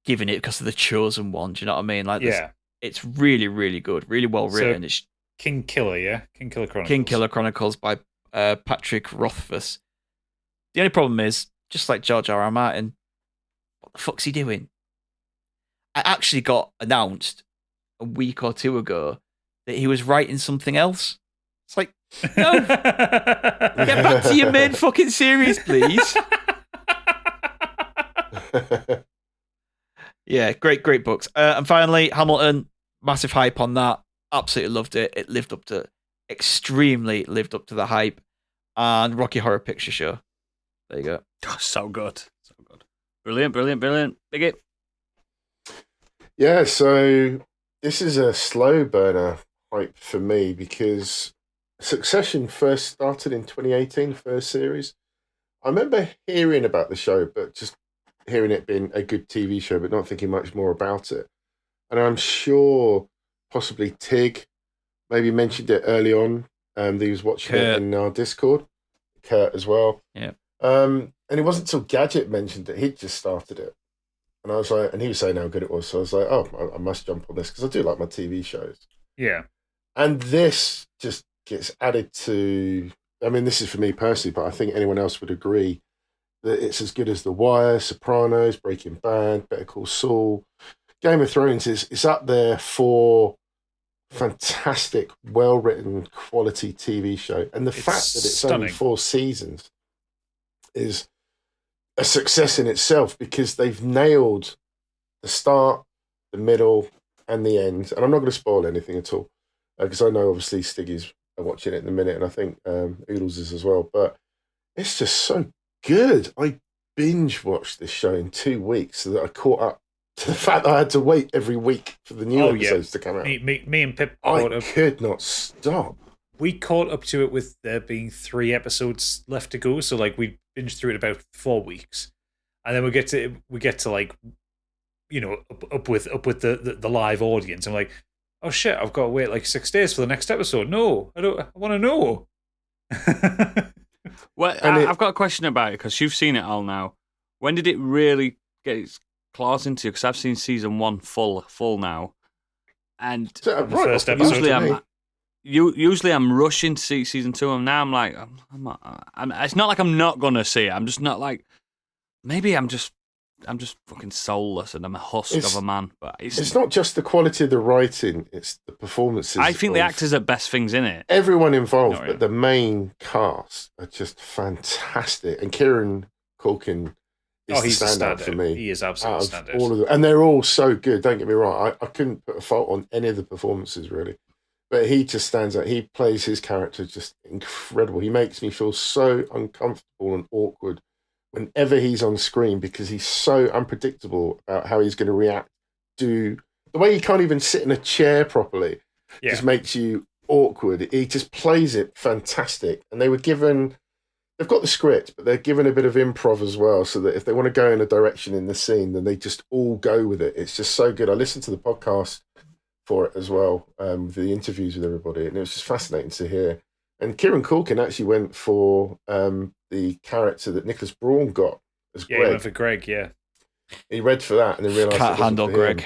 given it because of the chosen one. Do you know what I mean? It's really, really good, really well written. So, it's King Killer, yeah? King Killer Chronicles. King Killer Chronicles by Patrick Rothfuss. The only problem is, just like George R.R. Martin, what the fuck's he doing? I actually got announced a week or two ago that he was writing something else. It's like, no, get back to your main fucking series, please. Yeah, great books. And finally, Hamilton, massive hype on that. Absolutely loved it. It extremely lived up to the hype. And Rocky Horror Picture Show. There you go. Oh, so good. Brilliant. Biggie. Yeah, so this is a slow burner hype for me because Succession first started in 2018, first series. I remember hearing about the show, but just hearing it being a good TV show, but not thinking much more about it. And I'm sure possibly Tig maybe mentioned it early on. That he was watching it in our Discord. Kurt as well. Yeah. And it wasn't until Gadget mentioned that he'd just started it. And I was like, and he was saying how good it was. So I was like, oh, I must jump on this because I do like my TV shows. Yeah. And this just gets added to, I mean, this is for me personally, but I think anyone else would agree that it's as good as The Wire, Sopranos, Breaking Bad, Better Call Saul. Game of Thrones is up there for fantastic, well-written, quality TV show. And the fact that it's only 4 seasons is a success in itself because they've nailed the start, the middle, and the end. And I'm not going to spoil anything at all because I know obviously Stiggy's watching it in a minute, and I think Oodles is as well. But it's just so good. I binge watched this show in 2 weeks so that I caught up to the fact that I had to wait every week for the new episodes to come out. Me and Pip could not stop. We caught up to it with there being 3 episodes left to go, so like we binged through it about 4 weeks, and then we get to like, you know, up with the live audience. I'm like, oh shit, I've got to wait like 6 days for the next episode. No, I don't. I want to know. Well, I've got a question about it because you've seen it all now. When did it really get its claws into? Because I've seen season 1 full now, and the first episode. usually I'm rushing to see season 2, and now I'm like, it's not like I'm not gonna see it. I'm just not like, maybe I'm just fucking soulless and I'm a husk of a man. But it's not just the quality of the writing; it's the performances. I think the actors are best things in it. Everyone involved, but the main cast are just fantastic. And Kieran Culkin is the standout for me. He is absolutely standout. All of them, and they're all so good. Don't get me wrong; I couldn't put a fault on any of the performances really. But he just stands out. He plays his character just incredible. He makes me feel so uncomfortable and awkward whenever he's on screen because he's so unpredictable about how he's going to react to the way he can't even sit in a chair properly. Just makes you awkward. He just plays it fantastic. And they've got the script, but they're given a bit of improv as well, so that if they want to go in a direction in the scene, then they just all go with it. It's just so good. I listened to the podcast for it as well, the interviews with everybody, and it was just fascinating to hear. And Kieran Culkin actually went for the character that Nicholas Braun got as Greg. Yeah, he went for Greg, yeah. He read for that and then realised Can't handle Greg.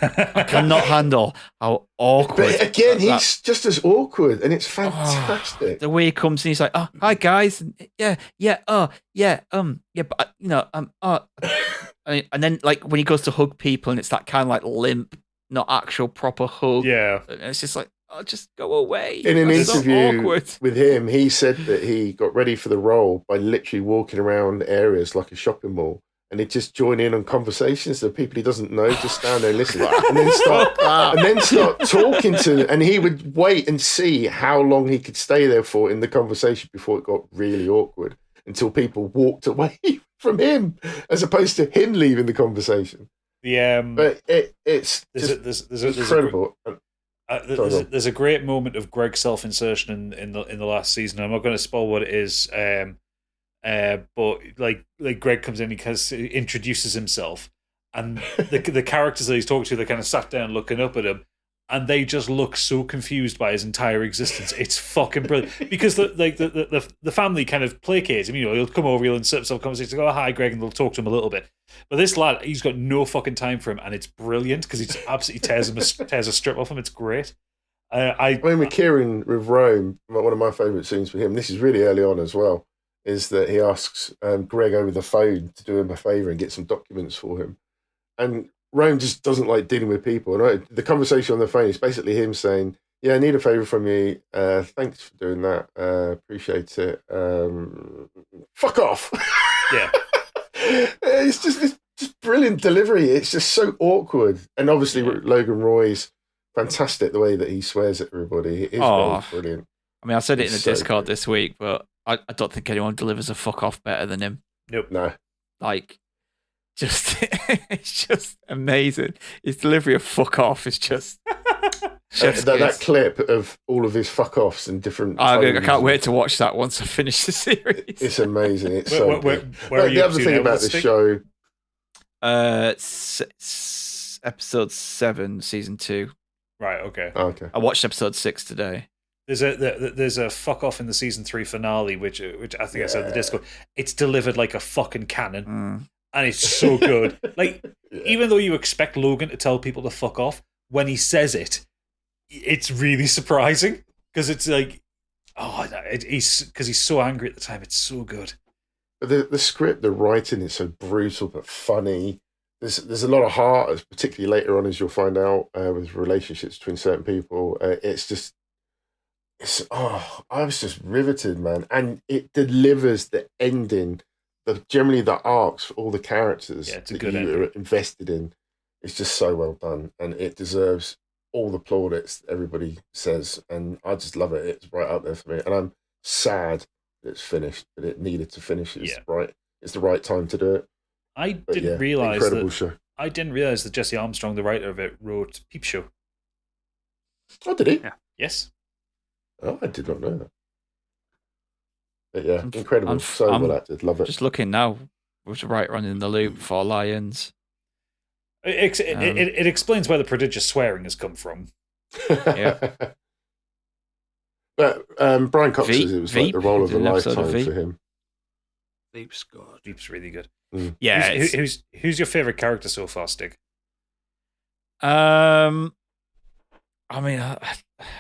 I cannot handle how awkward. But again, he's just as awkward, and it's fantastic. The way he comes in, he's like, "Oh, hi guys, but and then like when he goes to hug people, and it's that kind of like limp, not actual proper hug. Yeah, and it's just like, oh, just go away. In an interview so with him, he said that he got ready for the role by literally walking around areas like a shopping mall, and he'd just join in on conversations of people he doesn't know, just stand there and listen, and then start talking to. And he would wait and see how long he could stay there for in the conversation before it got really awkward, until people walked away from him, as opposed to him leaving the conversation. But it's incredible. There's a great moment of Greg's self-insertion in the last season. I'm not going to spoil what it is, but like Greg comes in, he introduces himself, and the characters that he's talking to, they kind of sat down looking up at him, and they just look so confused by his entire existence. It's fucking brilliant because the family kind of placates him. You know, he'll come over, he'll insert himself conversation, go, "Oh, hi, Greg," and they'll talk to him a little bit. But this lad, he's got no fucking time for him, and it's brilliant because he just absolutely tears a strip off him. It's great. With Kieran with Rome, one of my favourite scenes for him, this is really early on as well, is that he asks Greg over the phone to do him a favour and get some documents for him. And Rome just doesn't like dealing with people. And the conversation on the phone is basically him saying, "Yeah, I need a favour from you. Thanks for doing that. Appreciate it. Fuck off." Yeah. It's just brilliant delivery. It's just so awkward. And obviously Logan Roy's fantastic, the way that he swears at everybody. His role's brilliant. I mean, I said it in the Discord this week, but I don't think anyone delivers a fuck off better than him. Nope. No. Like, it's just amazing. His delivery of fuck off is just that clip of all of his fuck offs and different. I can't wait to watch that once I finish the series. It's amazing. It's where are you the other thing about this show, episode 7, season 2. Right. Okay. Okay. I watched episode 6 today. There's a fuck off in the season 3 finale, which I think I said in the Discord. It's delivered like a fucking cannon. And it's so good. Like, even though you expect Logan to tell people to fuck off, when he says it, it's really surprising. Because it's like, he's so angry at the time. It's so good. But the script, the writing is so brutal but funny. There's a lot of heart, particularly later on, as you'll find out, with relationships between certain people. I was just riveted, man. And it delivers the ending. Generally the arcs for all the characters that you are invested in is just so well done, and it deserves all the plaudits that everybody says, and I just love it. It's right up there for me, and I'm sad that it's finished, but it needed to finish. It's the right time to do it. I didn't realize that Jesse Armstrong, the writer of it, wrote Peep Show. Oh, did he? Yeah. Yes. Oh, I did not know that. But yeah, incredible. So well acted. Love it. Just looking now, was right running the loop for Lions. It explains where the prodigious swearing has come from. Yeah. But Brian Cox says it was like the role of a lifetime for him. Veep's good. Veep's really good. Yeah. Who's your favourite character so far, Stig? I mean,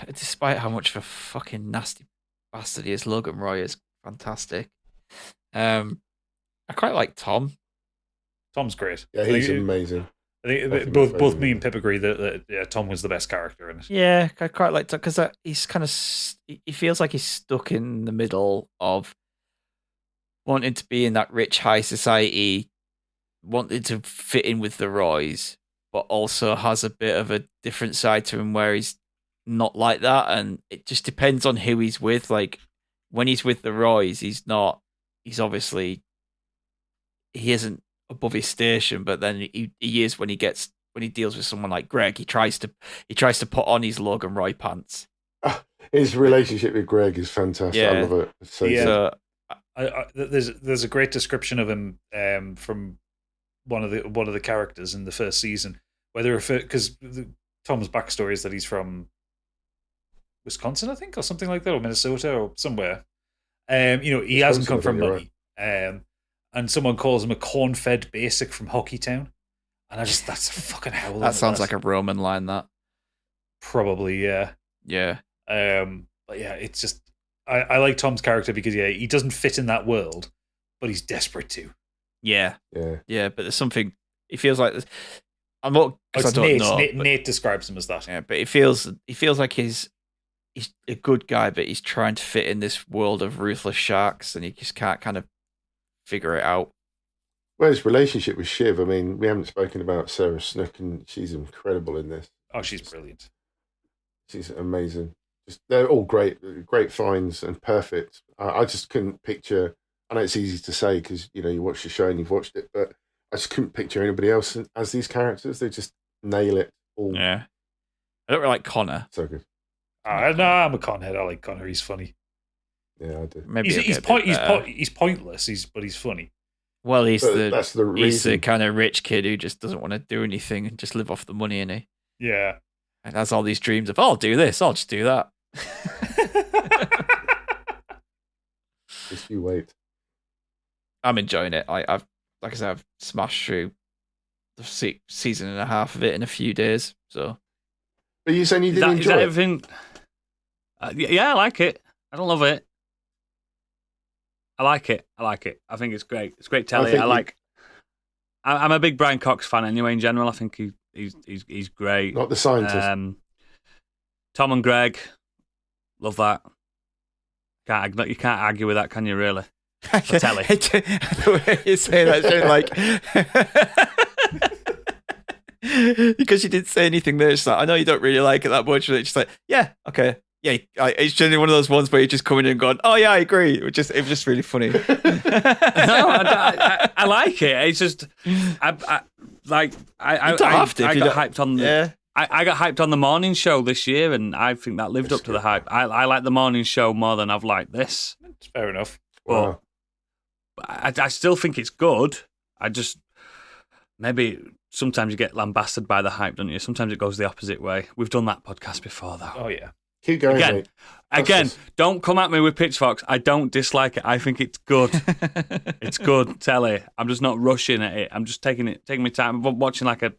despite how much of a fucking nasty bastard he is, Logan Roy is fantastic. I quite like Tom. Tom's great. Yeah, he's amazing. I think Definitely both me and Pip agree that Tom was the best character in it. Yeah, I quite like Tom because he's kind of he feels like he's stuck in the middle of wanting to be in that rich high society, wanting to fit in with the Roys, but also has a bit of a different side to him where he's not like that, and it just depends on who he's with. Like when he's with the Roys, he's obviously he isn't above his station, but then he is when he deals with someone like Greg. He tries to put on his Logan Roy pants. His relationship with Greg is fantastic. Yeah. I love it. It's so Yeah. good. There's a great description of him from one of the characters in the first season, where they refer, because Tom's backstory is that he's from Wisconsin, I think, or something like that, or Minnesota, or somewhere. He hasn't come from money. Right. And someone calls him a corn-fed basic from Hockeytown, and that's a fucking howler. That sounds like a Roman line. That probably, yeah. Yeah. But yeah, it's just I like Tom's character because he doesn't fit in that world, but he's desperate to. Yeah. Yeah. But there's something. It feels like this. I'm not because I don't know. Nate describes him as that. Yeah, but he feels like he's a good guy, but he's trying to fit in this world of ruthless sharks, and he just can't kind of figure it out. Well, his relationship with Shiv, I mean, we haven't spoken about Sarah Snook, and she's incredible in this. Oh, she's brilliant. She's amazing. They're all great finds and perfect. I just couldn't picture. I know it's easy to say because you watch the show and you've watched it, but I just couldn't picture anybody else as these characters. They just nail it all. Yeah, I don't really like Connor. So good. No, I'm a conhead. I like Connor. He's funny. Yeah, I do. Maybe he's pointless. But he's funny. Well, that's the reason. He's the kind of rich kid who just doesn't want to do anything and just live off the money, innit? Yeah. And has all these dreams of, I'll do this, I'll just do that. Just you wait. I'm enjoying it. I've like I said, I've smashed through the season and a half of it in a few days. So, but you saying you didn't enjoy it? Everything? Yeah, I like it. I don't love it. I like it. I think it's great. It's great telly. I'm a big Brian Cox fan anyway. In general, I think he's great. Not the scientist. Tom and Greg, love that. You can't argue with that, can you? Really? Telly. The way you say that, because you didn't say anything there. It's like, I know you don't really like it that much, but it's just like, yeah, okay. Yeah, it's generally one of those ones where you just come in and go, oh yeah, I agree. It was just really funny. No, I like it. It's just, I got hyped on. Yeah. I got hyped on the morning show this year, and I think that lived up to the hype. I like the morning show more than I've liked this. It's fair enough. But I still think it's good. I just maybe sometimes you get lambasted by the hype, don't you? Sometimes it goes the opposite way. We've done that podcast before, though. Oh yeah. Keep going, mate. Again, don't come at me with pitchforks. I don't dislike it. I think it's good. It's good telly. I'm just not rushing at it. I'm just taking my time. I'm watching like a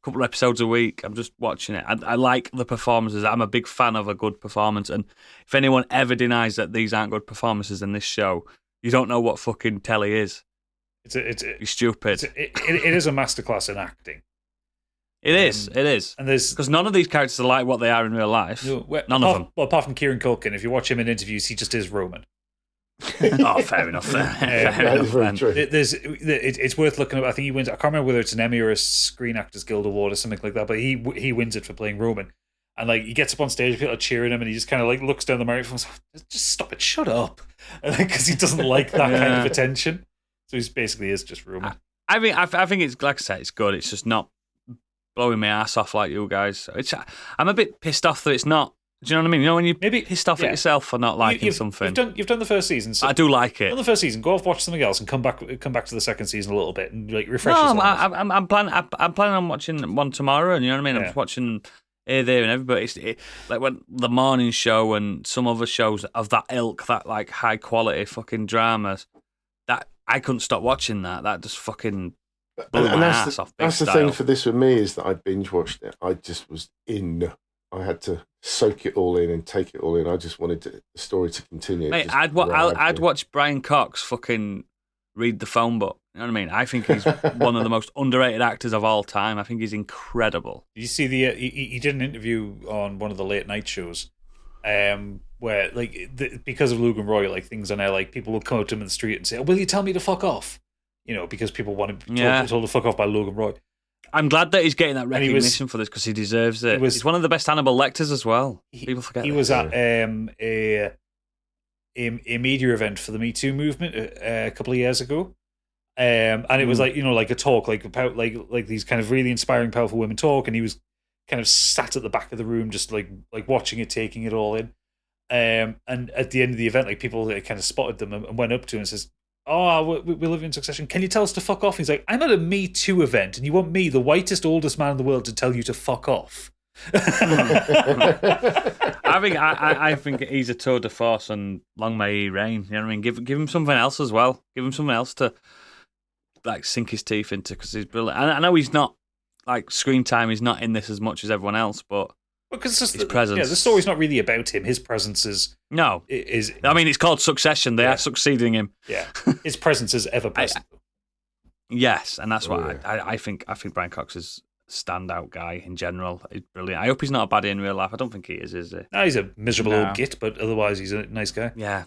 couple of episodes a week. I'm just watching it. I like the performances. I'm a big fan of a good performance. And if anyone ever denies that these aren't good performances in this show, you don't know what fucking telly is. You're stupid. It is a masterclass in acting. It is. And there's because none of these characters are like what they are in real life. None of them. Well, apart from Kieran Culkin, if you watch him in interviews, he just is Roman. Oh, fair enough. Fair enough. It's worth looking at. I think he wins. I can't remember whether it's an Emmy or a Screen Actors Guild Award or something like that. But he wins it for playing Roman. And like he gets up on stage, people are cheering him, and he just kind of like looks down the microphone and says, "Just stop it, shut up," because he doesn't like that kind of attention. So he basically is just Roman. I think it's like I said, it's good. It's just not blowing my ass off like you guys. I'm a bit pissed off that it's not. Do you know what I mean? You know when you're pissed off at yourself for not liking something. You've done the first season. So I do like it. On the first season, go off, watch something else, and come back to the second season a little bit and like refresh. No, I'm planning on watching one tomorrow. And you know what I mean? I'm just watching here, there, and everybody. It's like when the morning show and some other shows of that ilk, that like high quality fucking dramas. That I couldn't stop watching that. That just fucking. And that's the thing for this with me is that I binge watched it. I just was in I had to soak it all in and take it all in. I just wanted the story to continue. Mate, Just I'd grabbed me. watch Brian Cox fucking read the phone book. You know what I mean? I think he's one of the most underrated actors of all time. I think he's incredible. Did you see he did an interview on one of the late night shows, where because of Logan Roy, like things are now like people will come up to him in the street and say, "Oh, will you tell me to fuck off?" You know, because people want to be told to fuck off by Logan Roy. I'm glad that he's getting that recognition for this because he deserves it. He's one of the best Hannibal Lecters as well. People forget. He was at a media event for the Me Too movement a couple of years ago. And it was like, like a talk, like about like these kind of really inspiring, powerful women talk, and he was kind of sat at the back of the room, just like watching it, taking it all in. And at the end of the event, like people kind of spotted them and went up to him and says, "Oh, we live in succession. Can you tell us to fuck off?" He's like, "I'm at a Me Too event, and you want me, the whitest, oldest man in the world, to tell you to fuck off?" I think he's a tour de force, and long may he reign. You know what I mean? Give him something else as well. Give him something else to like sink his teeth into because he's brilliant. I know he's not like screen time. He's not in this as much as everyone else, but because his presence. Yeah, the story's not really about him. His presence is no. Is I mean, it's called Succession. They are succeeding him. Yeah, his presence is ever present. Yes, and that's what I think. I think Brian Cox is a standout guy in general. He's brilliant. I hope he's not a baddie in real life. I don't think he is he? No, he's a miserable old git, but otherwise he's a nice guy. Yeah.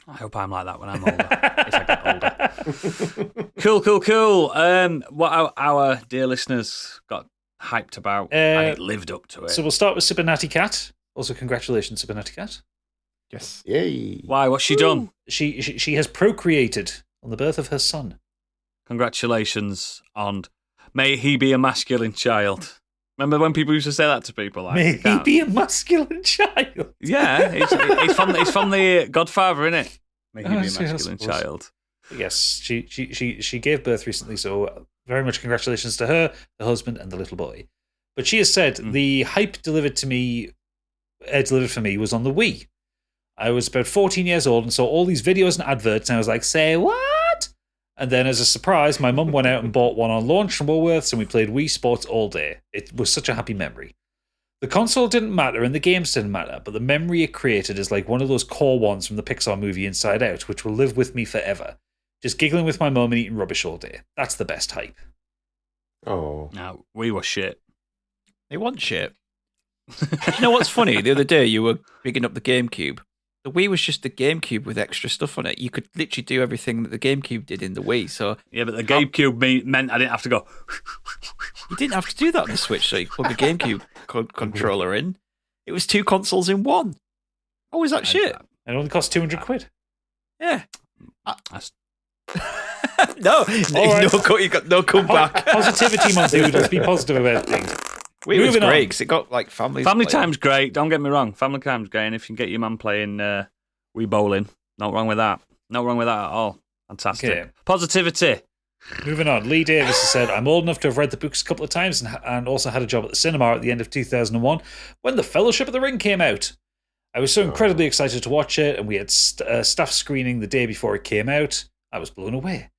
I hope I'm like that when I'm older. If I get older. Cool. What our dear listeners got hyped about, and it lived up to it. So we'll start with Cibernati Cat. Also, congratulations, Cibernati Cat. Yes. Yay. Why? What's she done? She has procreated on the birth of her son. Congratulations on may he be a masculine child. Remember when people used to say that to people? Like, may he be a masculine child? Yeah, it's from the Godfather, innit? May he be a masculine child. Yes, she gave birth recently, so very much congratulations to her, the husband, and the little boy. But she has said the hype delivered for me was on the Wii. I was about 14 years old and saw all these videos and adverts, and I was like, "Say what?" And then, as a surprise, my mum went out and bought one on launch from Woolworths, and we played Wii Sports all day. It was such a happy memory. The console didn't matter and the games didn't matter, but the memory it created is like one of those core ones from the Pixar movie Inside Out, which will live with me forever. Just giggling with my mum and eating rubbish all day. That's the best hype. Oh. No, we were shit. They want shit. You know what's funny? The other day you were bigging up the GameCube. The Wii was just the GameCube with extra stuff on it. You could literally do everything that the GameCube did in the Wii. So yeah, but the GameCube meant I didn't have to go. You didn't have to do that on the Switch. So you plug a GameCube controller in. It was 2 consoles in one. Oh, is that shit? It only cost £200. Yeah. Right. You got no comeback. Positivity, my dude. Let's be positive about things. Wii was great because it got like family. Family time's great. Don't get me wrong. Family time's great. And if you can get your man playing Wii bowling, not wrong with that. Not wrong with that at all. Fantastic. Okay. Positivity. Moving on. Lee Davis has said, "I'm old enough to have read the books a couple of times and also had a job at the cinema at the end of 2001 when The Fellowship of the Ring came out. I was so incredibly excited to watch it, and we had staff screening the day before it came out. I was blown away.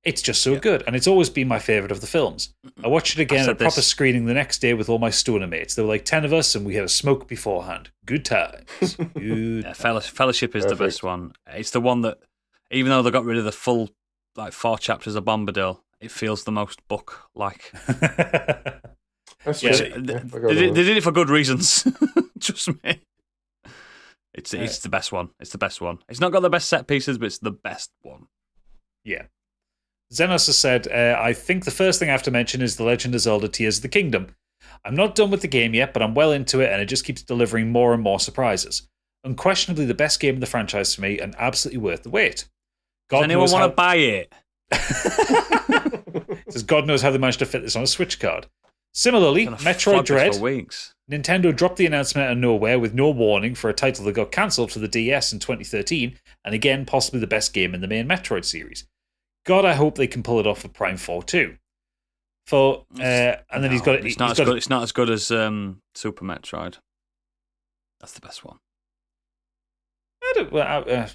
It's just so good, and it's always been my favourite of the films. I watched it again at a proper screening the next day with all my stoner mates. There were like 10 of us, and we had a smoke beforehand. Good times. Fellowship is the best one. It's the one that, even though they got rid of the full 4 chapters of Bombadil, it feels the most book-like. That's they did it for good reasons. Trust me. It's the best one. It's the best one. It's not got the best set pieces, but it's the best one. Yeah. Xenos has said, I think the first thing I have to mention is The Legend of Zelda Tears of the Kingdom. I'm not done with the game yet, but I'm well into it, and it just keeps delivering more and more surprises. Unquestionably the best game in the franchise for me, and absolutely worth the wait. Does anyone want to buy it? Says God knows how they managed to fit this on a Switch card. Similarly, Metroid Dread. Nintendo dropped the announcement out of nowhere with no warning for a title that got cancelled for the DS in 2013, and again, possibly the best game in the main Metroid series. God, I hope they can pull it off for Prime 4 too. It's not as good as Super Metroid. That's the best one.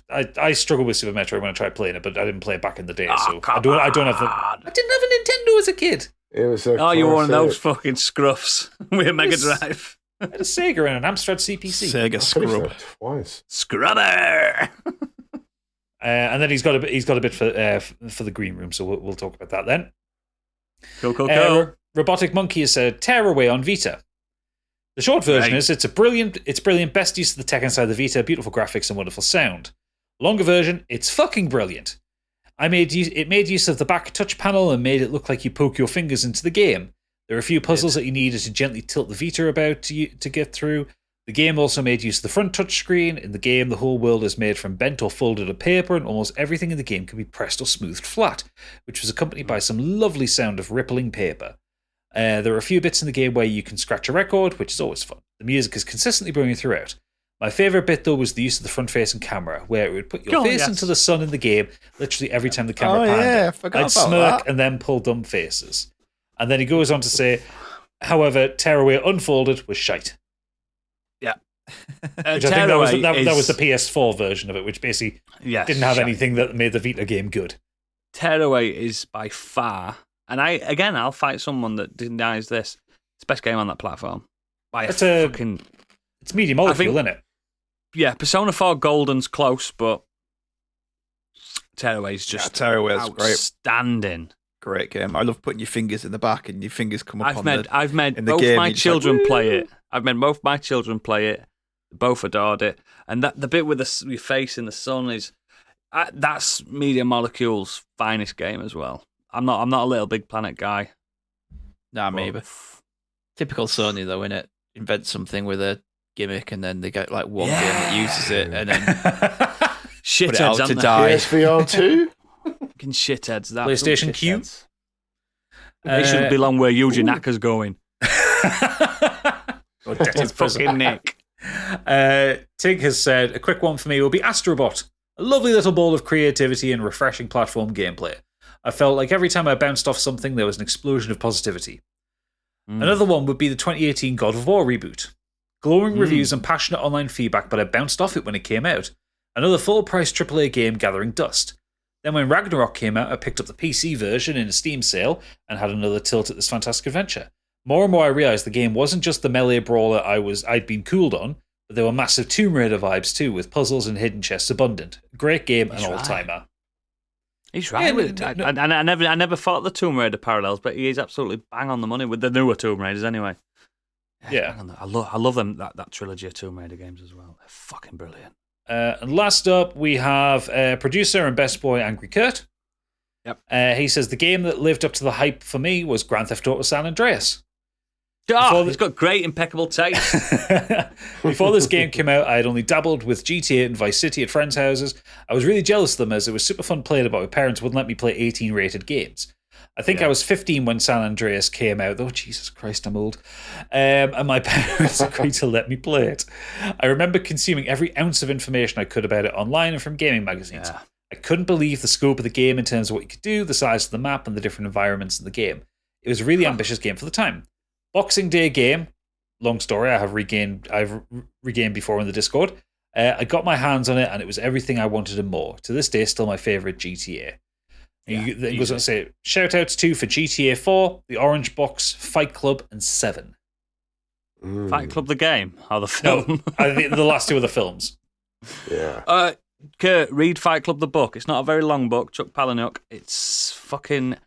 I struggle with Super Metroid when I tried playing it, but I didn't play it back in the day, so I don't have I didn't have a Nintendo as a kid. It was you were one of those fucking scruffs with a Mega Drive. I had a Sega and an Amstrad CPC. Sega I finished Scrub. that twice. Scrubber! And then he's got a bit for the green room, so we'll talk about that then. Cool. Robotic Monkey has said Tearaway on Vita. The short version is it's brilliant, best use of the tech inside the Vita, beautiful graphics and wonderful sound. Longer version, it's fucking brilliant. It made use of the back touch panel and made it look like you poke your fingers into the game. There are a few puzzles that you needed to gently tilt the Vita about to get through. The game also made use of the front touchscreen. In the game, the whole world is made from bent or folded up paper, and almost everything in the game can be pressed or smoothed flat, which was accompanied by some lovely sound of rippling paper. There are a few bits in the game where you can scratch a record, which is always fun. The music is consistently brilliant throughout. My favourite bit, though, was the use of the front-facing camera, where it would put your face into the sun in the game, literally every time the camera panned. Yeah, I forgot I'd about smirk that. and then pull dumb faces. And then he goes on to say, however, Tearaway Unfolded was shite. Yeah. Which I think that was the PS4 version of it, which basically didn't have anything that made the Vita game good. Tearaway is by far, and I'll fight someone that denies this. It's the best game on that platform. It's Media Molecule, isn't it? Yeah, Persona 4 Golden's close, but Tearaway's just Tearaway's great. outstanding. Great game. I love putting your fingers in the back and your fingers come up I've made in the both game, my you're just children like, play it. I've made both my children play it. Both adored it, and that the bit with your face in the sun that's Media Molecule's finest game as well. I'm not a Little Big Planet guy. Nah, maybe. Typical Sony though, innit? Invent something with a gimmick and then they get like one game that uses it and then put it out shitheads to die. PSVR 2? Fucking shitheads. That PlayStation Q? They shouldn't belong where Yuji Naka's going. Or debt is Fucking Nick. Tig has said, a quick one for me will be Astrobot. A lovely little ball of creativity and refreshing platform gameplay. I felt like every time I bounced off something, there was an explosion of positivity. Another one would be the 2018 God of War reboot. Glowing reviews and passionate online feedback, but I bounced off it when it came out. Another full-price AAA game gathering dust. Then when Ragnarok came out, I picked up the PC version in a Steam sale and had another tilt at this fantastic adventure. More and more I realised the game wasn't just the melee brawler I'd been cooled on, but there were massive Tomb Raider vibes too, with puzzles and hidden chests abundant. Great game and all-timer. He's right with it. I never thought the Tomb Raider parallels, but he is absolutely bang on the money with the newer Tomb Raiders anyway. Yeah. I love them, that trilogy of Tomb Raider games as well. They're fucking brilliant. And last up, we have producer and best boy Angry Kurt. Yep. He says, the game that lived up to the hype for me was Grand Theft Auto San Andreas. He's got great, impeccable taste. Before this game came out, I had only dabbled with GTA and Vice City at friends' houses. I was really jealous of them as it was super fun playing, but my parents wouldn't let me play 18-rated games. I think I was 15 when San Andreas came out. Oh, Jesus Christ, I'm old. And my parents agreed to let me play it. I remember consuming every ounce of information I could about it online and from gaming magazines. Yeah. I couldn't believe the scope of the game in terms of what you could do, the size of the map, and the different environments in the game. It was a really ambitious game for the time. Boxing Day game, long story, I've regained before in the Discord. I got my hands on it and it was everything I wanted and more. To this day, still my favourite GTA. He goes on to say, shout outs to for GTA 4, The Orange Box, Fight Club, and 7. Fight Club the game or the film? No, I think the last two are the films. Yeah. Kurt, read Fight Club the book. It's not a very long book, Chuck Palahniuk. It's fucking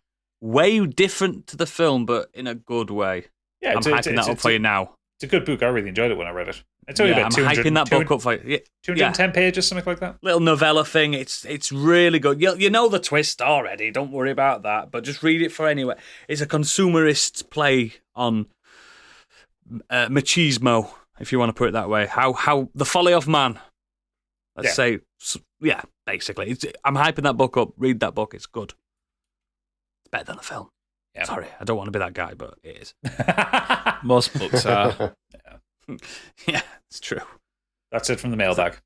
way different to the film, but in a good way. Yeah, I'm hyping that up for you now. It's a good book. I really enjoyed it when I read it. It's only about I'm 200, hyping that book up for you. 210 pages, something like that. Little novella thing. It's really good. You know the twist already. Don't worry about that. But just read it for anyway. It's a consumerist play on machismo, if you want to put it that way. How the folly of man. Let's say, basically. I'm hyping that book up. Read that book. It's good. It's better than a film. Yeah. Sorry, I don't want to be that guy, but it is. Most books are. Yeah, it's true. That's it from the mailbag.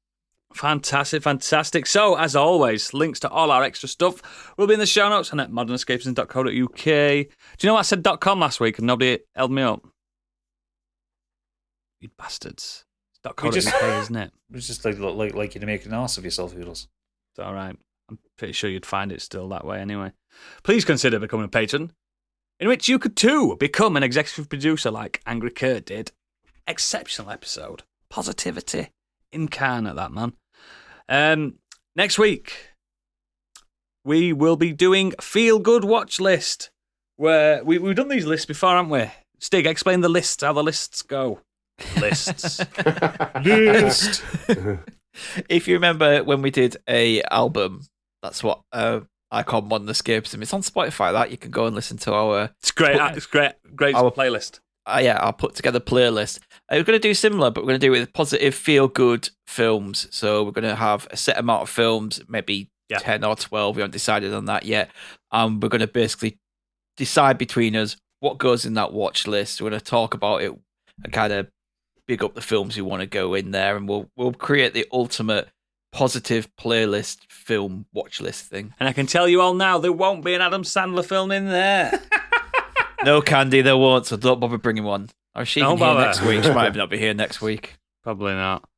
Fantastic. So, as always, links to all our extra stuff will be in the show notes and at modernescapism.co.uk. Do you know what I said .com last week and nobody held me up? You bastards. It's .co.uk, isn't it? It's just like you to make an ass of yourself, Hoodles. It's all right. I'm pretty sure you'd find it still that way anyway. Please consider becoming a patron, in which you could too become an executive producer like Angry Kurt did. exceptional episode. Positivity incarnate, that man. Next week, we will be doing Feel Good Watch List, where we've done these lists before, haven't we? Stig, explain the lists, how the lists go. Lists. List. If you remember when we did a album, that's what I call Modern Escapism. It's on Spotify. That you can go and listen to our. It's great. It's great our playlist. I'll put together playlist. We're going to do similar, but we're going to do it with positive, feel-good films. So we're going to have a set amount of films, maybe 10 or 12. We haven't decided on that yet. We're going to basically decide between us what goes in that watch list. We're going to talk about it and kind of big up the films who want to go in there, and we'll create the ultimate positive playlist film watch list thing. And I can tell you all now, there won't be an Adam Sandler film in there. No, Candy, there won't, so don't bother bringing one. Or she can here next week. She might not be here next week. Probably not.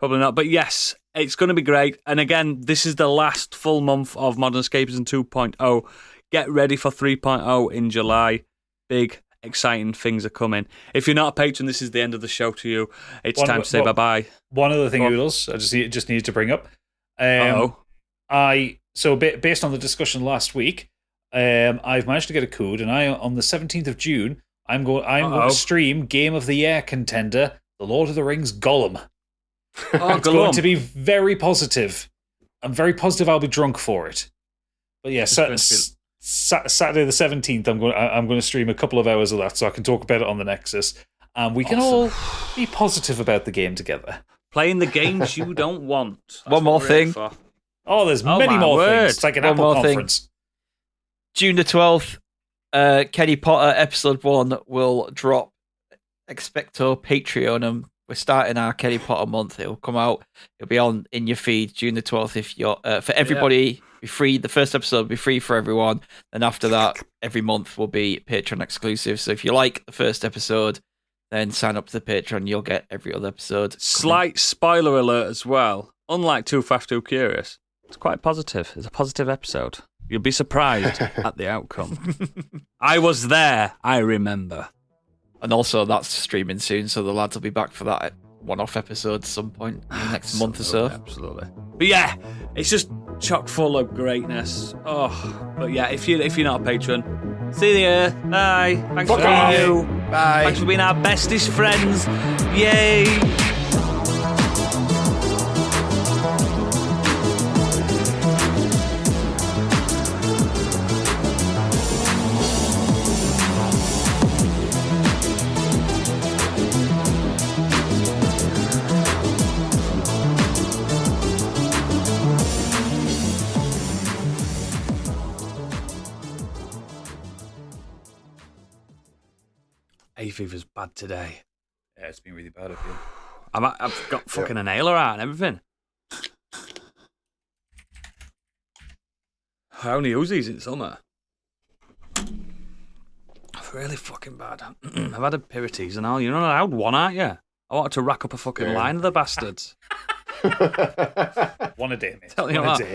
But yes, it's going to be great. And again, this is the last full month of Modern Escapism 2.0. Get ready for 3.0 in July. Big, exciting things are coming. If you're not a patron, this is the end of the show to you. It's time to say bye-bye. One other thing, Oodles, I just needed to bring up. Based on the discussion last week, I've managed to get a code, and on the 17th of June, I'm going to stream Game of the Year contender, The Lord of the Rings Gollum. It's going to be very positive. I'm very positive I'll be drunk for it. But yeah, Saturday the 17th, I'm going to stream a couple of hours of that, so I can talk about it on the Nexus, and we can all be positive about the game together. Playing the games you don't want. That's one more thing. There's many more things. It's like an Apple conference. June the 12th, Kenny Potter episode 1 will drop. Expecto Patreonum. We're starting our Kenny Potter month. It'll come out. It'll be in your feed June the 12th. If you're for everybody, be free. The first episode will be free for everyone. And after that, every month will be Patreon exclusive. So if you like the first episode, then sign up to the Patreon. You'll get every other episode. Slight spoiler alert as well. Unlike Too Fast, Too Curious, it's quite positive. It's a positive episode. You'll be surprised at the outcome. I was there. I remember. And also, that's streaming soon, so the lads will be back for that one-off episode at some point in the next month or so. Absolutely. But yeah, it's just chock full of greatness. Oh, but yeah, if you're not a patron, see you. Bye. Thanks for being you. Bye. Thanks for being our bestest friends. Yay. Hay fever's bad today. Yeah, it's been really bad up here. I've got fucking inhaler out and everything. I only use these in summer. It's really fucking bad. I've had aperitifs and all. You're not allowed one, aren't you? I wanted to rack up a fucking line of the bastards. One a day, mate. Tell you One a what. day.